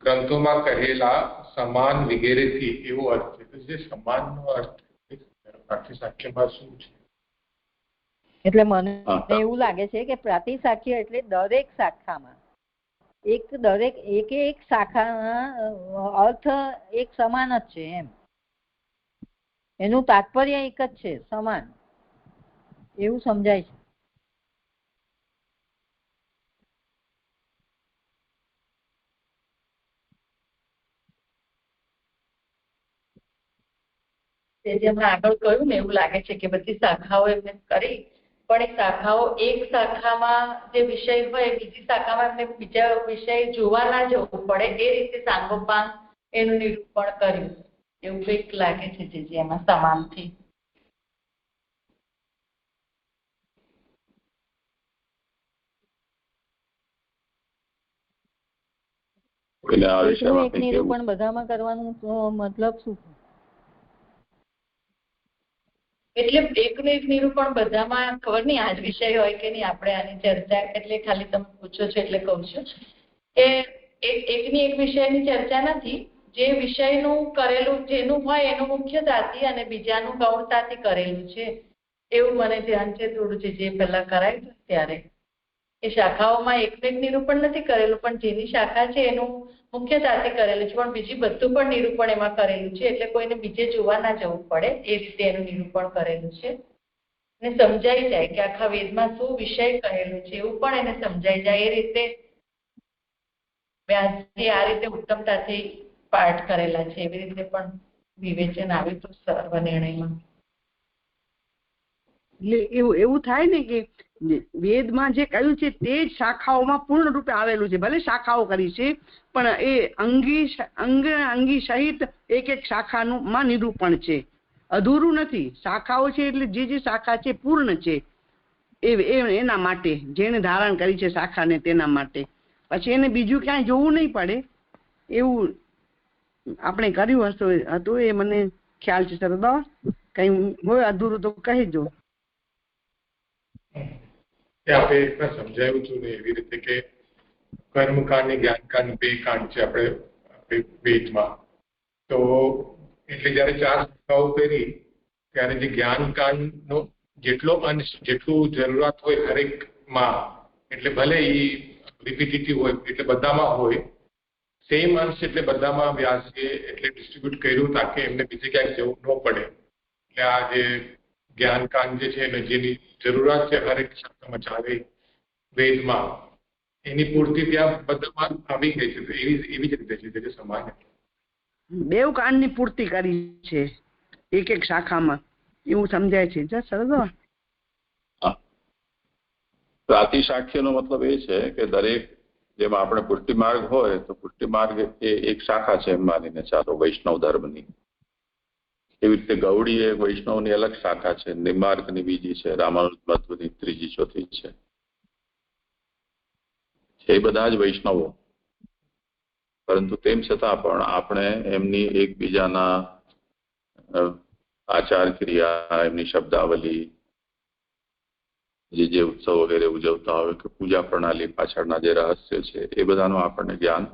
ગ્રંથોમાં કહેલા સમાન વિગેરેથી એવો અર્થ છે. તો જે સમાનનો અર્થ પ્રાતિશાખ્યમાં શું છે? એટલે મને એવું લાગે છે કે પ્રાતિશાખ્ય એટલે દરેક શાખામાં એક શાખાના અર્થ એક સમાન જ છે એમ, એનું તાત્પર્ય એક જ છે, સમાન, એવું સમજાય છે. જેમ આગળ કહ્યું ને એવું લાગે છે કે બધી શાખાઓ એમને કરી પણ એ શાખાઓ એક શાખામાં જે વિષય હોય બીજી શાખામાં એમને બીજા વિષય જોવા ના જવું પડે એ રીતે સાંગોપાંગ એનું નિરૂપણ કર્યું એવું કંઈક લાગે છે જે એમાં સમાનથી. એક નિરૂપણ બધામાં કરવાનું મતલબ શું? એટલે એકનું એક નિરૂપણ બધામાં ખબર નહીં આજ વિષય હોય કે નહીં, આપણે આની ચર્ચા એટલે ખાલી તમે પૂછો છો એટલે કહું છું કે એકની એક વિષયની ચર્ચા નથી. જે વિષયનું કરેલું જેનું હોય એનું મુખ્યતાથી અને બીજાનું ગૌણતાથી કરેલું છે એવું મને ધ્યાન છે થોડું જે પહેલા કરાયું ત્યારે. એ શાખાઓમાં એકનું એક નિરૂપણ નથી કરેલું પણ જેની શાખા છે એનું મુખ્યતાથી કરેલું છે, પણ બીજી બધું પણ નિરૂપણ એમાં કરેલું છે એટલે કોઈને બીજે જોવા ના જવું પડે એ રીતે એનું નિરૂપણ કરેલું છે અને સમજાઈ જાય કે આખા વેદમાં શું વિષય કહેલું છે એવું પણ એને સમજાઈ જાય. એ રીતે વ્યાસજી આ રીતે ઉત્તમતાથી પાઠ કરેલા છે, એવી રીતે પણ વિવેચન આવ્યું હતું સર્વ નિર્ણયમાં. એટલે એવું થાય ને કે વેદમાં જે કહ્યું છે તે જ શાખાઓમાં પૂર્ણ રૂપે આવેલું છે. ભલે શાખાઓ કરી છે પણ એ અંગી સહિત એક એક શાખાનું માં નિરૂપણ છે, અધૂરું નથી. શાખાઓ છે એટલે જે શાખા છે પૂર્ણ છે એના માટે જેને ધારણ કરી છે શાખાને તેના માટે. પછી એને બીજું ક્યાંય જોવું નહીં પડે એવું આપણે કર્યું હતું એ મને ખ્યાલ છે. સરદાર કઈ હોય અધૂરું તો કહેજો. આપણે સમજાયું હતું ને એવી રીતે કે કર્મકાંડ ને જ્ઞાનકાંડ બે કાંડ છે આપણે વેદમાં. તો એટલે જયારે 4 શાખાઓ કરી ત્યારે જે જ્ઞાનકાંડ નો જેટલો અંશ જેટલું જરૂરિયાત હોય હરેક માં, એટલે ભલે એ રિપીટેટિવ હોય એટલે બધામાં હોય સેમ અંશ, એટલે બધામાં વ્યાસે એટલે ડિસ્ટ્રીબ્યુટ કર્યું તાકે એમને બીજે ક્યાંક જવું ન પડે. એટલે આ જે જ્ઞાનકાંડ જે છે એને જેની જરૂરિયાત છે હરેક શાખામાં ચાલે વેદમાં એની પૂર્તિ ત્યાં બધામાં આવી ગઈ છે. એવી જ રીતે છે સમાન બેવ કાંડની પૂર્તિ કરી છે એક એક શાખામાં એવું સમજાય છે. સરસ. પ્રાતિશાખ્યનો મતલબ એ છે કે દરેક જેમ આપણે પુષ્ટિ માર્ગ હોય તો પુષ્ટિ માર્ગ એ એક શાખા છે એમ માનીને ચાલો વૈષ્ણવ ધર્મની. એવી રીતે ગૌડી એ વૈષ્ણવની અલગ શાખા છે, નિમાર્ગની બીજી છે, રામાનુજ મધ્વની ત્રીજી ચોથી છે. એ બધા જ વૈષ્ણવો, પરંતુ તેમ છતાં પણ આપણે એમની એકબીજાના આચાર ક્રિયા, એમની શબ્દાવલી, જે ઉત્સવ વગેરે ઉજવતા હોય કે પૂજા પ્રણાલી પાછળના જે રહસ્ય છે એ બધાનું આપણને જ્ઞાન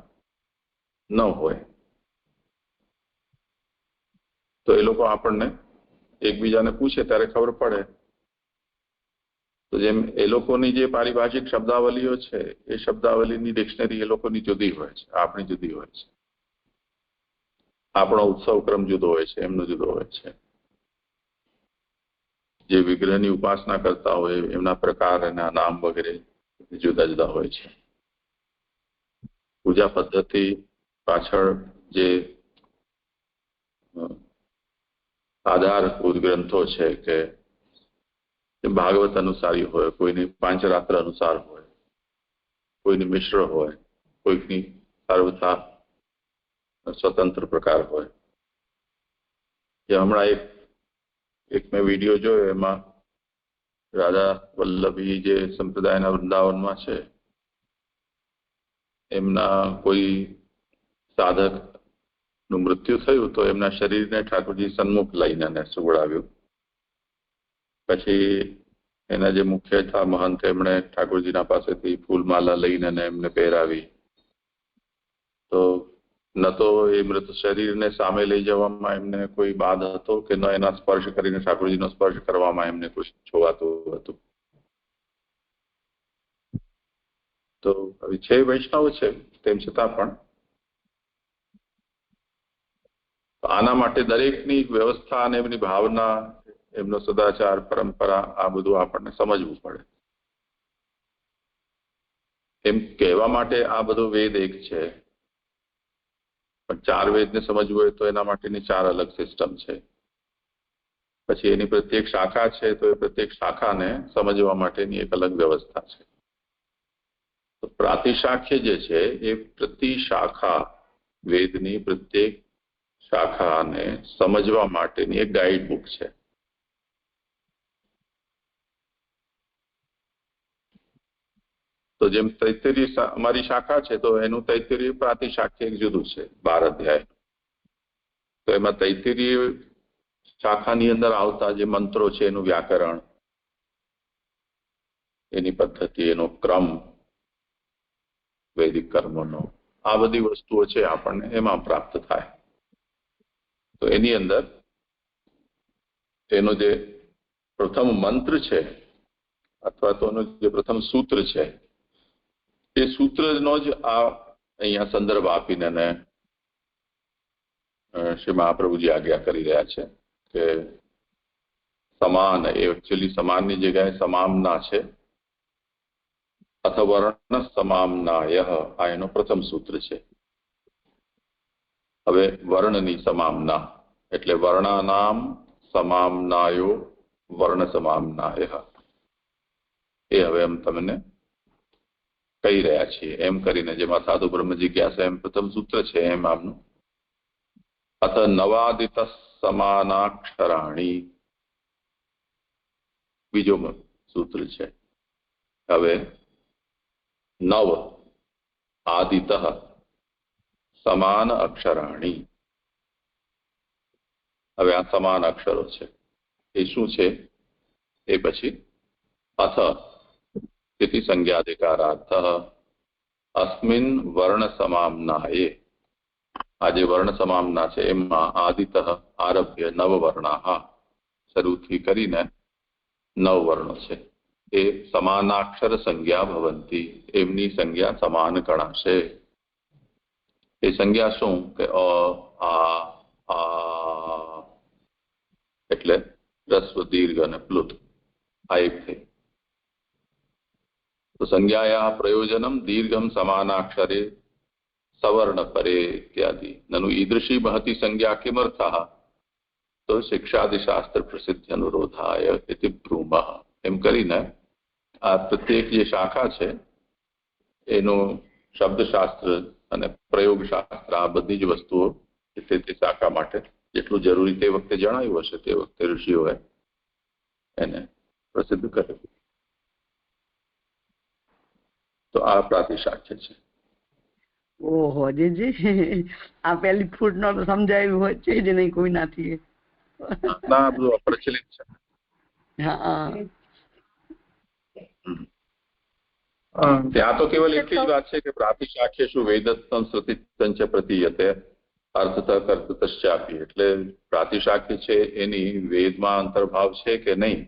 ન હોય તો એ લોકો આપણને એકબીજાને પૂછે ત્યારે ખબર પડે. તો જેમ એ લોકોની જે પારિભાષિક શબ્દાવલીઓ છે એ શબ્દાવલીની ડિક્શનરી એ લોકોની જુદી હોય છે, આપણી જુદી હોય છે. આપણો ઉત્સવ ક્રમ જુદો હોય છે, એમનો જુદો હોય છે. જે વિગ્રહની ઉપાસના કરતા હોય એમના પ્રકાર એના નામ વગેરે જુદા જુદા હોય છે. પૂજા પદ્ધતિ પાછળ જે આધારભૂત ગ્રંથો છે કે ભાગવત અનુસારી હોય, કોઈની પાંચરાત્ર અનુસાર હોય, કોઈની મિશ્ર હોય, કોઈકની સર્વથા સ્વતંત્ર પ્રકાર હોય. જે હમણાં એક મેં વિડીયો જોયો એમાં રાધા વલ્લભી જે સંપ્રદાયના વૃંદાવનમાં છે એમના કોઈ સાધક નું મૃત્યુ થયું તો એમના શરીરને ઠાકોરજી સન્મુખ લઈને સુવડાવ્યું. પછી એના જે મુખ્ય હતા મહંત એમણે ઠાકોરજીના પાસેથી ફૂલમાલા લઈને એમને પહેરાવી. તો ન તો એ મૃત શરીરને સામે લઈ જવામાં એમને કોઈ બાદ હતો કે ન એના સ્પર્શ કરીને ઠાકોરજીનો સ્પર્શ કરવામાં એમને કોઈ જોવાતું હતું. તો હવે છે વૈષ્ણવ છે તેમ છતાં પણ આના માટે દરેકની વ્યવસ્થા અને એમની ભાવના, એમનો સદાચાર, પરંપરા આ બધું આપણને સમજવું પડે. એમ કહેવા માટે આ બધો વેદ એક છે, પણ 4 વેદને સમજવું હોય તો એના માટેની 4 અલગ સિસ્ટમ છે. પછી એની પ્રત્યેક શાખા છે તો એ પ્રત્યેક શાખાને સમજવા માટેની એક અલગ વ્યવસ્થા છે. તો પ્રાતિશાખ્ય જે છે એ પ્રતિ શાખા, વેદની પ્રત્યેક શાખાને સમજવા માટેની એક ગાઈડ બુક છે. તો જેમ તૈત્તરીય અમારી શાખા છે તો એનું તૈત્તરીય પ્રાતિશાખ્ય એક જુદું છે, 12 અધ્યાય. તો એમાં તૈત્તરીય શાખાની અંદર આવતા જે મંત્રો છે એનું વ્યાકરણ, એની પદ્ધતિ, એનો ક્રમ, વૈદિક કર્મોનો, આ બધી વસ્તુઓ છે આપણને એમાં પ્રાપ્ત થાય. તો એની અંદર એનો જે પ્રથમ મંત્ર છે અથવા તો એનું જે પ્રથમ સૂત્ર છે એ સૂત્રનો જ આ અહીંયા સંદર્ભ આપીને શ્રી મહાપ્રભુજી આજ્ઞા કરી રહ્યા છે કે સમાન, એ એકચ્યુઅલી સમાનની જગ્યાએ સમામના છે. અથવા વર્ણ સમામનાય, આ એનો પ્રથમ સૂત્ર છે. હવે વર્ણની સમામના એટલે વર્ણાનામ સમામનાયો વર્ણ સમામનાય, એ હવે એમ તમને કહી રહ્યા છીએ. એમ કરીને જેમાં સાધુ બ્રહ્મ જિજ્ઞાસા એમ પ્રથમ સૂત્ર છે એમ આમનું અથ નવાદિત સમાનાક્ષરાણી બીજો સૂત્ર છે. હવે નવ આદિત સમાન અક્ષરાણી, હવે આ સમાન અક્ષરો છે એ શું છે એ પછી અથ સ્થિતિ સંજ્ઞાધિકારાર્થ અસ્મિન વર્ણ સમામનાએ, આ જે વર્ણ સમામના છે એમાં આદિત આરભ્ય નવવર્ણા, શરૂથી કરીને 9 વર્ણો છે એ સમાનાક્ષર સંજ્ઞા ભવંતી, એમની સંજ્ઞા સમાન ગણાશે. એ સંજ્ઞા શું કે આ એટલે રસ્વ, દીર્ઘ અને પ્લુત, આ એક થઈ. તો સંજ્ઞાયા પ્રયોજનમ દીર્ઘમ સમાનાક્ષરે સવર્ણ પરે ઇત્યાદિ નनु ઈદૃશી મહતી સંજ્ઞા કિમર્થઃ તો શિક્ષાદિશાસ્ત્ર પ્રસિદ્ધિ અનુરોધાય ઇતિ બ્રૂમઃ. એમ કરીને આ પ્રત્યેક જે શાખા છે એનું શબ્દશાસ્ત્ર અને પ્રયોગશાસ્ત્ર, આ બધી જ વસ્તુઓ તે શાખા માટે જેટલું જરૂરી તે વખતે જણાવ્યું હશે તે વખતે ઋષિઓએ એને પ્રસિદ્ધ કર્યું. તો આ પ્રાતિશાખ્ય છે. ઓહો જી, આ પહેલી ફૂટ નો સમજાયું હોય છે જ નહીં કોઈ નાથી. ના, બધું અપ્રચલિત છે. હા, ત્યાં તો કેવલ એટલી જ વાત છે કે પ્રાતિશાખ્ય શું વેદત્તમ શ્રુતિત્તંચ પ્રતીયતે અર્થતઃ કર્તૃતશ્ચાપી, એટલે પ્રાતિશાખ્ય છે એની વેદમાં અંતર્ભાવ છે કે નહીં,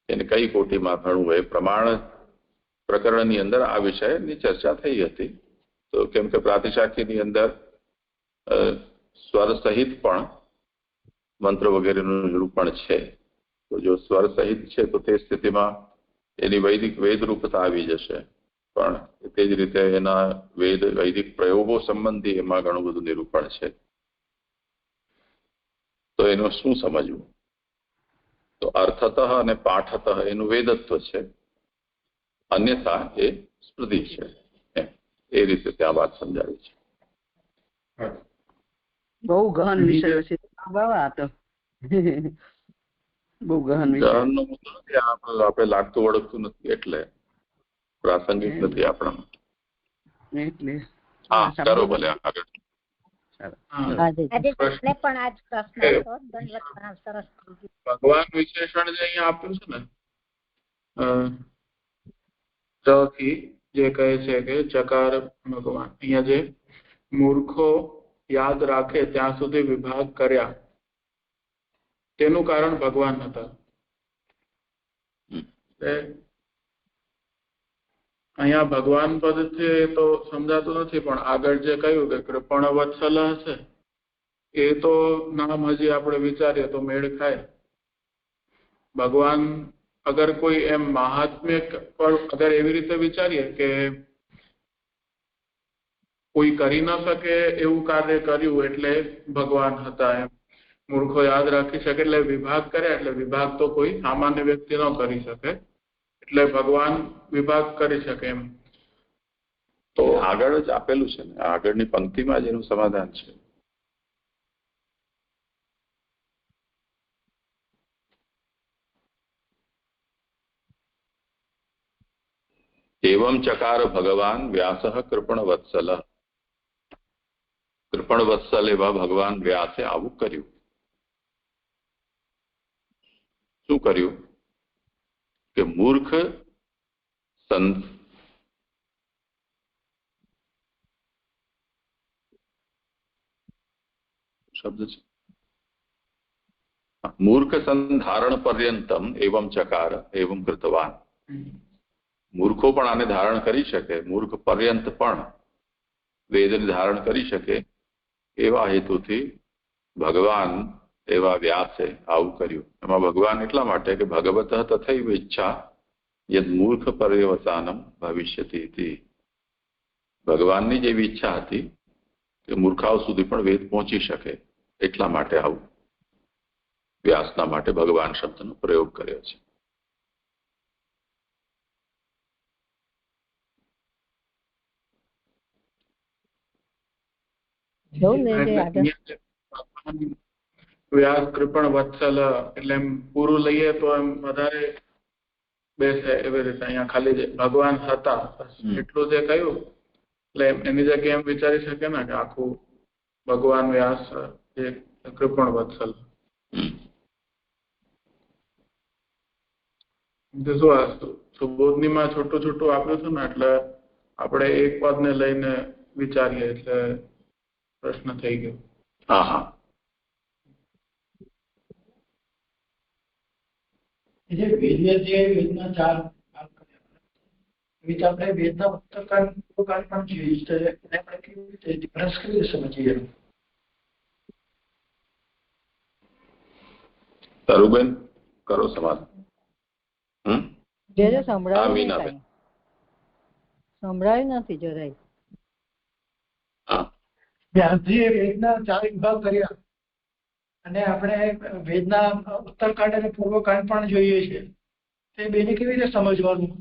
એને કઈ કોટીમાં ભણવું, એ પ્રમાણ પ્રકરણની અંદર આ વિષયની ચર્ચા થઈ હતી. તો કેમ કે પ્રાતિશાખ્યની અંદર સ્વર સહિત પણ મંત્ર વગેરેનું નિરૂપણ છે. તો જો સ્વર સહિત છે તો તે સ્થિતિમાં એની વૈદિક વેદ રૂપતા આવી જશે, પણ તે જ રીતે એના વૈદિક પ્રયોગો સંબંધી એમાં ઘણું બધું નિરૂપણ છે. તો એનું શું સમજવું? તો અર્થતઃ અને પાઠતઃ એનું વેદત્વ છે, અન્યથા એ સ્મૃતિ છે. એ રીતે ત્યાં વાત સમજાવી છે. બહુ ગહન વિષય છે બાબા, તો બહુ ગહન વિષય. ગહનનો મુદ્દો નથી, આપણે લાગતું વળગતું નથી એટલે પ્રાસંગિક નથી આપણા એટલે. હા, ચાલો ભલે આગળ. ભગવાન વિશેષણ જે અહીંયા આપ્યું છે ને થી જે કહે છે કે ચકાર ભગવાન, અહીંયા જે મૂર્ખો યાદ રાખે ત્યાં સુધી વિભાગ કર્યા તેનું કારણ ભગવાન હતા. અહીંયા ભગવાન પદ છે તો સમજાતું નથી, પણ આગળ જે કહ્યું કે કૃપણ વત્સલ છે એ તો નામ હજી આપણે વિચારીએ તો મેળ ખાય. ભગવાન અગર કોઈ એમ મહાત્મ્ય પર અગર એવી રીતે વિચારીએ કે કોઈ કરી ન શકે એવું કાર્ય કર્યું એટલે ભગવાન હતા એમ, મૂર્ખો યાદ રાખી શકે એટલે વિભાગ કરે, એટલે વિભાગ તો કોઈ સામાન્ય વ્યક્તિ ન કરી શકે, એટલે ભગવાન વિભાગ કરી શકે એમ. તો આગળ જ આપેલું છે ને, આગળની પંક્તિમાં જ એનું સમાધાન છે. એવમ ચકાર ભગવાન વ્યાસ કૃપણવત્સલ. કૃપણવત્સલ એવા ભગવાન વ્યાસે આવું કર્યું. શું કર્યું? કે મૂર્ખ શબ્દ છે, મૂર્ખ સંધારણ પર્યંતમ એવમ ચકાર એવમ કૃતવાન. મૂર્ખો પણ આને ધારણ કરી શકે, મૂર્ખ પર્યંત પણ વેદને ધારણ કરી શકે એવા હેતુથી ભગવાન એવા વ્યાસે આવું કર્યું. એમાં ભગવાન એટલા માટે કે ભગવત તથૈવ ઈચ્છા યદ મૂર્ખ પર્યવસાનમ ભવિષ્યતિ. ભગવાનની જેવી ઈચ્છા હતી કે મૂર્ખાઓ સુધી પણ વેદ પહોંચી શકે, એટલા માટે આવું વ્યાસના માટે ભગવાન શબ્દનો પ્રયોગ કર્યો છે. વ્યાસ કૃપણ વત્સલ એટલે એમ પૂરું લઈએ તો એમ વધારે બેસે એવી રીતે. અહીંયા ખાલી ભગવાન હતા એટલું જે કહ્યું એટલે એની જગ્યાએ એમ વિચારી શકે ને કે આખું ભગવાન વ્યાસ એ કૃપણ વત્સલ. શું આ સુબોધનીમાં છોટું છોટું આપ્યું છે ને, એટલે આપણે એક પદને લઈને વિચારીએ એટલે પ્રશ્ન થઈ ગયો. હા હા, જે વેદના ચાર આપણે વેદના ઉત્તરકાંડ પણ જોઈએ છે, એને આપણે કેવી રીતે ડિફરન્સ કેવી રીતે સમજીએ? તરુબેન કરો સમાધાન. સંભળાયું નથી જરાય. વ્યાસજીએ વેદના ચાર વિભાગ કર્યા અને આપણે વેદના ઉત્તરકાંડ અને પૂર્વકાંડ પણ જોઈએ છે, તે બેને કેવી રીતે સમજવાનું?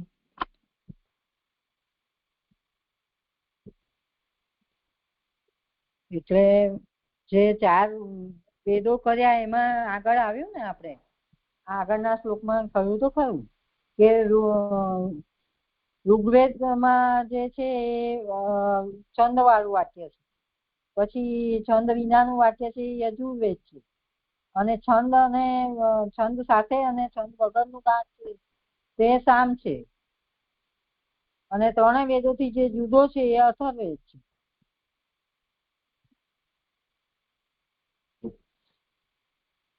એટલે જે ચાર વેદો કર્યા એમાં આગળ આવ્યું ને, આપણે આગળના શ્લોકમાં કહ્યું તો ખરું કે ઋગ્વેદમાં જે છે એ છંદ વાળું વાક્ય છે, પછી છંદ વિનાનું વાક્ય છે એ યજુર્વેદ છે, અને છંદ સાથે અને છંદ વગરનું કામ છે તે સામ છે, અને ત્રણેય વેદોથી જે જુદો છે એ અથર્વવેદ છે.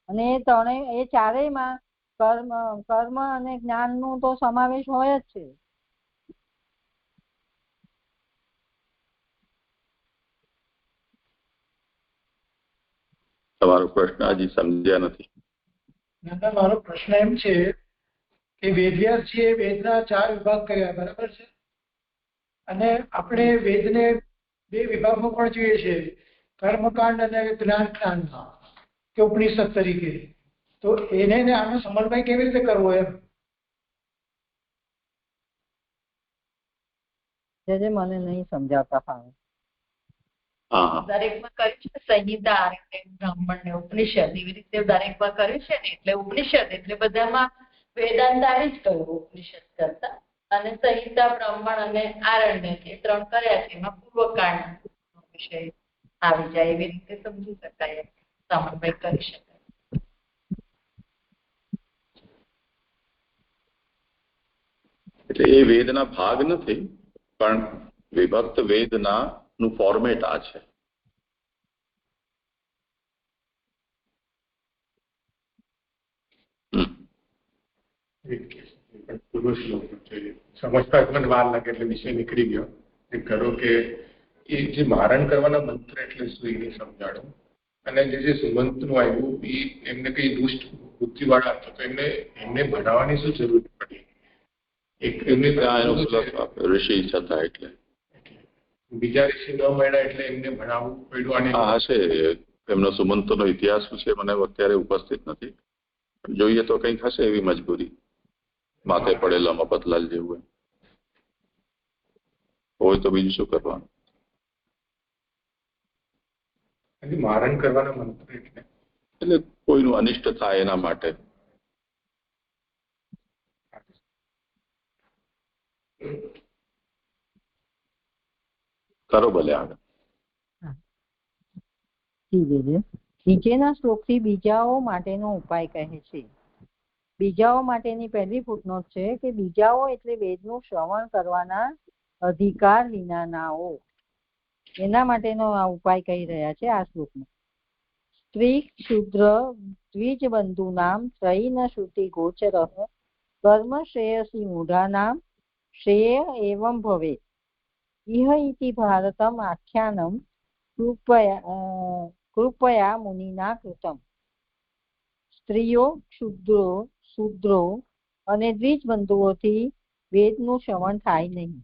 અને એ ચારેયમાં કર્મ અને જ્ઞાનનું તો સમાવેશ હોય જ છે. તમારો પ્રશ્ન હજી સમજ્યા નથી. મારો પ્રશ્ન એમ છે કે વેદવ્યાસજીએ વેદના ચાર વિભાગ કર્યા, બરાબર છે, અને આપણે વેદને બે વિભાગમાં પણ જોઈએ છે, કર્મકાંડ અને જ્ઞાનકાંડમાં કે ઉપનિષદ તરીકે. તો એને આનો સમન્વય કેવી રીતે કરવો એમ? મને નહીં સમજાવતા ફાવે. દરેકમાં કર્યું છે સંહિતા, બ્રાહ્મણ ને ઉપનિષદ એવી રીતે દરેકમાં કર્યું છે ને, એટલે ઉપનિષદ એટલે બધામાં વેદાંત આવી જ ગયું ઉપનિષદ કરતા, અને સંહિતા, બ્રાહ્મણ અને આરણ્ય એ ત્રણ કર્યા છે, એમાં પૂર્વકાંડ વિષય આવી જાય, એવી રીતે સમજી શકાય, સમન્વય કરી શકાય. એટલે એ વેદના ભાગ નથી, પણ વિભક્ત વેદના નું ફોર્મેટ આ છે. સમજતા મને વાર લાગે એટલે વિષય નીકળી ગયો. કરો કે એ જે મારણ કરવાના મંત્ર એટલે શું એને સમજાડો, અને જે સુમંતનું આવ્યું એ એમને કઈ દુષ્ટ બુદ્ધિવાળા હતા તો એમને ભણાવવાની શું જરૂર પડી? એક એમને ઋષિ હતા એટલે બીજા ઋષિ ન મળ્યા એટલે એમને ભણાવવું પડ્યું. અને હશે એમનો સુમંતોનો ઇતિહાસ શું છે મને અત્યારે ઉપસ્થિત નથી, જોઈએ તો કંઈક હશે એવી મજબૂરી, માથે પડેલા મફતલાલ જેવું હોય તો બીજું શું કરવાનું. મારણ કરવાના મંત્ર એટલે કોઈનું અનિષ્ટ થાય એના માટે. કરો ભલે આગળ. નીચેના શ્લોકથી બીજાઓ માટેનો ઉપાય કહે છે. બીજાઓ માટેની પહેલી ફૂટનોટ છે કે બીજાઓ એટલે વેદનું શ્રવણ કરવાના અધિકાર વિનાનાઓ. એના માટેનો આ ઉપાય કહી રહ્યા છે આ શ્લોકમાં. સ્ત્રી ક્ષુદ્ર દ્વિજ બંધુ નામ ત્રયી ન શ્રુતિ ગોચર કર્મ શ્રેયસી મૂઢાનામ શ્રેય એવં ભવેત ઇહ ઇતિ ભારતમ આખ્યાનમ કૃપયા મુનિના કૃતમ. સ્ત્રીઓ, ક્ષુદ્રો, શૂદ્રો અને દ્વિજ બંધુઓથી વેદનું શ્રવણ થાય નહીં.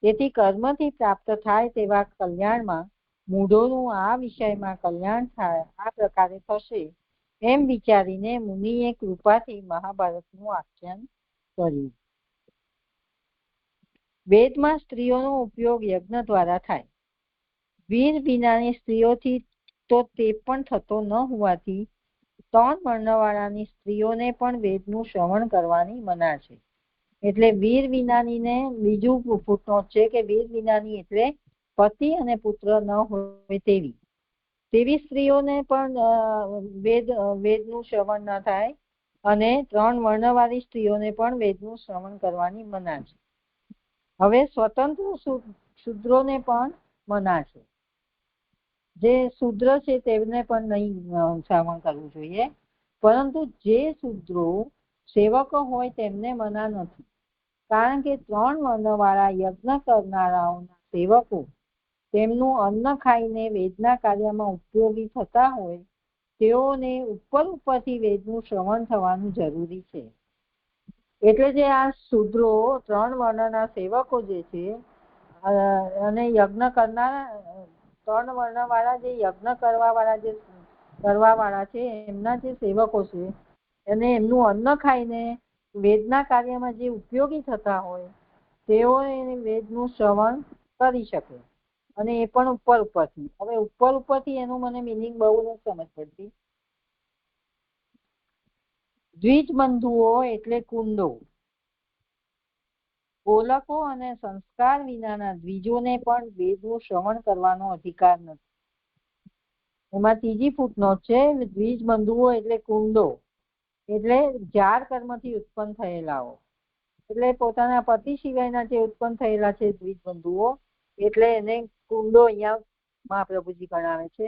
તેથી કર્મથી પ્રાપ્ત થાય તેવા કલ્યાણમાં મૂઢોનું આ વિષયમાં કલ્યાણ થાય આ પ્રકારે થશે એમ વિચારીને મુનિએ કૃપાથી મહાભારતનું આખ્યાન કર્યું. વેદમાં સ્ત્રીઓનો ઉપયોગ યજ્ઞ દ્વારા થાય. વીર વિનાની સ્ત્રીઓથી તો તે પણ થતો ન હોવાથી 3 વર્ણવાળાની સ્ત્રીઓને પણ વેદનું શ્રવણ કરવાની મના છે. એટલે વીર વિનાનીને બીજું ફૂટનોટ છે કે વીર વિનાની એટલે પતિ અને પુત્ર ન હોય તેવી સ્ત્રીઓને પણ વેદનું શ્રવણ ન થાય અને 3 વર્ણવાળી સ્ત્રીઓને પણ વેદનું શ્રવણ કરવાની મના છે. હવે સ્વતંત્ર શૂદ્રોને પણ મના છે. જે શૂદ્ર છે તેમને પણ નહીં શ્રવણ કરવું જોઈએ, પરંતુ જે શૂદ્રો સેવકો હોય તેમને મના નથી. કારણ કે 3 વર્ણવાળા યજ્ઞ કરનારાઓના સેવકો તેમનું અન્ન ખાઈને વેદના કાર્યમાં ઉપયોગી થતા હોય તેઓને ઉપરથી વેદનું શ્રવણ થવાનું જરૂરી છે. એટલે જે આ શૂદ્રો 3 વર્ણના સેવકો જે છે અને યજ્ઞ કરનારા 3 વર્ણવાળા જે યજ્ઞ કરવાવાળા છે એમના જે સેવકો છે અને એમનું અન્ન ખાઈને વેદના કાર્યમાં જે ઉપયોગી થતા હોય તેઓ વેદનું શ્રવણ કરી શકે, અને એ પણ ઉપરથી. હવે ઉપરથી એનું મને મિનિંગ બહુ નથી સમજ પડતી. દ્વિજ બંધુઓ એટલે કુંડો. ગોલકો અને સંસ્કાર વિનાના દ્વિજોને પણ વેદનું શ્રવણ કરવાનો અધિકાર નથી. એમાં ત્રીજી ફૂટનોટ છે દ્વિજ બંધુઓ એટલે કુંડો એટલે જાર કર્મથી ઉત્પન્ન થયેલાઓ. એટલે પોતાના પતિ સિવાયના જે ઉત્પન્ન થયેલા છે દ્વિજ બંધુઓ એટલે એને કુંડો અહીંયા મહાપ્રભુજી ગણાવે છે.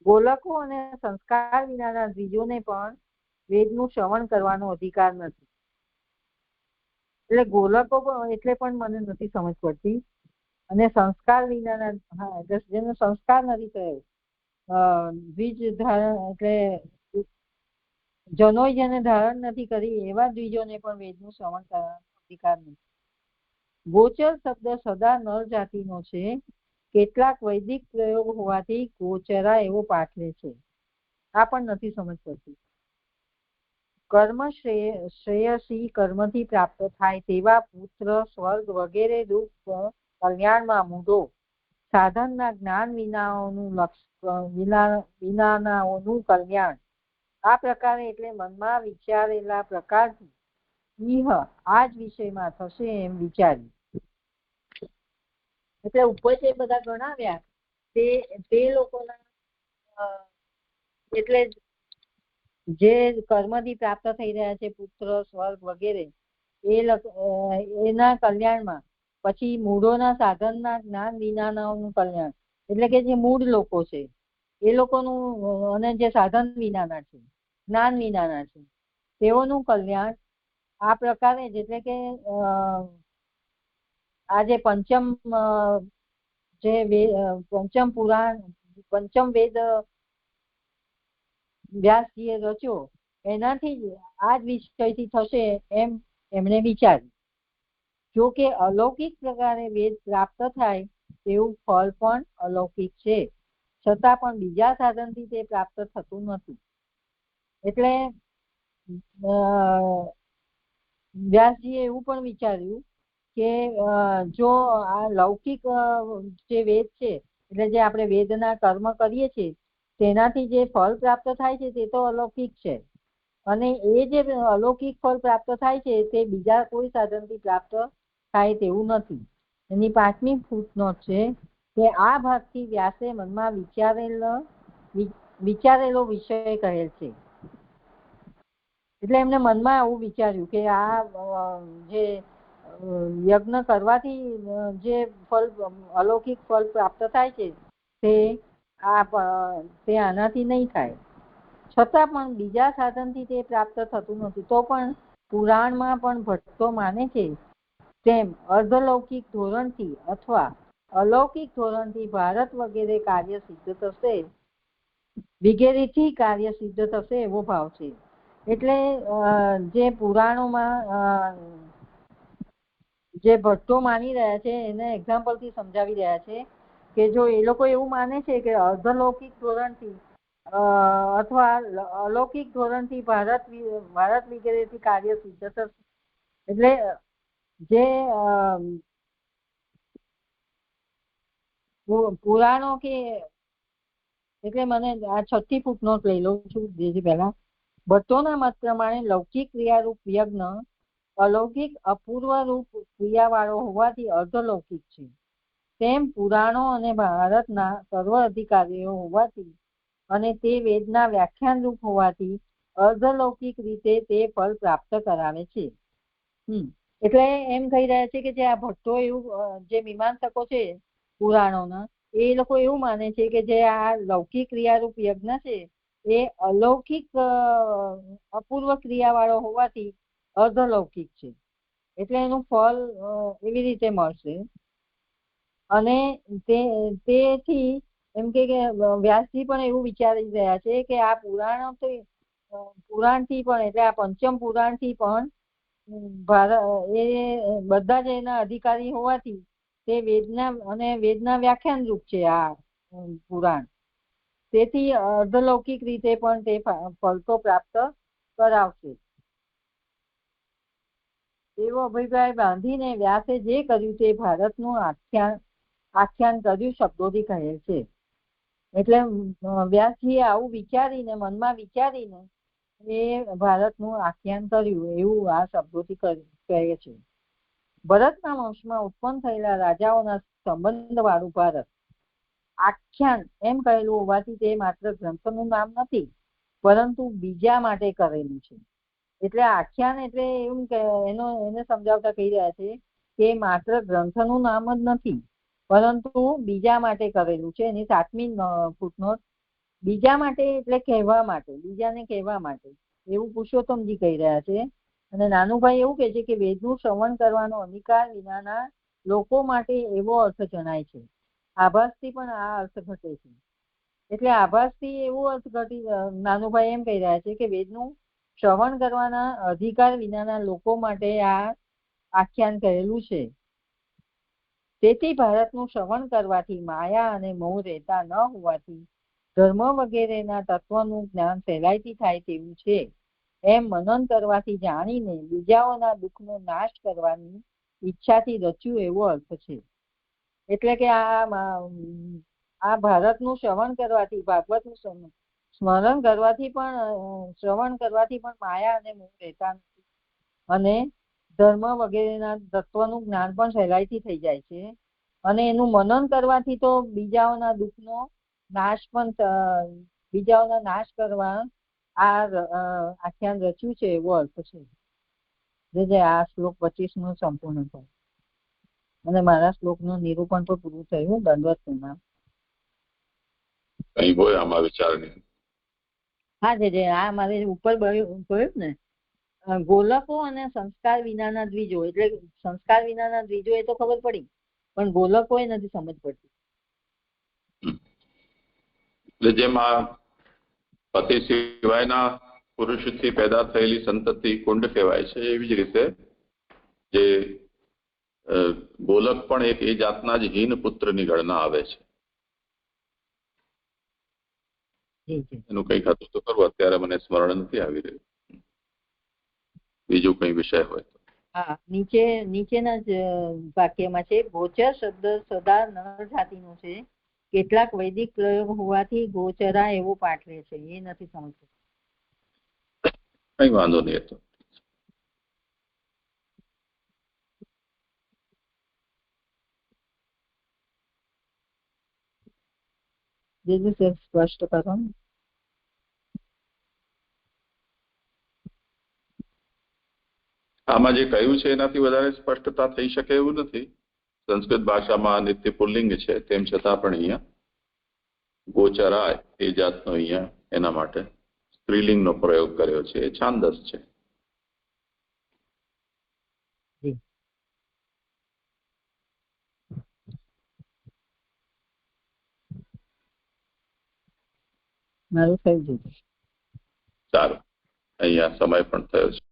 ગોલકો અને સંસ્કાર વિનાના દ્વિજોને પણ વેદનું શ્રવણ કરવાનો અધિકાર નથી. એટલે ગોલકો એટલે પણ મને નથી સમજ પડતી. અને સંસ્કાર વિનાના જેનો સંસ્કાર નથી થયો દ્વિજ ધારણ એટલે જનોય જેને ધારણ નથી કરી એવા દ્વિજોને પણ વેદનું શ્રવણ કરવાનો અધિકાર નથી. ગોચર શબ્દ સદા નર જાતિનો છે. કેટલાક વૈદિક પ્રયોગ હોવાથી ગોચરા એવો પાઠ લે છે. આ પણ નથી સમજ પડતી. કર્મ શ્રેયસી કર્મથી પ્રાપ્ત થાય તેવા પુત્ર સ્વર્ગ વગેરે રૂપ કલ્યાણમાં મૂઢો સાધનના જ્ઞાન વિનાનાઓનું કલ્યાણ આ પ્રકારે એટલે મનમાં વિચારેલા પ્રકારથી ઇહ આ જ વિષયમાં થશે એમ વિચાર્યું. એટલે ઉપર જે બધા ગણાવ્યા તે લોકોના એટલે જે કર્મથી પ્રાપ્ત થઈ રહ્યા છે પુત્ર સ્વર્ગ વગેરે એના કલ્યાણમાં પછી મૂળોના સાધનના જ્ઞાન વિનાનાઓનું કલ્યાણ એટલે કે જે મૂળ લોકો છે એ લોકોનું અને જે સાધન વિનાના છે જ્ઞાન વિનાના છે તેઓનું કલ્યાણ આ પ્રકારે જ એટલે કે આ જે પંચમ પુરાણ પંચમ વેદ વ્યાસજીએ રચ્યો એનાથી જ આ જ વિષયથી થશે એમ એમણે વિચાર્યું. જો કે અલૌકિક પ્રકારે વેદ પ્રાપ્ત થાય તેવું ફળ પણ અલૌકિક છે. છતાં પણ બીજા સાધનથી તે પ્રાપ્ત થતું નથી. એટલે વ્યાસજીએ એવું પણ વિચાર્યું કે જો આ લૌકિક જે વેદ છે, એટલે જે આપણે વેદના કર્મ કરીએ છીએ તેનાથી જે ફળ પ્રાપ્ત થાય છે તે તો અલૌકિક છે, અને એ જે અલૌકિક ફળ પ્રાપ્ત થાય છે તે બીજા કોઈ સાધનથી પ્રાપ્ત થાય તેવું નથી. એની 5મી ફૂટનોટ છે કે આ ભાગથી વ્યાસે મનમાં વિચારેલો વિષય કહેલ છે. એટલે એમને મનમાં આવું વિચાર્યું કે આ જે યજ્ઞ કરવાથી જે ફળ અલૌકિક ફળ પ્રાપ્ત થાય છે તે આનાથી નહીં થાય, છતાં પણ બીજા સાધનથી તે પ્રાપ્ત થતું નથી. તો પણ પુરાણમાં પણ ભટ્ટો માને છે તેમ અર્ધલૌકિક ધોરણથી અથવા અલૌકિક ધોરણથી ભારત વગેરે કાર્ય સિદ્ધ થશે, વગેરેથી કાર્ય સિદ્ધ થશે એવો ભાવ છે. એટલે જે પુરાણોમાં જે ભટ્ટો માની રહ્યા છે એને એક્ઝામ્પલથી સમજાવી રહ્યા છે કે જો એ લોકો એવું માને છે કે અર્ધલૌકિક ધોરણથી અથવા અલૌકિક ધોરણથી ભારત વગેરેથી કાર્ય સિદ્ધ થશે. એટલે જે પુરાણો કે એટલે મને આ 6મી ફૂટનોટ લઈ લઉં છું જેથી પહેલા. ભટ્ટોના મત પ્રમાણે લૌકિક ક્રિયારૂપ યજ્ઞ અલૌકિક અપૂર્વ રૂપ ક્રિયાવાળો હોવાથી અર્ધલૌકિક છે, તેમ પુરાણો અને ભારતના સર્વ અધિકારીઓ હોવાથી અને તે વેદના વ્યાખ્યાન રૂપ હોવાથી અર્ધલૌકિક રીતે તે ફળ પ્રાપ્ત કરાવે છે. એટલે એમ કહી રહ્યા છે કે જે આ ભટ્ટો એવું જે મીમાંસકો છે પુરાણોના, એ લોકો એવું માને છે કે જે આ લૌકિક ક્રિયારૂપ યજ્ઞ છે એ અલૌકિક અપૂર્વ ક્રિયાવાળો હોવાથી અર્ધલૌકિક છે, એટલે એનું ફળ એવી રીતે મળશે. અને તેથી એમ કે વ્યાસજી પણ એવું વિચારી રહ્યા છે કે આ પુરાણથી પણ એટલે આ 5મ પુરાણથી પણ એ બધા જ એના અધિકારી હોવાથી તે વેદના વ્યાખ્યાન રૂપ છે આ પુરાણ, તેથી અર્ધલૌકિક રીતે પણ તે ફળ તો પ્રાપ્ત કરાવશે એવો અભિપ્રાય બાંધીને વ્યાસે જે કર્યું તે ભારતનું આખ્યાન કર્યું શબ્દોથી કહેલ છે. એટલે વ્યાસજીએ આવું વિચારીને મનમાં વિચારીને એ ભારતનું આખ્યાન કર્યું એવું આ શબ્દોથી કહે છે. ભરતના વંશમાં ઉત્પન્ન થયેલા રાજાઓના સંબંધ વાળું ભારત આખ્યાન એમ કહેલું હોવાથી તે માત્ર ગ્રંથનું નામ નથી પરંતુ બીજા માટે કરેલું છે. એટલે આખ્યાન એટલે એવું કે એને સમજાવતા કહી રહ્યા છે કે માત્ર ગ્રંથનું નામ જ નથી પરંતુ બીજા માટે કરેલું છે. એની 7મી ફૂટનોટ બીજા માટે એટલે કહેવા માટે, બીજાને કહેવા માટે એવું પુરુષોત્તમજી કહી રહ્યા છે. અને નાનુભાઈ એવું કહે છે કે વેદનું શ્રવણ કરવાનો અધિકાર વિનાના લોકો માટે એવો અર્થ જણાય છે. આભાસથી પણ આ અર્થ ઘટે છે. એટલે આભાસથી એવો અર્થ ઘટી નાનુભાઈ એમ કહી રહ્યા છે કે વેદનું શ્રવણ કરવાના અધિકાર વિનાના લોકો માટે આ આખ્યાન કહેલું છે. તેથી ભારતનું શ્રવણ કરવાથી માયા અને મોહ રહેતા ન હોવાથી ધર્મ વગેરેના તત્વનું જ્ઞાન સહેલાઈથી થાય તેવું છે એમ મનન કરવાથી જાણીને બીજાઓના દુઃખનો નાશ કરવાની ઈચ્છાથી રચ્યું એવો અર્થ છે. એટલે કે આ ભારતનું શ્રવણ કરવાથી, ભાગવતનું સ્મરણ કરવાથી પણ શ્રવણ કરવાથી પણ માયા અને મોહ રહેતા નથી અને ધર્મ વગેરેના તત્વનું જ્ઞાન પણ સહેલાઈથી થઈ જાય છે. અને એનું મનન કરવાથી તો બીજાઓના દુઃખનો નાશ પણ બીજાઓના નાશ કરવા આ આખ્યાન રચ્યું છે એવો અર્થ છે. જે આ શ્લોક 25નું સંપૂર્ણ થાય અને મારા શ્લોકનું નિરૂપણ તો પૂરું થયું. દંડવત પ્રણામ. કઈ હોય આમાં વિચારની? હા જે આ મારે ઉપર કહ્યું ને ગોલકો અને સંસ્કાર વિનાના દ્વિજો, એટલે સંસ્કાર વિનાના દ્વિજો એ તો ખબર પડી પણ ગોલકો એ નથી સમજ પડતી. એટલે જેમાં પતિ સિવાયના પુરુષથી પેદા થયેલી સંતતિ કુંડ કહેવાય છે, એવી જ રીતે જે ગોલક પણ એક એ જાતના જ હીન પુત્રની ગણના આવે છે. જી જી એનું કંઈક હતું તો ખરું, અત્યારે મને સ્મરણ નથી આવી રહ્યું. બીજું કઈ વિષય હોય તો. હા, નીચેના જ વાક્યમાં છે ગોચર શબ્દ સદા નર જાતિનો છે, કેટલાક વૈદિક પ્રયોગ હોવાથી ગોચરા એવો પાઠ લે છે. એ નથી સમજતું. કઈ વાંધો નહીં. હતો બીજું સ્પષ્ટ કરો ને. આમાં જે કહ્યું છે એનાથી વધારે સ્પષ્ટતા થઈ શકે એવું નથી. સંસ્કૃત ભાષામાં નિત્ય પુલ્લિંગ છે, તેમ છતાં પણ અહીંયા ગોચરાય એ જાતનો અહીંયા એના માટે સ્ત્રીલિંગનો પ્રયોગ કર્યો છે. એ છાંદસ છે. મારું થઈ ગયું. સારું, અહીંયા સમય પણ થયો છે.